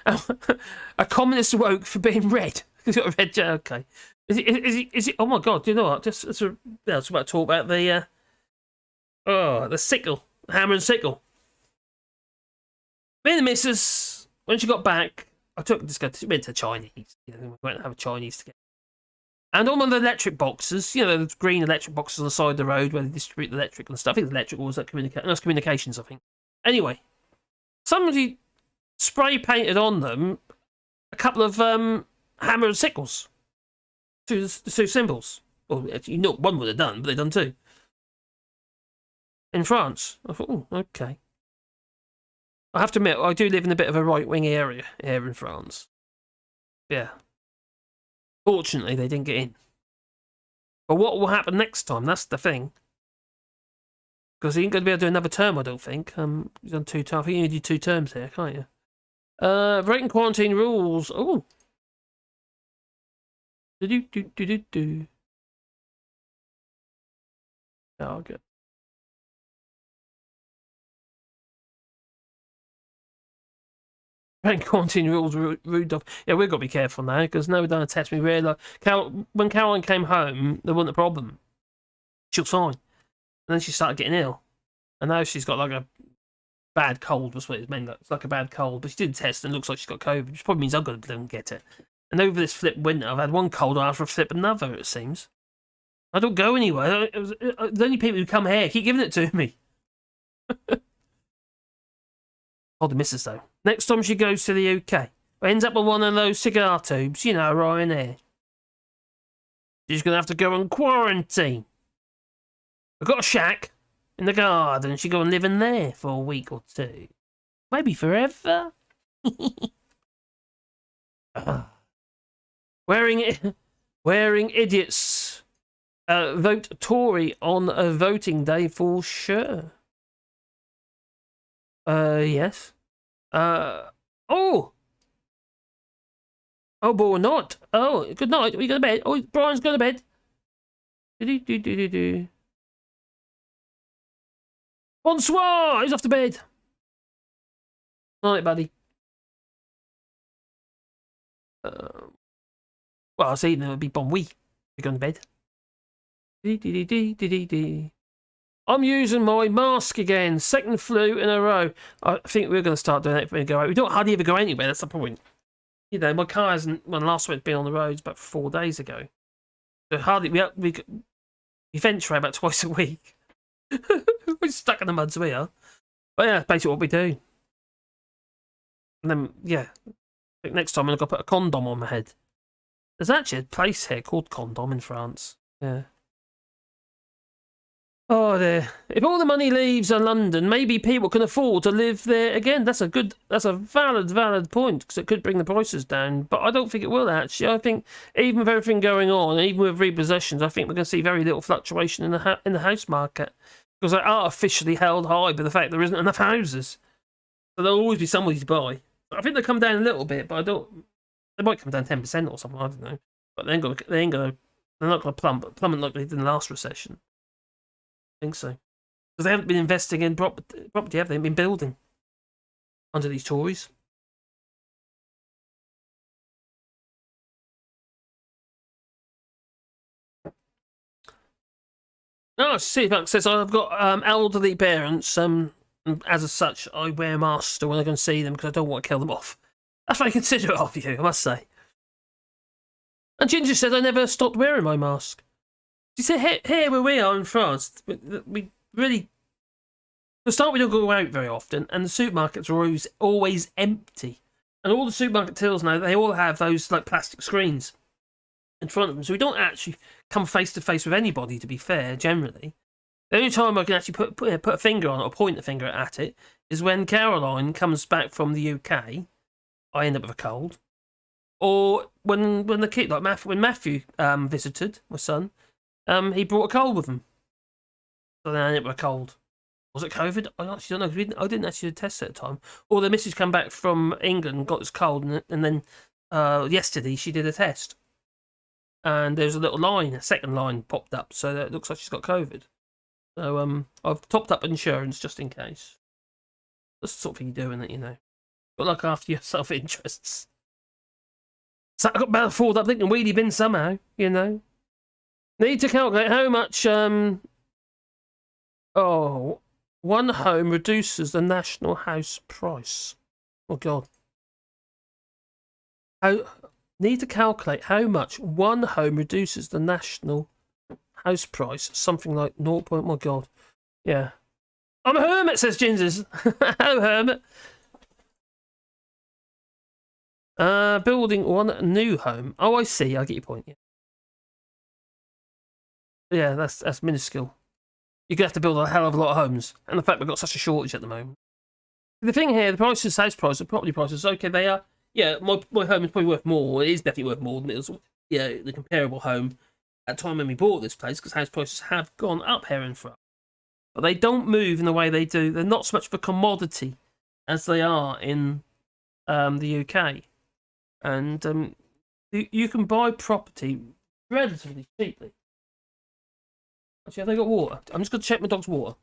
a communist woke for being red. He's got a red jet. Okay, is it? Oh my God! Do you know what? Just it's about to talk about the sickle, hammer and sickle. Me and the missus, when she got back, I took this guy. We went to Chinese. We went to have a Chinese together. And on one of the electric boxes, you know, the green electric boxes on the side of the road where they distribute the electric and stuff. I think it's electric or was that communications, I think. Anyway, somebody spray painted on them a couple of hammer and sickles. Two symbols. Well, you know, one would have done, but they've done two. In France. I thought, oh, okay. I have to admit, I do live in a bit of a right-wing area here in France. Yeah. Fortunately, they didn't get in. But what will happen next time? That's the thing. Because he ain't going to be able to do another term, I don't think. He's done 2 terms. I think you can do 2 terms here, can't you? Breaking quarantine rules. Oh. Do. Oh, okay. Breaking quarantine rules, Rudolph. Yeah, we've got to be careful now, because now we've done a test. We realised when Caroline came home, there wasn't a problem. She was fine. And then she started getting ill. And now she's got like a bad cold, was what it meant. It's like a bad cold. But she did a test and it looks like she's got COVID, which probably means I'm going to get it. And over this flip winter, I've had one cold after a flip another, it seems. I don't go anywhere. The only people who come here keep giving it to me. Hold the missus, though. Next time she goes to the UK, ends up with one of those cigar tubes, you know, right in there. She's going to have to go on quarantine. I've got a shack in the garden. She go and live in there for a week or 2. Maybe forever. Wearing idiots. Vote Tory on a voting day for sure. Yes. Oh, but we're not. Oh, good night. We go to bed. Oh, Brian's going to bed. Do. Bonsoir. He's off to bed. Night, buddy. Well, I was eating. It would be bon nuit. You're going to bed. I'm using my mask again. 2nd flu in a row. I think we're going to start doing that if we go out. We don't hardly ever go anywhere. That's the point. You know, my car hasn't. Well, last week's been on the roads about 4 days ago. So hardly we venture out about twice a week. We're stuck in the muds we are. But yeah, that's basically what we do. And then yeah, I think next time I'm going to put a condom on my head. There's actually a place here called Condom in France. Yeah. Oh dear. If all the money leaves London, maybe people can afford to live there again. That's a valid point, because it could bring the prices down. But I don't think it will, actually. I think even with everything going on, and even with repossessions, I think we're going to see very little fluctuation in the house market. Because they are officially held high by the fact there isn't enough houses. So there'll always be somebody to buy. I think they'll come down a little bit, but they might come down 10% or something, I don't know. But they're not going to plummet like they did in the last recession. I think so. Because they haven't been investing in property, have they? They've been building under these Tories. Oh, CFAC says I've got elderly parents. As such, I wear masks when I go and see them because I don't want to kill them off. That's very considerate of you, I must say. And Ginger says I never stopped wearing my mask. You see, here where we are in France, we really, to start, we don't go out very often, and the supermarkets are always empty. And all the supermarket tills now, they all have those like plastic screens in front of them, so we don't actually come face to face with anybody. To be fair, generally, the only time I can actually put a finger on it or point a finger at it is when Caroline comes back from the UK. I end up with a cold, or when the kid, like when Matthew visited my son. He brought a cold with him. So then I ended up with a cold. Was it COVID? I actually don't know, because I didn't actually do a test at the time. Or the missus come back from England and got this cold, and then yesterday she did a test. And there's a little line, a second line popped up, so that it looks like she's got COVID. So I've topped up insurance just in case. That's the sort of thing you do, isn't it, you know? Got to look after your self-interests. So I got about to fall up thinking wheelie bin somehow, you know? Need to calculate how much, one home reduces the national house price. Oh, God. Need to calculate how much one home reduces the national house price. Something like 0. My God. Yeah. I'm a hermit, says Ginzers. Hello, hermit. Building one new home. Oh, I see. I get your point. Yeah, that's minuscule. You're going to have to build a hell of a lot of homes. And the fact we've got such a shortage at the moment. The thing here, the prices, house prices, the property prices, okay, they are. Yeah, my home is probably worth more. It is definitely worth more than it was, the comparable home at the time when we bought this place, because house prices have gone up here in France. But they don't move in the way they do. They're not so much of a commodity as they are in the UK. And you can buy property relatively cheaply. Actually, have they got water? I'm just going to check my dog's water.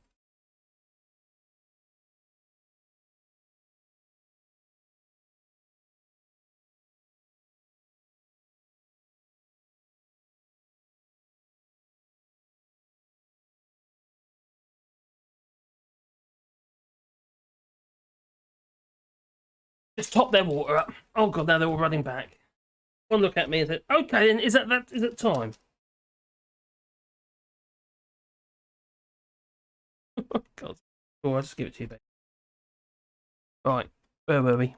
Just top their water up. Oh God, now they're all running back. One look at me and said, "Okay, and is it time?" God, oh, I'll just give it to you, babe. Right, where were we?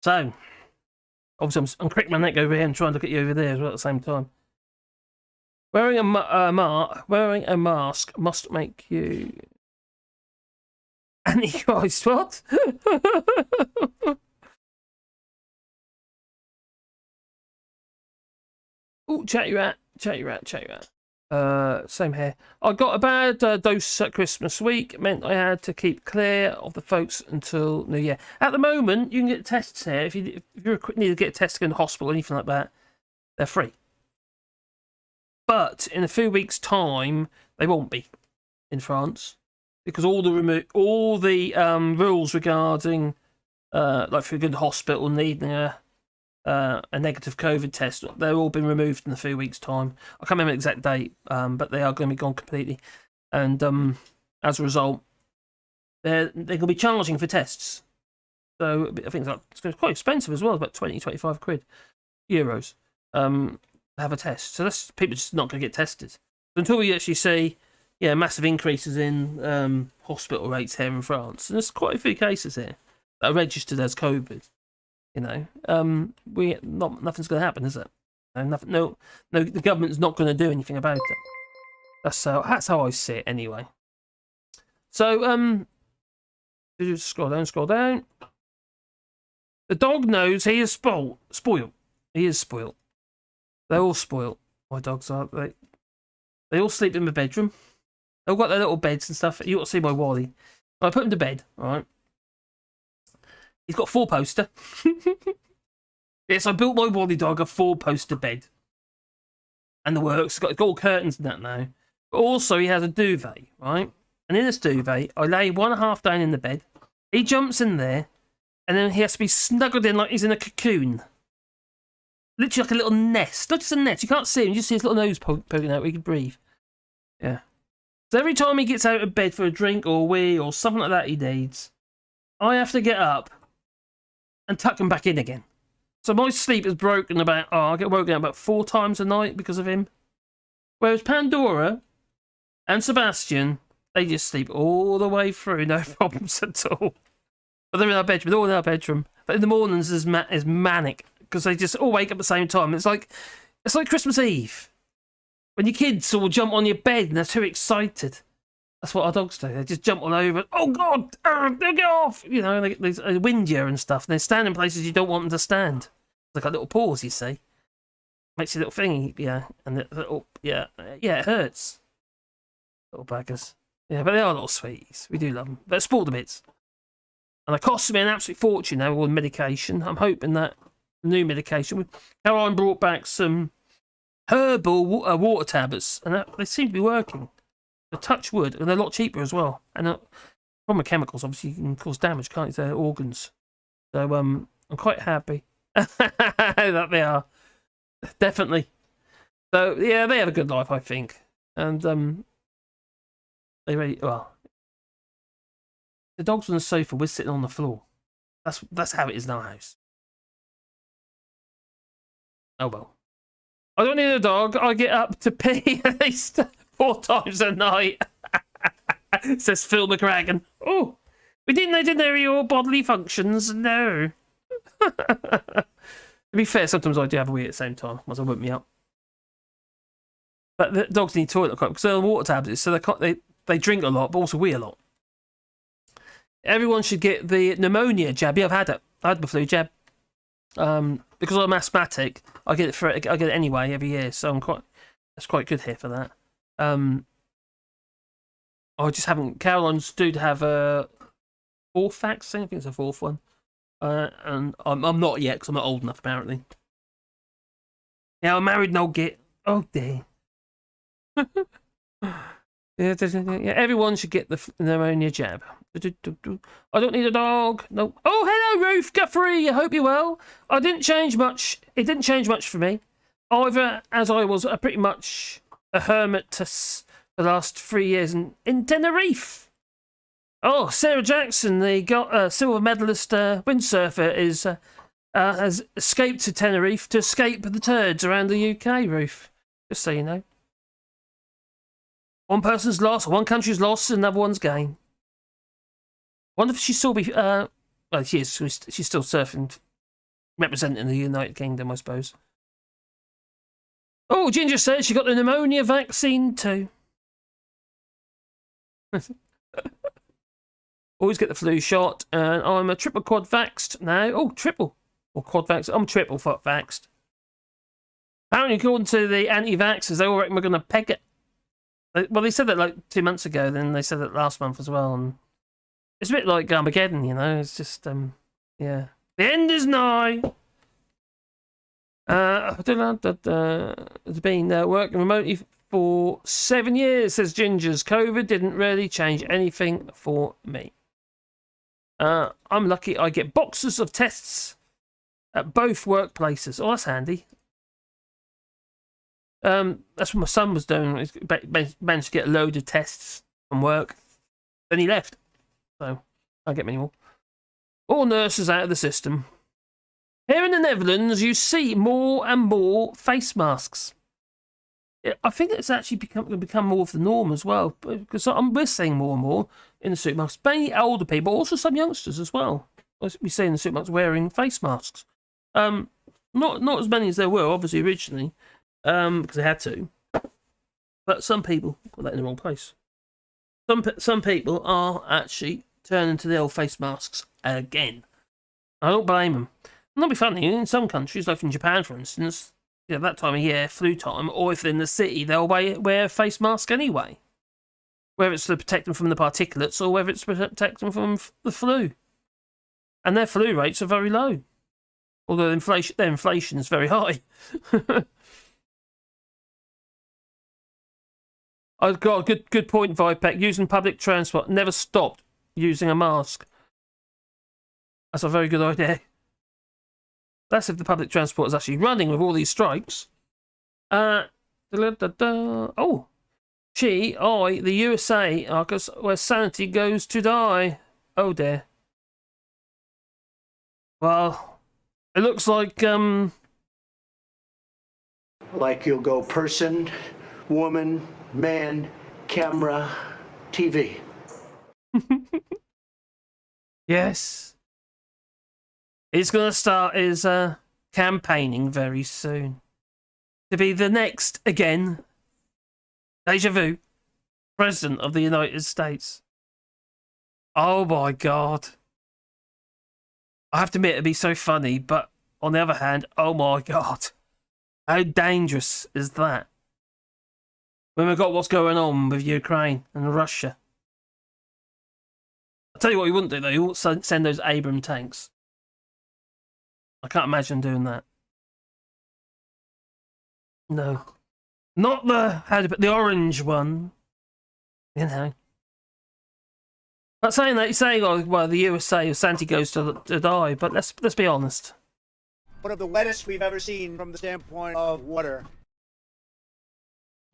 So, obviously, I'm cracking my neck over here and trying to look at you over there as well at the same time. Wearing a mask must make you Antichrist. What? Oh, chat you at. Same here. I got a bad dose at Christmas week. It meant I had to keep clear of the folks until New Year. At the moment, you can get tests here. If you need to get a test to go in the hospital or anything like that, they're free. But in a few weeks' time, they won't be in France because all the rules regarding like if you go to the hospital needing a negative COVID test, they're all been removed in a few weeks' time. I can't remember the exact date, but they are going to be gone completely. And as a result, they're going to be charging for tests. So I think it's quite expensive as well, about 20-25 quid, euros, to have a test. So that's people just not going to get tested. So until we actually see, massive increases in hospital rates here in France, and there's quite a few cases here that are registered as COVID. Nothing's going to happen, is it? No, the government's not going to do anything about it. That's how I see it, anyway. So, scroll down. The dog knows he is spoiled. He is spoiled. They're all spoiled. My dogs are. They all sleep in my bedroom. They've all got their little beds and stuff. You ought to see my Wally. I put him to bed, all right? He's got a 4-poster. Yes, I built my Wally dog a 4-poster bed. And the works. It's got all curtains and that now. But also, he has a duvet, right? And in this duvet, I lay 1.5 down in the bed. He jumps in there. And then he has to be snuggled in like he's in a cocoon. Literally like a little nest. Not just a nest. You can't see him. You just see his little nose poking out where he can breathe. Yeah. So every time he gets out of bed for a drink or a wee or something like that he needs, I have to get up and tuck him back in again. So my sleep is broken about, I get woken up about 4 times a night because of him. Whereas Pandora and Sebastian, they just sleep all the way through, no problems at all. But they're in our bedroom, they're all in our bedroom. But in the mornings is manic because they just all wake up at the same time. It's like Christmas Eve when your kids all jump on your bed and they're too excited. That's what our dogs do. They just jump all over. Oh God, they'll get off. They wind you and stuff. And they stand in places you don't want them to stand. Like a little paws, you see. Makes your little thingy, and it hurts. Little buggers. Yeah, but they are little sweeties. We do love them. They're spoiled a bit. And it costs me an absolute fortune now with all the medication. I'm hoping that the new medication. Caroline brought back some herbal water tablets, and they seem to be working. They touch wood, and they're a lot cheaper as well. And from the chemicals, obviously, you can cause damage, can't you, to their organs? So I'm quite happy that they are. Definitely. So yeah, they have a good life, I think. And they really well. The dog's on the sofa, we're sitting on the floor. That's how it is in our house. Oh well. I don't need a dog. I get up to pee at least 4 times a night. Says Phil McCracken. Oh, they didn't know your bodily functions. No. To be fair, sometimes I do have a wee at the same time, once I wake me up. But the dogs need toilet because they're on water tablets, so they drink a lot, but also wee a lot. Everyone should get the pneumonia jab. Yeah, I've had it. I had the flu jab. Because I'm asthmatic, I get it anyway every year, so that's quite good here for that. I just haven't. Caroline's due to have a 4th vaccine. I think it's a 4th one, and I'm not yet because I'm not old enough apparently. Yeah, I'm married and I'll get. Oh dear. Yeah, everyone should get the pneumonia jab. I don't need a dog. No. Oh, hello, Ruth Guthrie. I hope you're well. It didn't change much for me. Either, as I was pretty much a hermit the last 3 years in Tenerife. Oh, Sarah Jackson, the silver medalist windsurfer, has escaped to Tenerife to escape the turds around the UK, Ruth. Just so you know. One person's lost, one country's lost, another one's gained. Wonder if she still be. Well, she is. She's still surfing, representing the United Kingdom, I suppose. Oh, Ginger says she got the pneumonia vaccine too. Always get the flu shot, and I'm a triple quad vaxxed now. Oh, triple or quad vaxxed. I'm triple vaxxed. Apparently, according to the anti-vaxxers, they all reckon we're going to peg it. Well, they said that like 2 months ago. Then they said that last month as well. And it's a bit like Armageddon, you know. It's just yeah. The end is nigh. It's been working remotely for 7 years, says Gingers. COVID didn't really change anything for me. I'm lucky I get boxes of tests at both workplaces. Oh, that's handy. That's what my son was doing. He managed to get a load of tests from work. Then he left. So, I get many more. All nurses out of the system. Here in the Netherlands, you see more and more face masks. I think it's actually become more of the norm as well, because we're seeing more and more in the supermarkets. Mainly older people, also some youngsters as well. We see in the supermarkets wearing face masks. Not as many as there were, obviously, originally, because they had to. But some people got that in the wrong place. Some people are actually turning to the old face masks again. I don't blame them. It'll be funny, in some countries, like in Japan, for instance, that time of year, flu time, or if they're in the city, they'll wear a face mask anyway. Whether it's to protect them from the particulates or whether it's to protect them from the flu. And their flu rates are very low. Although their inflation is very high. I've got a good point, Vipec. Using public transport, never stopped using a mask. That's a very good idea. That's if the public transport is actually running with all these strikes. Oh, the USA are where sanity goes to die. Oh dear. Well, it looks like Like you'll go person, woman, man, camera, TV. Yes. He's going to start his campaigning very soon. To be the next, again, deja vu, President of the United States. Oh my God. I have to admit, it'd be so funny, but on the other hand, oh my God. How dangerous is that? When we've got what's going on with Ukraine and Russia. I'll tell you what he wouldn't do, though. He wouldn't send those Abrams tanks. I can't imagine doing that. No. Not the orange one. You know. Not saying that, you're saying, oh, well, the USA or Santi goes to die, but let's be honest. One of the wettest we've ever seen from the standpoint of water.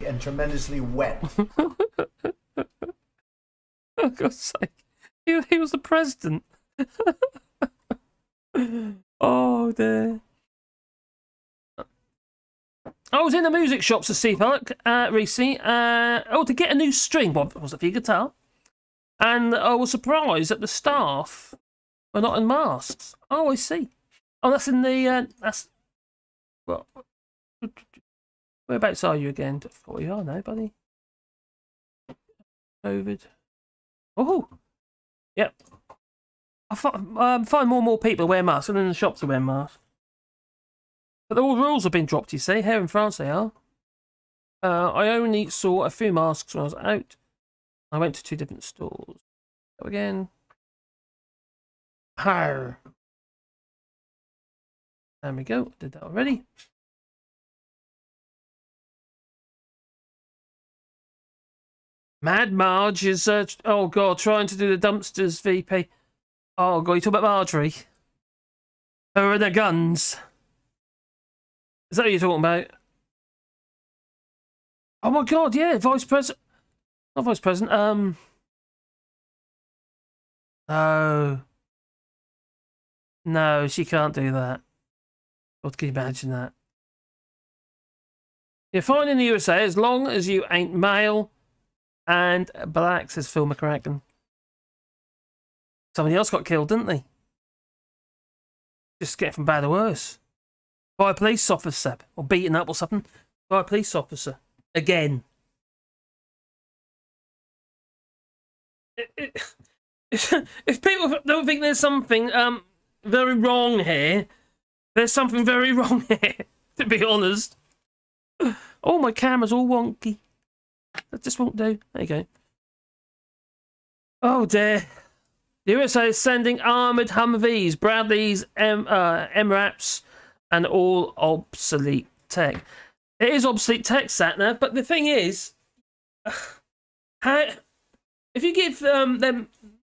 And tremendously wet. Oh, God's sake. He was the president. Oh, dear. I was in the music shops to see recently. To get a new string. Well, was it for your guitar? And I was surprised that the staff were not in masks. Oh, I see. Oh, that's in the. That's. Well, whereabouts are you again? I thought you are now, buddy. COVID. Oh, yep. I find more and more people wear masks, and in the shops are wearing masks. But all rules have been dropped, you see. Here in France they are. I only saw a few masks when I was out. I went to 2 different stores. Go again. There we go. Did that already. Mad Marge is, oh God, trying to do the dumpsters VP. Oh God, you talk about Marjorie. Her and the guns. Is that what you're talking about? Oh my God, yeah, Vice President. Not Vice President, No. No, she can't do that. What can you imagine that? You're fine in the USA as long as you ain't male and black, says Phil McCracken. Somebody else got killed, didn't they? Just getting from bad to worse. By a police officer. Or beaten up or something. By a police officer. Again. If people don't think there's something very wrong here, there's something very wrong here, to be honest. Oh, my camera's all wonky. That just won't do. There you go. Oh dear. The USA is sending armoured Humvees, Bradleys, MRAPs, and all obsolete tech. It is obsolete tech, Satnav, but the thing is, if you give them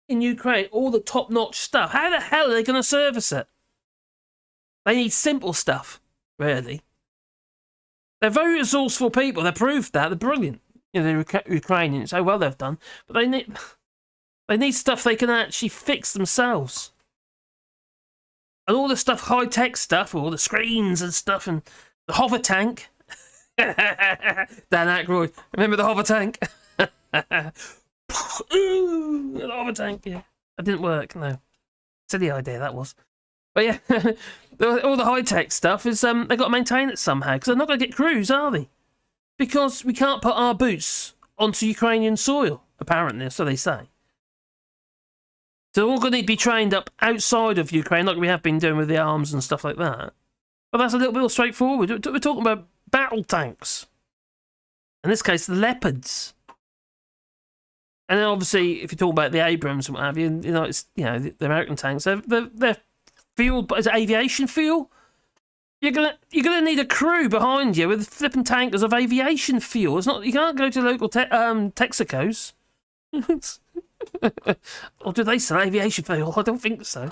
in Ukraine all the top-notch stuff, how the hell are they going to service it? They need simple stuff, really. They're very resourceful people. They've proved that. They're brilliant. You know, the Ukrainians. So well they've done. But they need stuff they can actually fix themselves. And all the stuff, high-tech stuff, all the screens and stuff, and the hover tank. Dan Aykroyd. Remember the hover tank? Ooh, the hover tank, yeah. That didn't work, no. Silly idea, that was. But yeah, all the high-tech stuff is, they've got to maintain it somehow, because they're not going to get crews, are they? Because we can't put our boots onto Ukrainian soil, apparently, so they say. So they're all going to be trained up outside of Ukraine, like we have been doing with the arms and stuff like that. But that's a little bit more straightforward. We're talking about battle tanks. In this case, the Leopards. And then obviously, if you talk about the Abrams and what have you, it's the American tanks. They're fueled, but is it aviation fuel? You're gonna need a crew behind you with flipping tankers of aviation fuel. It's not. You can't go to local Texacos. Or do they sell aviation fuel? I don't think so.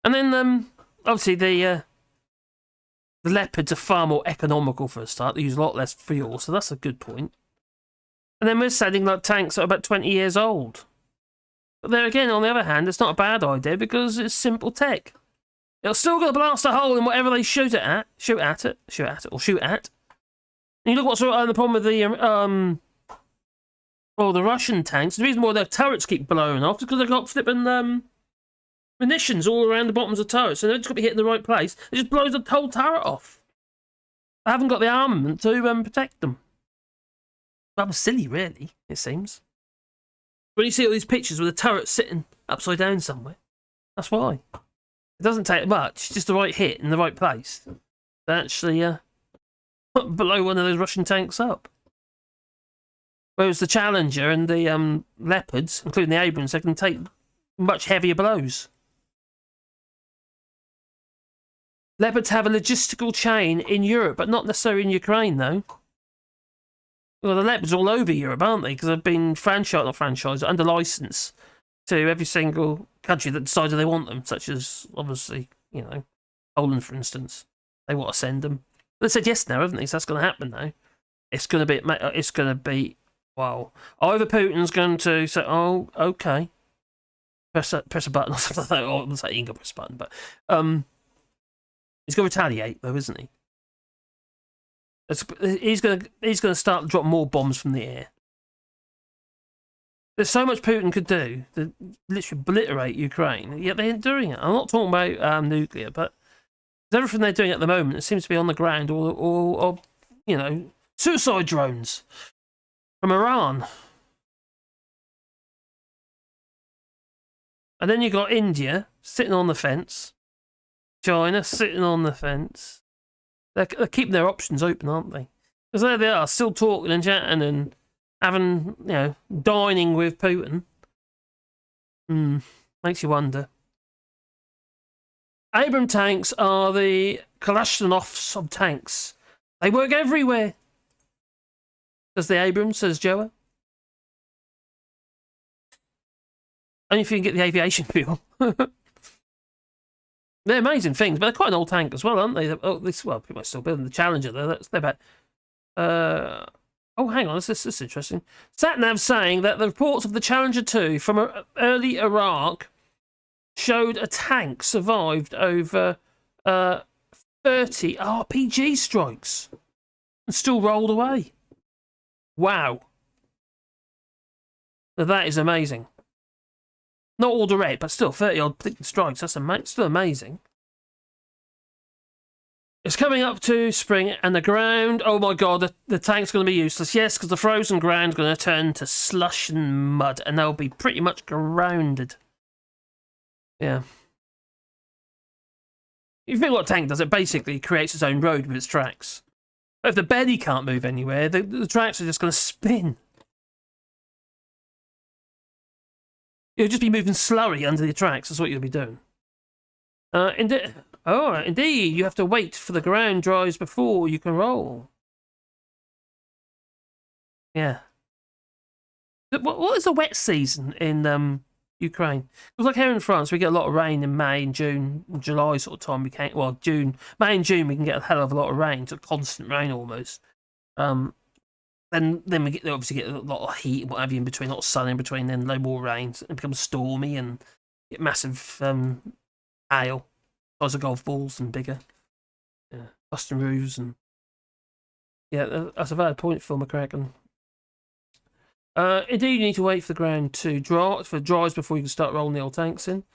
And then obviously the Leopards are far more economical for a start. They use a lot less fuel, so that's a good point. And then we're selling like tanks that are about 20 years old. But there again, on the other hand, it's not a bad idea because it's simple tech. It'll still going to blast a hole in whatever they shoot at. And you look what's the problem with the the Russian tanks. The reason why their turrets keep blowing off is because they've got flipping munitions all around the bottoms of turrets, so they've just got to be hit in the right place. It just blows the whole turret off. They haven't got the armament to protect them. Rather silly, really, it seems. When you see all these pictures with the turret sitting upside down somewhere, that's why. It doesn't take much, just the right hit in the right place to actually blow one of those Russian tanks up. Whereas the Challenger and the Leopards, including the Abrams, they can take much heavier blows. Leopards have a logistical chain in Europe, but not necessarily in Ukraine, though. Well, the Leopards are all over Europe, aren't they? Because they've been under license to every single country that decided they want them, such as, obviously, Poland, for instance. They want to send them. They said yes now, haven't they? So that's going to happen now. It's going to be, wow. Either Putin's going to say, oh, okay. Press a button or something like that. Oh, I'm saying he ain't going to press a button, but he's going to retaliate, though, isn't he? He's gonna start to drop more bombs from the air. There's so much Putin could do to literally obliterate Ukraine, yet they ain't doing it. I'm not talking about nuclear, but everything they're doing at the moment, it seems to be on the ground or you know, suicide drones from Iran. And then you got India sitting on the fence, China sitting on the fence. They're keeping their options open, aren't they? Because there they are, still talking and chatting and having, you know, dining with Putin. Makes you wonder. Abrams tanks are the Kalashnikovs of tanks. They work everywhere. Says the Abrams, says Joe. Only if you can get the aviation fuel. They're amazing things, but they're quite an old tank as well, aren't they? Well, pretty much still building the Challenger, though. They're about... oh, hang on, this is interesting. Satnav saying that the reports of the Challenger 2 from early Iraq showed a tank survived over 30 RPG strikes and still rolled away. Wow. Now that is amazing. Not all direct, but still 30 odd strikes. That's still amazing. It's coming up to spring and the ground. Oh my god, the tank's going to be useless. Yes, because the frozen ground's going to turn to slush and mud and they'll be pretty much grounded. Yeah. You think what a tank does? It basically creates its own road with its tracks. But if the belly can't move anywhere, the tracks are just going to spin. You'll just be moving slurry under the tracks. That's what you'll be doing. Indeed, you have to wait for the ground dries before you can roll. Yeah. What is the wet season in Ukraine? Because like here in France, we get a lot of rain in May and June, and July sort of time. May and June we can get a hell of a lot of rain, so constant rain almost. Then we obviously get a lot of heat and what have you in between, a lot of sun in between, then no more rain. It becomes stormy and get massive hail, size of golf balls and bigger. Yeah, busting roofs and yeah, that's a valid point, Phil McCracken. Indeed, you need to wait for the ground to dries before you can start rolling the old tanks in.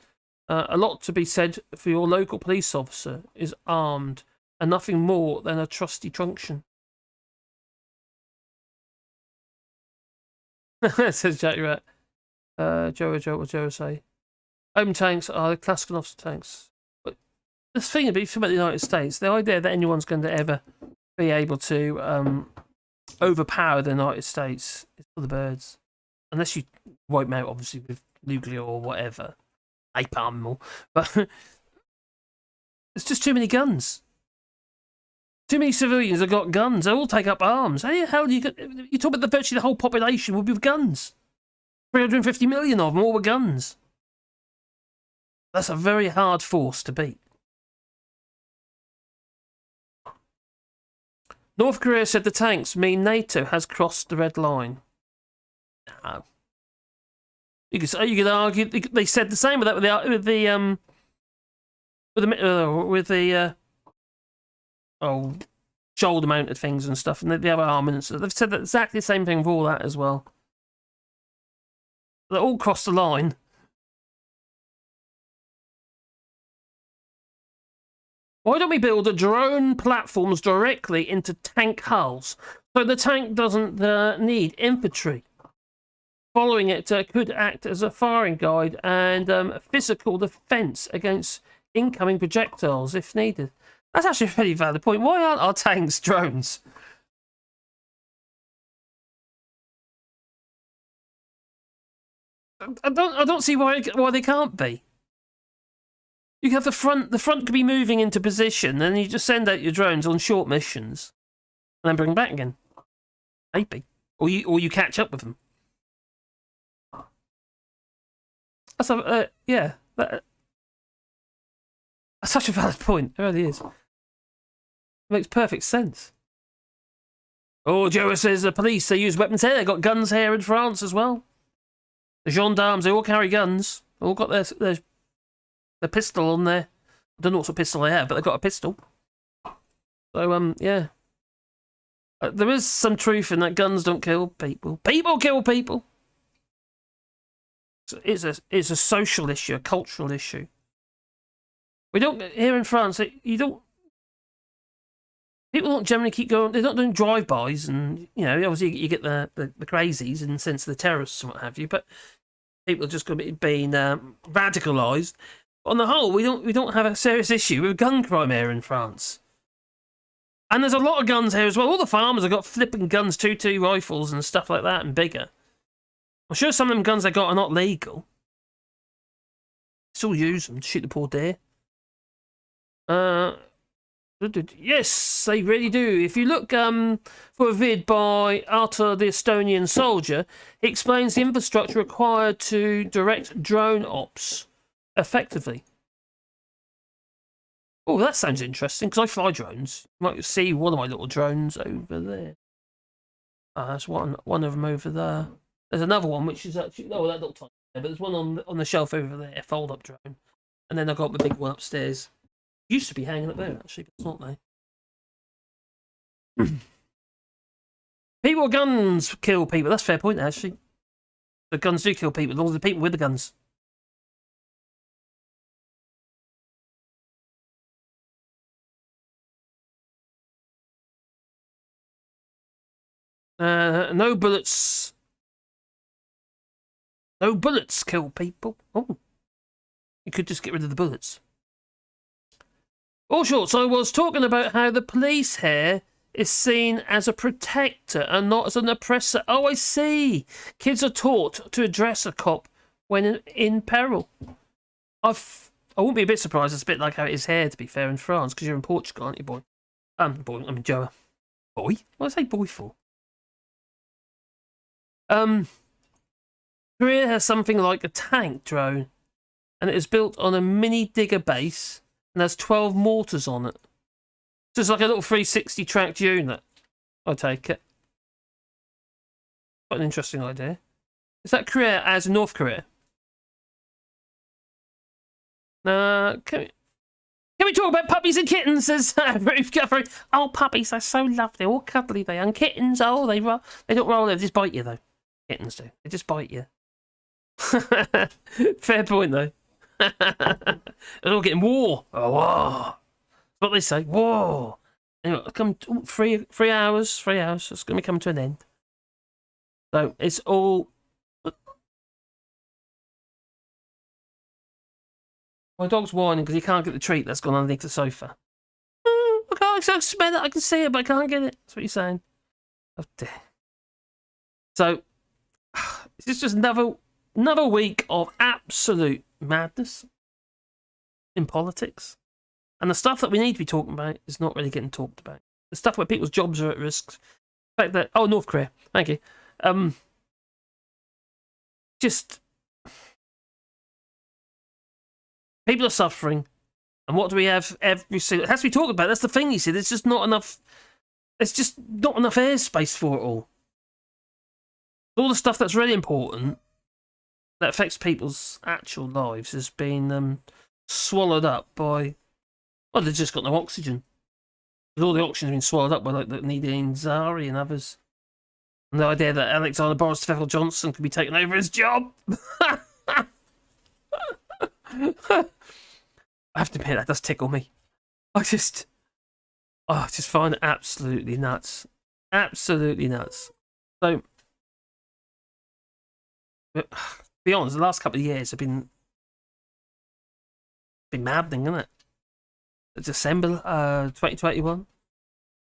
A lot to be said for your local police officer is armed and nothing more than a trusty truncheon. Says Jack Rat. Joe, what Joe say? Home tanks are the Klaskonov tanks. But the thing about the United States, the idea that anyone's going to ever be able to overpower the United States is for the birds. Unless you wipe them out, obviously, with nuclear or whatever. Napalm and all. But there's just too many guns. Too many civilians have got guns. They all take up arms. How the hell do you talk about virtually the whole population will be with guns? 350 million of them all with guns. That's a very hard force to beat. North Korea said the tanks mean NATO has crossed the red line. No. You could argue they said the same with that with the shoulder mounted things and stuff, and the other armaments. They've said that exactly the same thing with all that as well. They all crossed the line. Why don't we build drone platforms directly into tank hulls so the tank doesn't need infantry? Following it could act as a firing guide and physical defense against incoming projectiles if needed. That's actually a pretty valid point. Why aren't our tanks drones? I don't see why they can't be. You have the front could be moving into position, and you just send out your drones on short missions, and then bring them back again. Maybe, or you catch up with them. That's that's such a valid point. It really is. It makes perfect sense. Oh, Joe says the police, they use weapons here. They've got guns here in France as well. The gendarmes, they all carry guns. They all got their pistol on there. I don't know what sort of pistol they have, but they've got a pistol. So, yeah. There is some truth in that guns don't kill people. People kill people. It's a social issue, a cultural issue. We don't, here in France, people don't generally keep going, they're not doing drive-bys and, you know, obviously you get the crazies in the sense of the terrorists and what have you, but people are just going to be being radicalised. On the whole, we don't have a serious issue with gun crime here in France. And there's a lot of guns here as well. All the farmers have got flipping guns, 2.2 rifles and stuff like that and bigger. I'm sure some of them guns they got are not legal. Still use them to shoot the poor deer. Yes, they really do. If you look for a vid by Artur the Estonian soldier, he explains the infrastructure required to direct drone ops effectively. Oh, that sounds interesting, because I fly drones. You might see one of my little drones over there. There's one of them over there. There's another one which is actually, no, that little tiny there, but there's one on the shelf over there, fold-up drone. And then I've got the big one upstairs. Used to be hanging up there, actually, but it's not now. People with guns kill people. That's a fair point, actually. The guns do kill people, as long as the people with the guns. No bullets. No bullets kill people. Oh. You could just get rid of the bullets. All shorts, I was talking about how the police here is seen as a protector and not as an oppressor. Oh, I see. Kids are taught to address a cop when in peril. I wouldn't be a bit surprised. It's a bit like how it is here, to be fair, in France, because you're in Portugal, aren't you, boy? Boy, I mean, Joe. Boy? What did I say boy for? Korea has something like a tank drone, and it is built on a mini digger base and has 12 mortars on it. So it's like a little 360 tracked unit. I take it. Quite an interesting idea. Is that Korea as in North Korea? Can we talk about puppies and kittens? Says Ruth Guthrie. Oh, puppies, they're so lovely, all cuddly they are. And kittens, oh, they don't roll, they just bite you though. Kittens do. They just bite you. Fair point though. They're all getting war. Oh, war. That's what they say. War. Anyway, come 3 hours. 3 hours. It's going to be coming to an end. So it's all. My dog's whining because he can't get the treat that's gone underneath the sofa. I can't smell it. I can see it, but I can't get it. That's what you're saying. Oh dear. So it's just another week of absolute madness in politics, and the stuff that we need to be talking about is not really getting talked about. The stuff where people's jobs are at risk. The fact that North Korea. Thank you. Just people are suffering, and what do we have every single? It has to be talked about. That's the thing. You see, there's just not enough. There's just not enough airspace for it all. All the stuff that's really important that affects people's actual lives has been swallowed up by, well, they've just got no oxygen. Because all the oxygen has been swallowed up by like Nadine Zari and others. And the idea that Alexander Boris Tefel Johnson could be taking over his job. I have to admit, that does tickle me. I just find it absolutely nuts. Absolutely nuts. So, to be honest, the last couple of years have been maddening, isn't it? December 2021,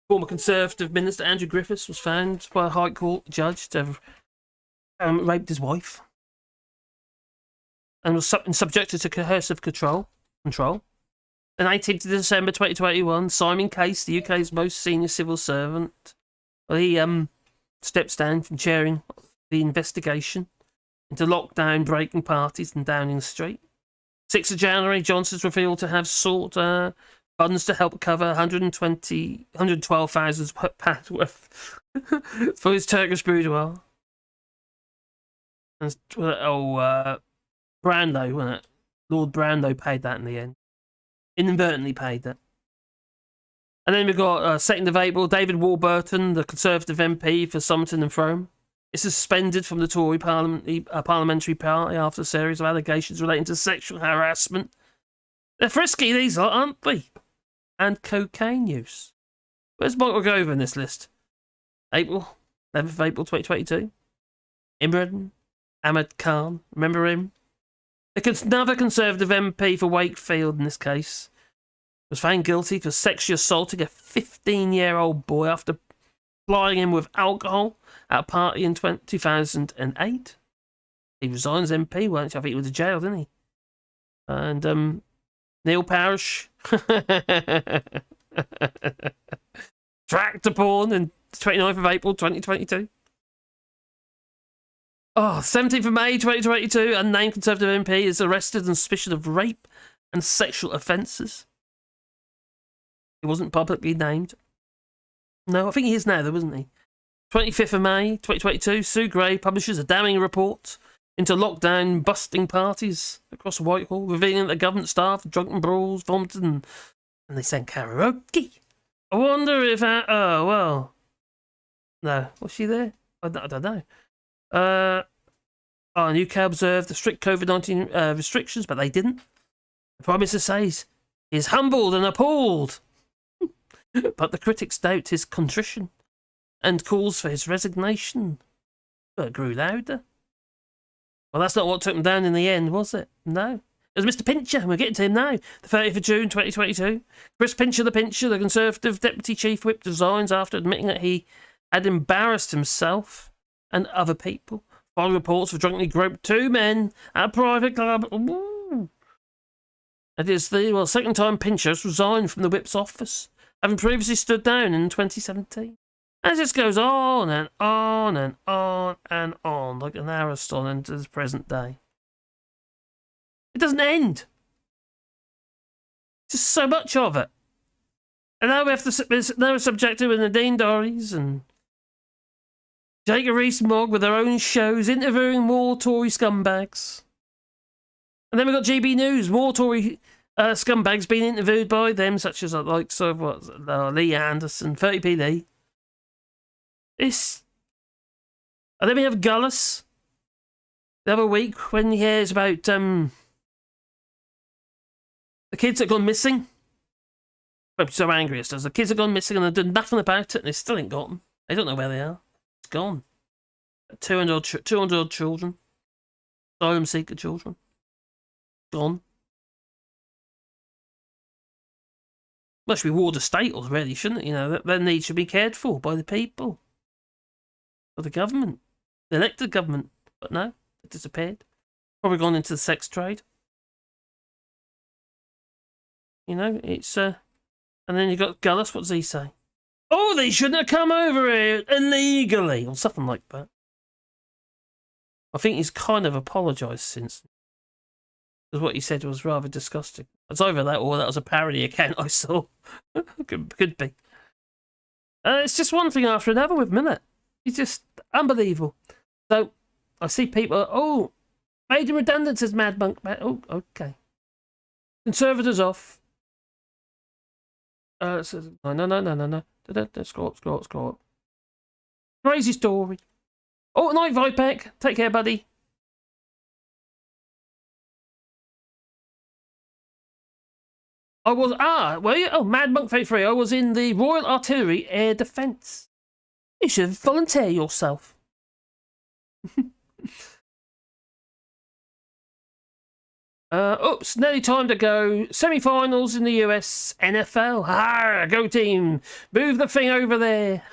former Conservative Minister Andrew Griffiths was found by a High Court judge to have raped his wife and was subjected to coercive control. On 18th of December 2021, Simon Case, the UK's most senior civil servant, he steps down from chairing the investigation into lockdown breaking parties in Downing Street. 6th of January, Johnson's revealed to have sought funds to help cover 112,000 pounds worth for his Turkish boudoir. And, Brando, wasn't it? Lord Brando paid that in the end. Inadvertently paid that. And then we've got 2nd of April, David Warburton, the Conservative MP for Somerton and Frome, is suspended from the Tory parliamentary party after a series of allegations relating to sexual harassment. They're frisky, these lot, aren't they? And cocaine use. Where's Michael Gove in this list? 11th of April 2022. Imran Ahmed Khan, remember him? Another Conservative MP for Wakefield in this case was found guilty for sexually assaulting a 15-year-old boy after plying him with alcohol at a party in 2008. He resigned as MP once. I think he went to jail, didn't he? And Neil Parish tractor porn in 29th of April 2022. 17th of May 2022, a named Conservative MP is arrested on suspicion of rape and sexual offences. He wasn't publicly named. No, I think he is now, though, isn't he? 25th of May 2022, Sue Gray publishes a damning report into lockdown busting parties across Whitehall, revealing that the government staff drunken brawls, vomited, and they sang karaoke. I wonder if oh, well. No, was she there? I don't know. UK observed the strict COVID-19 restrictions, but they didn't. The Prime Minister says he is humbled and appalled. But the critics doubt his contrition and calls for his resignation. But it grew louder. Well, that's not what took him down in the end, was it? No. It was Mr. Pincher, and we're getting to him now. The 30th of June 2022. Chris Pincher, the Conservative Deputy Chief Whip, resigns after admitting that he had embarrassed himself and other people following reports of drunkenly groped 2 men at a private club. Ooh. It is the second time Pincher has resigned from the Whip's office, having previously stood down in 2017. And it just goes on and on and on and on, like an Aristotle into the present day. It doesn't end. Just so much of it. And now we have to now subject to Nadhim Dorries and Jacob Rees-Mogg with their own shows, interviewing more Tory scumbags. And then we've got GB News, more Tory scumbags being interviewed by them, such as Lee Anderson, 30p Lee. And then we have Gullis the other week when he hears about the kids that have gone missing. I'm so angry it does. The kids have gone missing and they've done nothing about it and they still ain't got them. They don't know where they are. It's gone. 200 children. Asylum seeker children. Gone. Must be ward of state already, shouldn't it? You know, their needs should be cared for by the people. Or the government. The elected government. But no, it disappeared. Probably gone into the sex trade. You know, it's and then you got Gullis, what does he say? Oh, they shouldn't have come over here illegally, or something like that. I think he's kind of apologised since. Because what he said was rather disgusting. It's either that or that was a parody account I saw. could be. It's just one thing after another with him, isn't it? He's just unbelievable. So, I see people, made him redundant, says Mad Monk. Oh, okay. Conservatives off. No. Scroll up. Crazy story. Oh, night, Vipec. Take care, buddy. I was, Mad Monk 33. I was in the Royal Artillery Air Defence. You should volunteer yourself. Nearly time to go. Semi-finals in the US NFL. Go team. Move the thing over there.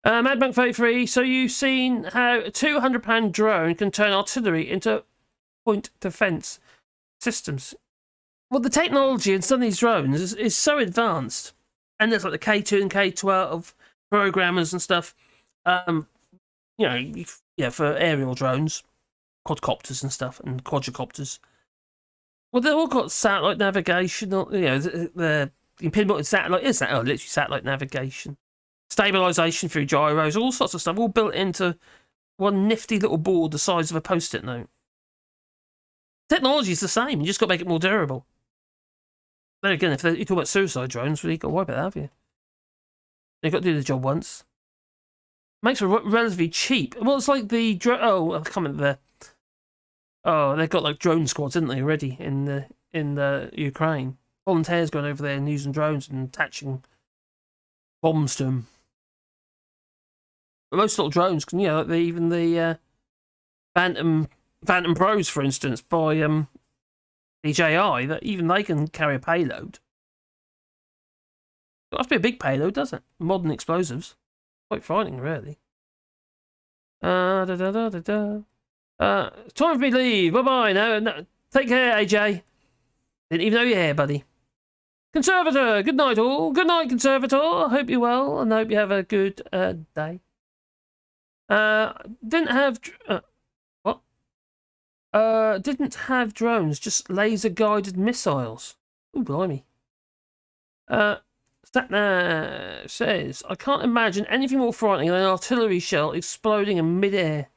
Mad Monk 33. So you've seen how a £200 drone can turn artillery into point defence systems. Well, the technology in some of these drones is so advanced. And there's like the K2 and K12 programmers and stuff. For aerial drones. Quadcopters and stuff, and quadricopters. Well, they've all got satellite navigation, the pinpointed satellite, literally satellite navigation. Stabilisation through gyros, all sorts of stuff, all built into one nifty little board the size of a post-it note. Technology's the same, you just got to make it more durable. then again, if you talk about suicide drones, well, you've got to worry about that, have you? You've got to do the job once. Makes it relatively cheap. Well, it's like the I can't remember there. Oh, they've got like drone squads, didn't they, already in the Ukraine? Volunteers going over there and using drones and attaching bombs to them. But most little drones can, like even the Phantom Pros, for instance, by DJI, that even they can carry a payload. It must be a big payload, doesn't it? Modern explosives. Quite frightening, really. Time for me to leave. Bye-bye. No, take care, AJ. Didn't even know you're here, buddy. Conservator, good night all. Good night, Conservator. I hope you're well and I hope you have a good day. Didn't have... what? Didn't have drones, just laser-guided missiles. Ooh, blimey. Statna says, I can't imagine anything more frightening than an artillery shell exploding in mid-air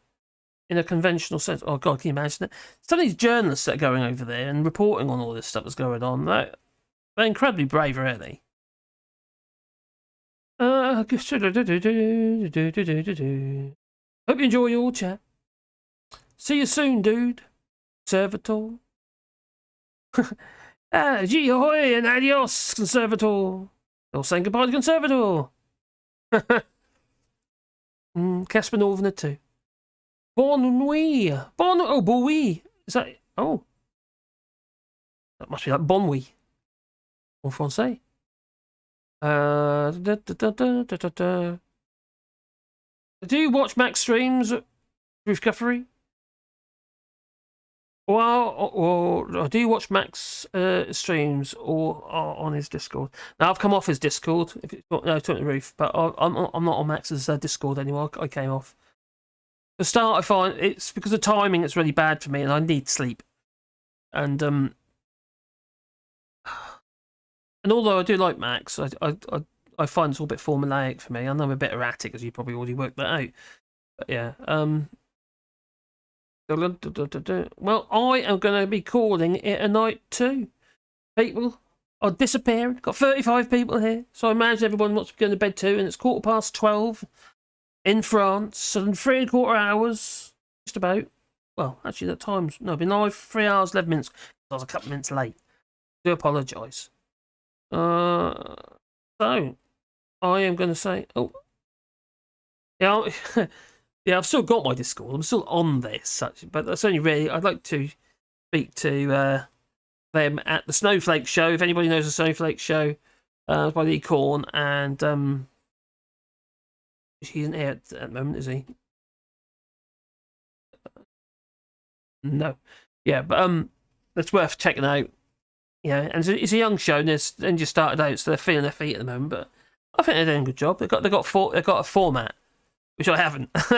in a conventional sense. Oh, God, can you imagine it? Some of these journalists that are going over there and reporting on all this stuff that's going on, they're incredibly brave, really. Hope you enjoy your chat. See you soon, dude. Conservator. Gee ahoy and adios, Conservator. They're saying goodbye to Conservator. Casper Northerner too. Bon nuit. Oh, bon nuit. Is that... Oh. That must be like bon nuit. En français. Do you watch Max streams, Ruth Cuffery? Or do you watch Max streams or on his Discord? Now I've come off his Discord. If it's got no talking to Ruth, but I'm not on Max's Discord anymore. I came off. The start, I find it's because of timing. It's really bad for me, and I need sleep. And although I do like Max, I find it's all a bit formulaic for me. I know I'm a bit erratic, as you probably already worked that out. But yeah, well, I am going to be calling it a night too. People are disappearing. Got 35 people here, so I imagine everyone wants to be going to bed too. And it's 12:15 in France, so in 3¼ hours, just about. Well, actually, that time's been 3 hours 11 minutes. I was a couple of minutes late. I do apologise. So I am going to say, yeah. Yeah, I've still got my Discord. I'm still on this, but that's only really. I'd like to speak to them at the Snowflake Show. If anybody knows the Snowflake Show, by Lee Corn, and he isn't here at the moment, is he? No. Yeah, but it's worth checking out. Yeah, and it's a young show, and they just started out, so they're feeling their feet at the moment. But I think they're doing a good job. They've got a format. Which I haven't. Good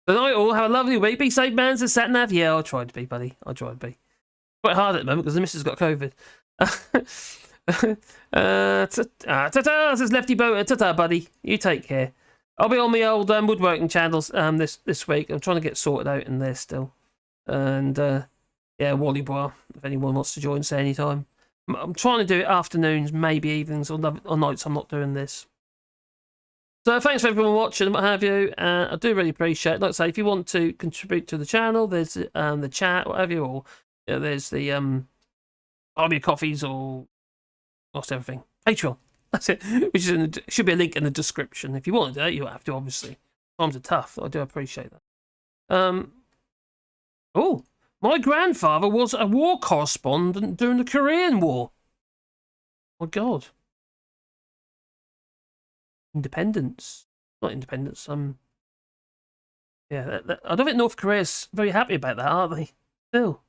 night all. Have a lovely week. Be safe, man. Says Satnav. Yeah, I'll try to be, buddy. I'll try to be. Quite hard at the moment because the missus got COVID. Ta-ta, says Lefty Boater. Ta-ta, buddy. You take care. I'll be on my old woodworking channels this week. I'm trying to get sorted out in there still. And yeah, Wally Boy, if anyone wants to join, say anytime. I'm trying to do it afternoons, maybe evenings or nights. I'm not doing this. So thanks for everyone watching and what have you. I do really appreciate it. Like I say, if you want to contribute to the channel, there's the chat, whatever you, or there's the buy me coffees or lost everything. Patreon. That's it. Which is should be a link in the description. If you want to do it, you have to, obviously. Times are tough. I do appreciate that. Oh, my grandfather was a war correspondent during the Korean War. Oh my God. Independence. Not independence. Yeah, I don't think North Korea's very happy about that, are they? Still.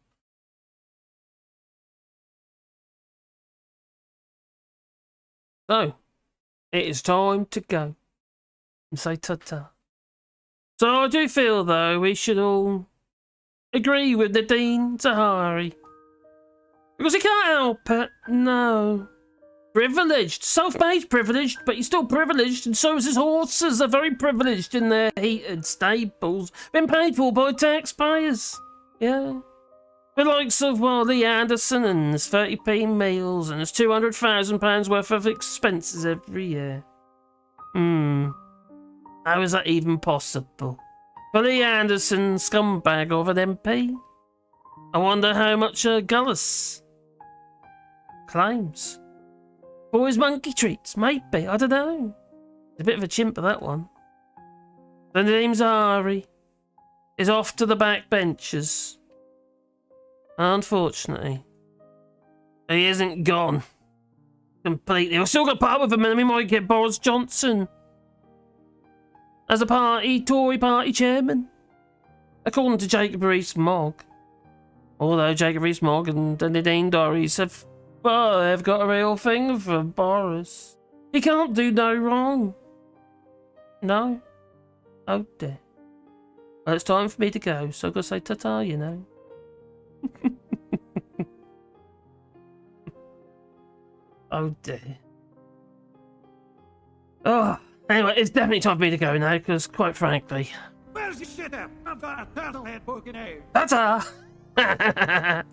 So, it is time to go and say ta-ta. So I do feel, though, we should all agree with Nadhim Tory. Because he can't help it. No. Privileged. Self-made privileged, but he's still privileged, and so is his horses. They're very privileged in their heated stables. Been paid for by taxpayers. Yeah. The likes of, well, Lee Anderson, and there's 30p meals, and there's £200,000 worth of expenses every year. How is that even possible? For Lee Anderson, scumbag of an MP? I wonder how much Gullis claims. For his monkey treats, maybe, I don't know. He's a bit of a chimp for that one. The name's Ari. Is off to the back benches. Unfortunately, he isn't gone completely. We've still got part with him, and we might get Boris Johnson as a Tory party chairman, according to Jacob Rees-Mogg. Although Jacob Rees-Mogg and Nadhim Tory have, well, they've got a real thing for Boris. He can't do no wrong. No. Oh dear. Well, it's time for me to go, so I've got to say ta-ta, you know. Oh dear. Oh, anyway, it's definitely time for me to go now, because quite frankly... Where's your shit at? I've got a turtle head poking out. Ta-ta!